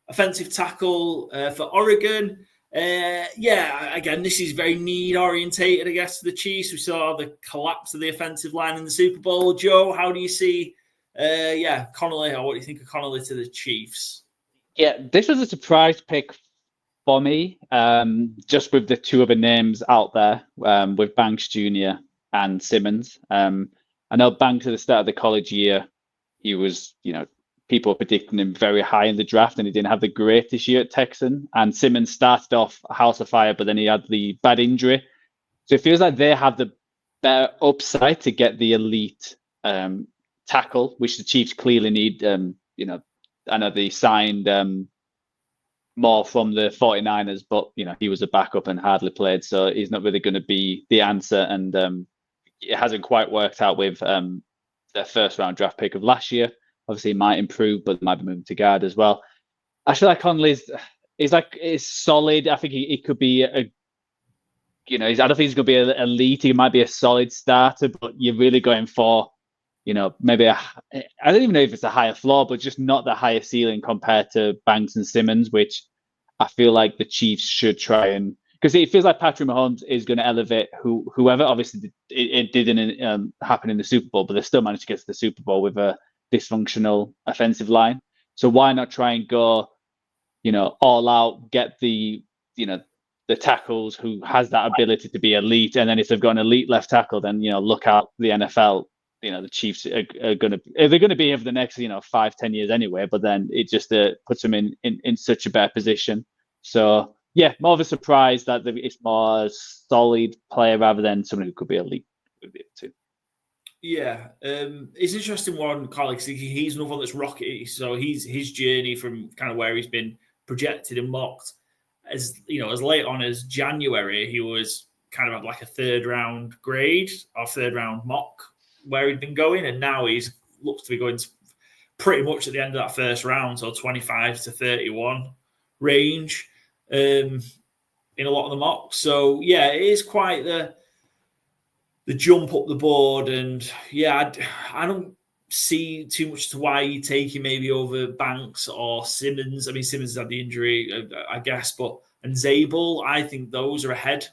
offensive tackle for Oregon. Again, this is very need-orientated, I guess, to the Chiefs. We saw the collapse of the offensive line in the Super Bowl. Joe, how do you see Connolly, or what do you think of Connolly to the Chiefs? Yeah, this was a surprise pick for me, just with the two other names out there, with Banks Jr. and Simmons. I know Banks at the start of the college year, he was, people were predicting him very high in the draft, and he didn't have the greatest year at Texan. And Simmons started off house of fire, but then he had the bad injury. So it feels like they have the better upside to get the elite tackle, which the Chiefs clearly need. I know they signed more from the 49ers, but he was a backup and hardly played, so he's not really going to be the answer. And it hasn't quite worked out with their first round draft pick of last year. Obviously, it might improve, but might be moving to guard as well. I feel like Connolly's is solid. I think he could be I don't think he's going to be an elite. He might be a solid starter, but you're really going for, maybe I don't even know if it's a higher floor, but just not the higher ceiling compared to Banks and Simmons, which I feel like the Chiefs should try and, because it feels like Patrick Mahomes is going to elevate whoever. Obviously, it didn't happen in the Super Bowl, but they still managed to get to the Super Bowl with a dysfunctional offensive line. So why not try and go, all out, get the tackles who has that ability to be elite, and then if they've got an elite left tackle, then look out the NFL. The Chiefs are going to be here for the next 5-10 years anyway. But then it just puts them in such a better position. So more of a surprise that it's more solid player rather than someone who could be elite. Yeah, it's an interesting one, Carly, because he's another one that's rockety. So his journey from kind of where he's been projected and mocked, as late on as January, he was kind of like a third round grade or third round mock where he'd been going, and now he's looks to be going pretty much at the end of that first round, so 25 to 31 range in a lot of the mocks. So yeah, it is quite the jump up the board, and yeah, I don't see too much to why you take him maybe over Banks or Simmons. I mean, Simmons had the injury, I guess, and Zabel, I think those are ahead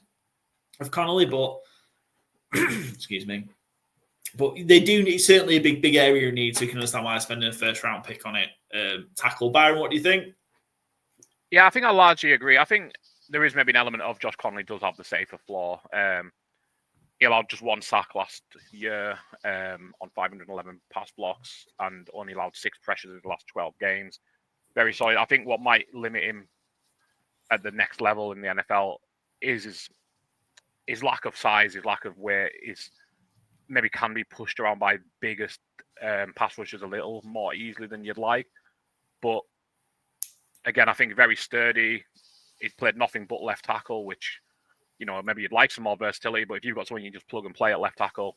of Connolly, but excuse me. But they do need certainly a big area of need, so you can understand why I'm spending a first round pick on it. Tackle. Byron, what do you think? Yeah, I think I largely agree. I think there is maybe an element of Josh Connolly does have the safer floor. He allowed just 1 sack last year on 511 pass blocks and only allowed 6 pressures in the last 12 games. Very solid. I think what might limit him at the next level in the NFL is his lack of size, his lack of weight, is maybe can be pushed around by biggest pass rushers a little more easily than you'd like. But again, I think very sturdy. He's played nothing but left tackle, which, maybe you'd like some more versatility, but if you've got someone you can just plug and play at left tackle,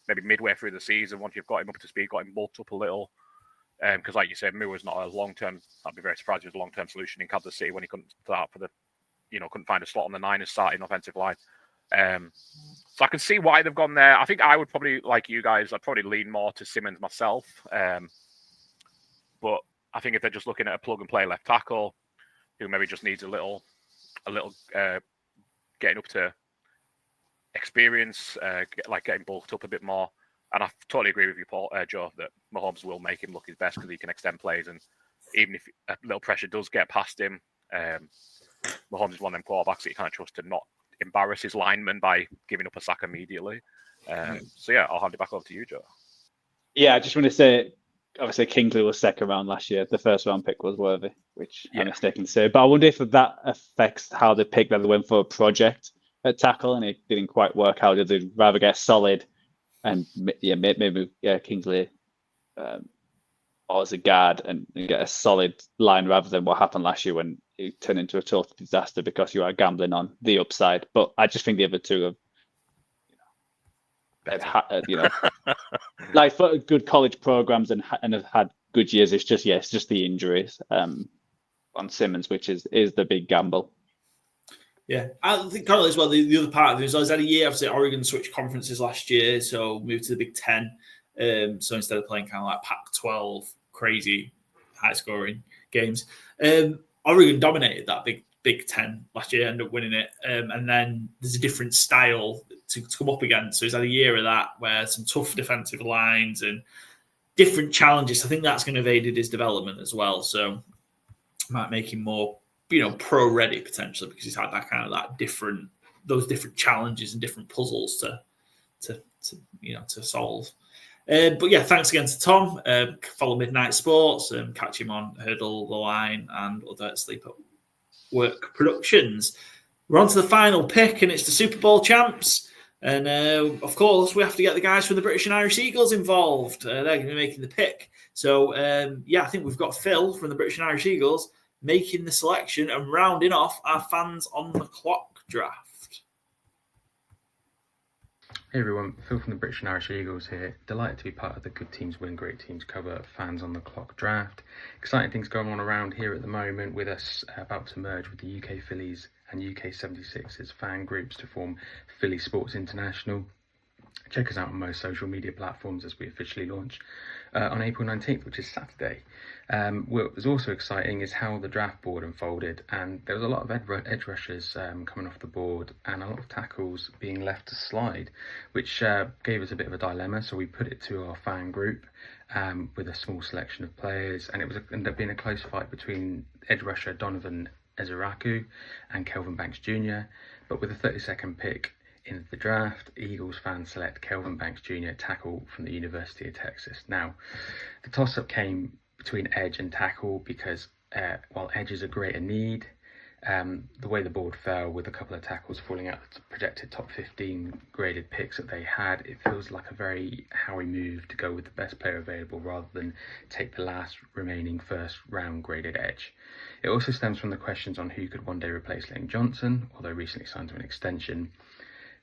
maybe midway through the season, once you've got him up to speed, got him bulked up a little, because like you said, Moore's not a long-term, I'd be very surprised if it was a long-term solution in Kansas City when he couldn't start couldn't find a slot on the Niners starting offensive line. So I can see why they've gone there. I think I would probably, like you guys, I'd probably lean more to Simmons myself. But I think if they're just looking at a plug-and-play left tackle, who maybe just needs a little getting up to experience, getting bulked up a bit more. And I totally agree with you, Paul, Joe, that Mahomes will make him look his best because he can extend plays. And even if a little pressure does get past him, Mahomes is one of them quarterbacks that you kind of trust to not embarrass his lineman by giving up a sack immediately. So yeah, I'll hand it back over to you, Joe. Yeah, I just want to say, obviously Kingsley was second round last year. The first round pick was Worthy, which I'm mistaken to say. But I wonder if that affects how they pick that they went for a project at tackle and it didn't quite work out. Did they rather get solid and maybe Kingsley or as a guard and get a solid line rather than what happened last year when it turned into a total disaster because you are gambling on the upside. But I just think the other two have, like for good college programs and have had good years. It's just the injuries on Simmons, which is the big gamble. Yeah, I think kind of as well. The other part of it is I was at a year. Obviously, Oregon switched conferences last year, so moved to the Big Ten. So instead of playing kind of like Pac-12, crazy high scoring games, Oregon dominated that Big Ten last year, ended up winning it. And then there's a different style to come up against. So he's had a year of that where some tough defensive lines and different challenges. I think that's going to have aided his development as well. So might make him more, pro ready potentially because he's had those different challenges and different puzzles to solve. But yeah, thanks again to Tom. Follow Midnight Sports and catch him on Hurdle the Line and other Sleep at Work productions. We're on to the final pick, and it's the Super Bowl champs. And of course, we have to get the guys from the British and Irish Eagles involved. They're going to be making the pick. So I think we've got Phil from the British and Irish Eagles making the selection and rounding off our fans on the clock draft. Hey everyone, Phil from the British and Irish Eagles here. Delighted to be part of the Good Teams Win, Great Teams Cover Fans on the Clock draft. Exciting things going on around here at the moment with us about to merge with the UK Phillies and UK 76ers fan groups to form Philly Sports International. Check us out on most social media platforms as we officially launch on April 19th, which is Saturday. What was also exciting is how the draft board unfolded, and there was a lot of edge rushers coming off the board and a lot of tackles being left to slide, which gave us a bit of a dilemma. So we put it to our fan group with a small selection of players, and it ended up being a close fight between edge rusher Donovan Ezeraku and Kelvin Banks Jr. But with the 32nd pick in the draft, Eagles fans select Kelvin Banks Jr., tackle from the University of Texas. Now, the toss-up came between edge and tackle because while edge is a greater need, The way the board fell with a couple of tackles falling out the projected top 15 graded picks that they had, it feels like a very Howie move to go with the best player available rather than take the last remaining first round graded edge. It also stems from the questions on who could one day replace Lane Johnson, although recently signed to an extension,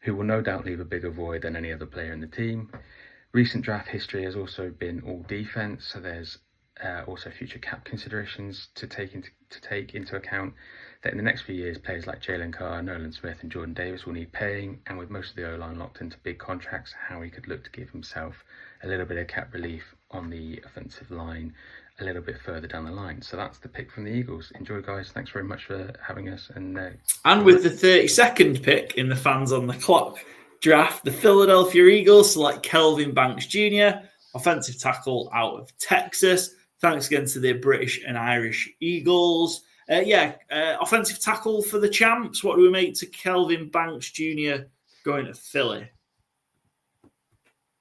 who will no doubt leave a bigger void than any other player in the team. Recent draft history has also been all defense, so there's also future cap considerations to take into account, that in the next few years, players like Jalen Carr, Nolan Smith and Jordan Davis will need paying, and with most of the O-line locked into big contracts, Howie could look to give himself a little bit of cap relief on the offensive line a little bit further down the line. So that's the pick from the Eagles. Enjoy, guys. Thanks very much for having us. And with the 32nd pick in the Fans on the Clock draft, the Philadelphia Eagles select Kelvin Banks Jr., offensive tackle out of Texas. Thanks again to the British and Irish Eagles. Offensive tackle for the champs. What do we make to Kelvin Banks Jr. going to Philly?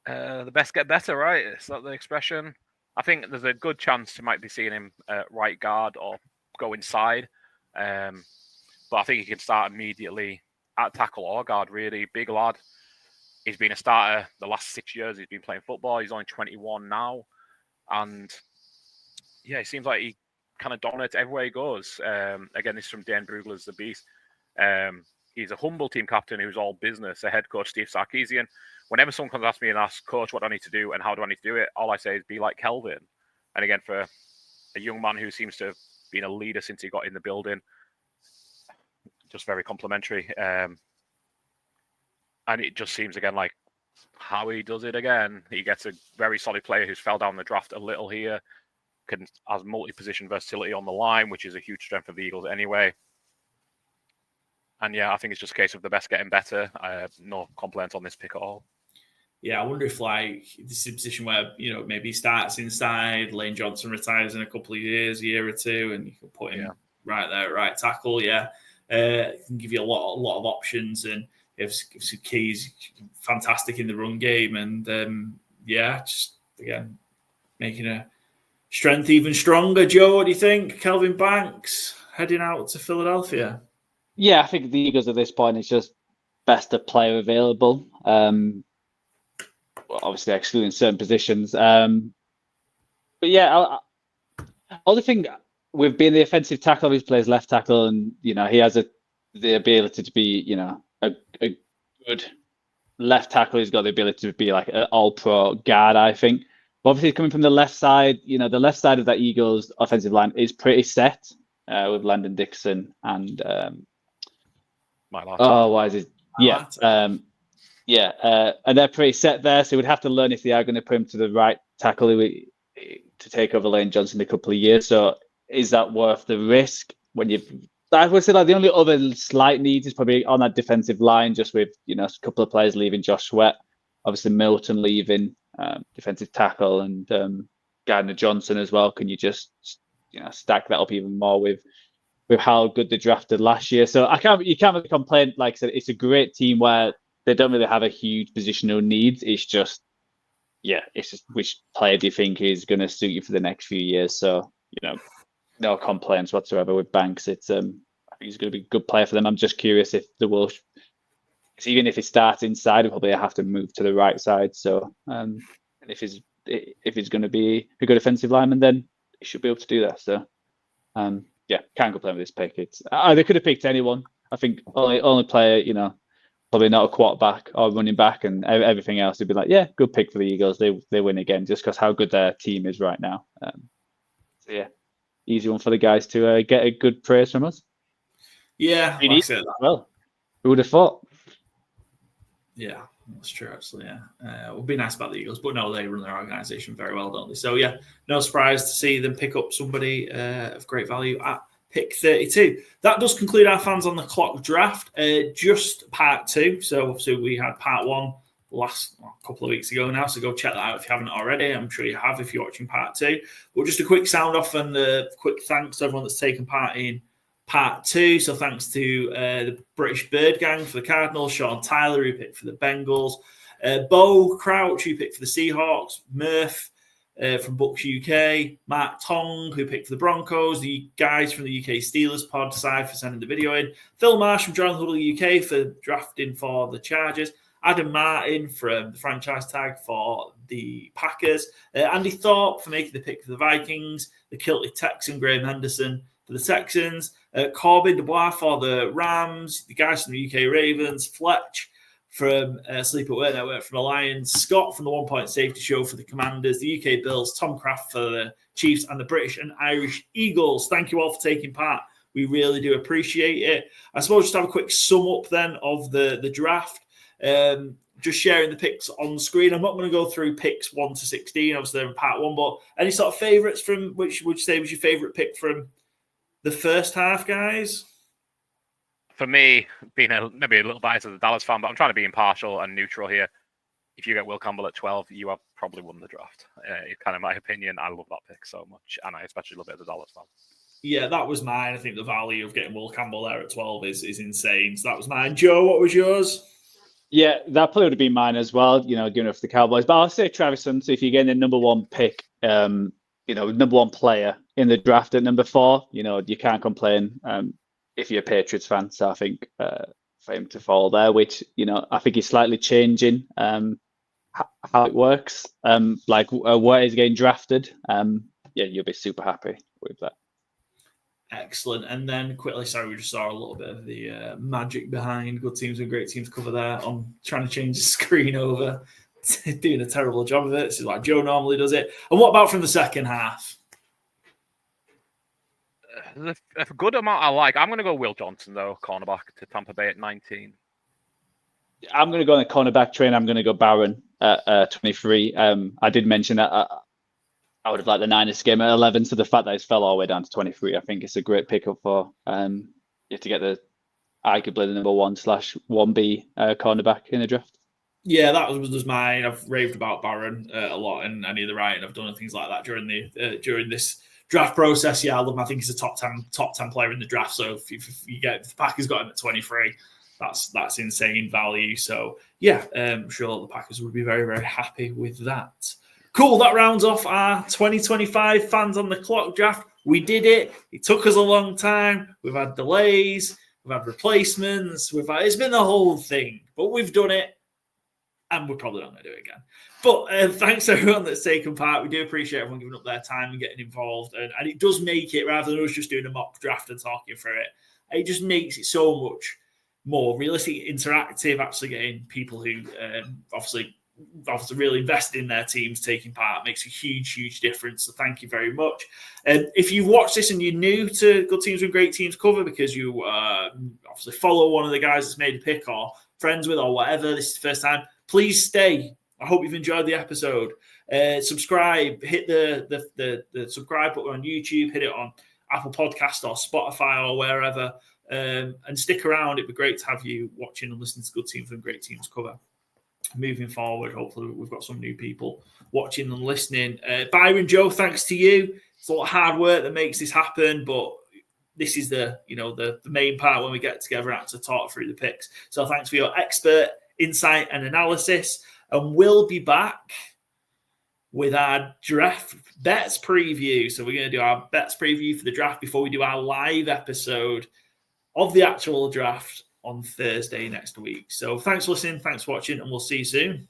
The best get better, right? Is that the expression? I think there's a good chance you might be seeing him right guard or go inside. But I think he can start immediately at tackle or guard, really. Big lad. He's been a starter the last 6 years. He's been playing football. He's only 21 now. And yeah, it seems like he kind of dominates everywhere he goes. Again, this is from Dan Brugler's The Beast. He's a humble team captain who's all business. The head coach, Steve Sarkisian. Whenever someone comes to ask me and asks, Coach, what do I need to do and how do I need to do it? All I say is be like Kelvin. And again, for a young man who seems to have been a leader since he got in the building, just very complimentary. And it just seems, again, like how he does it again. He gets a very solid player who's fell down the draft a little here, has multi-position versatility on the line, which is a huge strength of the Eagles anyway. And yeah, I think it's just a case of the best getting better. I have no complaints on this pick at all. Yeah, I wonder if this is a position where, maybe he starts inside, Lane Johnson retires in a couple of years, a year or two, and you can put him right there at right tackle. Yeah, it can give you a lot of options, and if some keys, fantastic in the run game, and just again making a strength even stronger. Joe, what do you think? Kelvin Banks heading out to Philadelphia. Yeah, I think the Eagles at this point is just best of player available. Obviously excluding certain positions. But yeah, only thing with being the offensive tackle, he plays left tackle, and he has the ability to be a good left tackle. He's got the ability to be like an all-pro guard, I think. But obviously, coming from the left side, the left side of that Eagles offensive line is pretty set with Landon Dixon and why is it? And they're pretty set there. So we'd have to learn if they are going to put him to the right tackle to take over Lane Johnson in a couple of years. So is that worth the risk? I would say the only other slight need is probably on that defensive line, just with a couple of players leaving, Josh Sweat, obviously Milton leaving, defensive tackle, and Gardner Johnson as well. Can you just stack that up even more with how good they drafted last year? So you can't really complain. Like I said, it's a great team where they don't really have a huge positional needs. It's just which player do you think is going to suit you for the next few years? So no complaints whatsoever with Banks. It's I think he's going to be a good player for them. I'm just curious if the Welsh, even if he starts inside, he'll probably have to move to the right side. So and if he's going to be a good offensive lineman, then he should be able to do that. So can't complain with this pick. It's they could have picked anyone. I think only player, probably not a quarterback or running back, and everything else would be like, good pick for the Eagles. They win again just because how good their team is right now. Easy one for the guys to get a good praise from us. Yeah, like I said, well, who would have thought? Yeah, that's true, actually. Yeah, it would be nice about the Eagles, but no, they run their organisation very well, don't they? So no surprise to see them pick up somebody of great value at pick 32. That does conclude our Fans on the Clock draft. Just part 2. So obviously we had part 1 last couple of weeks ago now, so go check that out if you haven't already. I'm sure you have if you're watching part 2. But just a quick sound off and a quick thanks to everyone that's taken part in part 2. So thanks to the British Bird Gang for the Cardinals, Sean Tyler who picked for the Bengals, Bo Crouch who picked for the Seahawks, Murph from Bucks UK, Mark Tong, who picked for the Broncos, the guys from the UK Steelers pod side for sending the video in, Phil Marsh from John Huddle UK for drafting for the Chargers, Adam Martin from the franchise tag for the Packers, Andy Thorpe for making the pick for the Vikings, the Kilty Texan, Graham Henderson for the Texans, Corbin Dubois for the Rams, the guys from the UK Ravens, Fletch from Sleep at Work Network from the Lions, Scott from the 1 Point Safety Show for the Commanders, the UK Bills, Tom Craft for the Chiefs, and the British and Irish Eagles. Thank you all for taking part. We really do appreciate it. I suppose just have a quick sum up then of the draft. Just sharing the picks on the screen. I'm not going to go through picks 1 to 16. Obviously, they're in part 1, but any sort of favourites from which would you say was your favourite pick from the first half, guys? For me, being maybe a little biased as a Dallas fan, but I'm trying to be impartial and neutral here. If you get Will Campbell at 12, you have probably won the draft. It's kind of my opinion. I love that pick so much, and I especially love it as a Dallas fan. Yeah, that was mine. I think the value of getting Will Campbell there at 12 is insane. So that was mine. Joe, what was yours? Yeah, that probably would have been mine as well, giving it for the Cowboys. But I'll say Travis Hunter. So if you're getting the number one pick, number one player in the draft at number 4, you can't complain if you're a Patriots fan. So I think for him to fall there, which, I think he's slightly changing how it works, where he's getting drafted. You'll be super happy with that. Excellent. And then quickly, sorry, we just saw a little bit of the magic behind Good Teams and Great Teams cover there. I'm trying to change the screen over, doing a terrible job of it. This is like Joe normally does it. And what about from the second half? A good amount I like. I'm going to go Will Johnson, though, cornerback to Tampa Bay at 19. I'm going to go on the cornerback train. I'm going to go Byron at 23. I did mention that I would have liked the Niners game at 11, so the fact that it's fell all the way down to 23, I think it's a great pickup for you to get arguably the number 1/1B cornerback in the draft. Yeah, that was mine. I've raved about Byron a lot in any of the writing I've done and things like that during this draft process. Yeah, I love him. I think he's a top 10 player in the draft. So if the Packers got him at 23, that's insane value. So yeah, I'm sure the Packers would be very, very happy with that. Cool, that rounds off our 2025 Fans on the Clock draft. We did it. It took us a long time. We've had delays. We've had replacements. It's been the whole thing. But we've done it. And we're probably not going to do it again. But thanks to everyone that's taken part. We do appreciate everyone giving up their time and getting involved. And it does make it, rather than us just doing a mock draft and talking through it, it just makes it so much more realistic, interactive, actually getting people who obviously really invested in their teams taking part makes a huge difference. So thank you very much. If you've watched this and you're new to Good Teams with Great Teams cover because you obviously follow one of the guys that's made a pick or friends with or whatever, this is the first time, please stay. I hope you've enjoyed the episode. Subscribe, hit the subscribe button on YouTube, hit it on Apple Podcast or Spotify or wherever, and stick around. It'd be great to have you watching and listening to Good Teams with Great Teams cover. Moving forward, hopefully we've got some new people watching and listening. Byron, Joe, thanks to you. It's a lot of hard work that makes this happen, but this is the main part when we get together and to talk through the picks. So thanks for your expert insight and analysis. And we'll be back with our draft bets preview. So we're going to do our bets preview for the draft before we do our live episode of the actual draft on Thursday next week. So thanks for listening, thanks for watching, and we'll see you soon.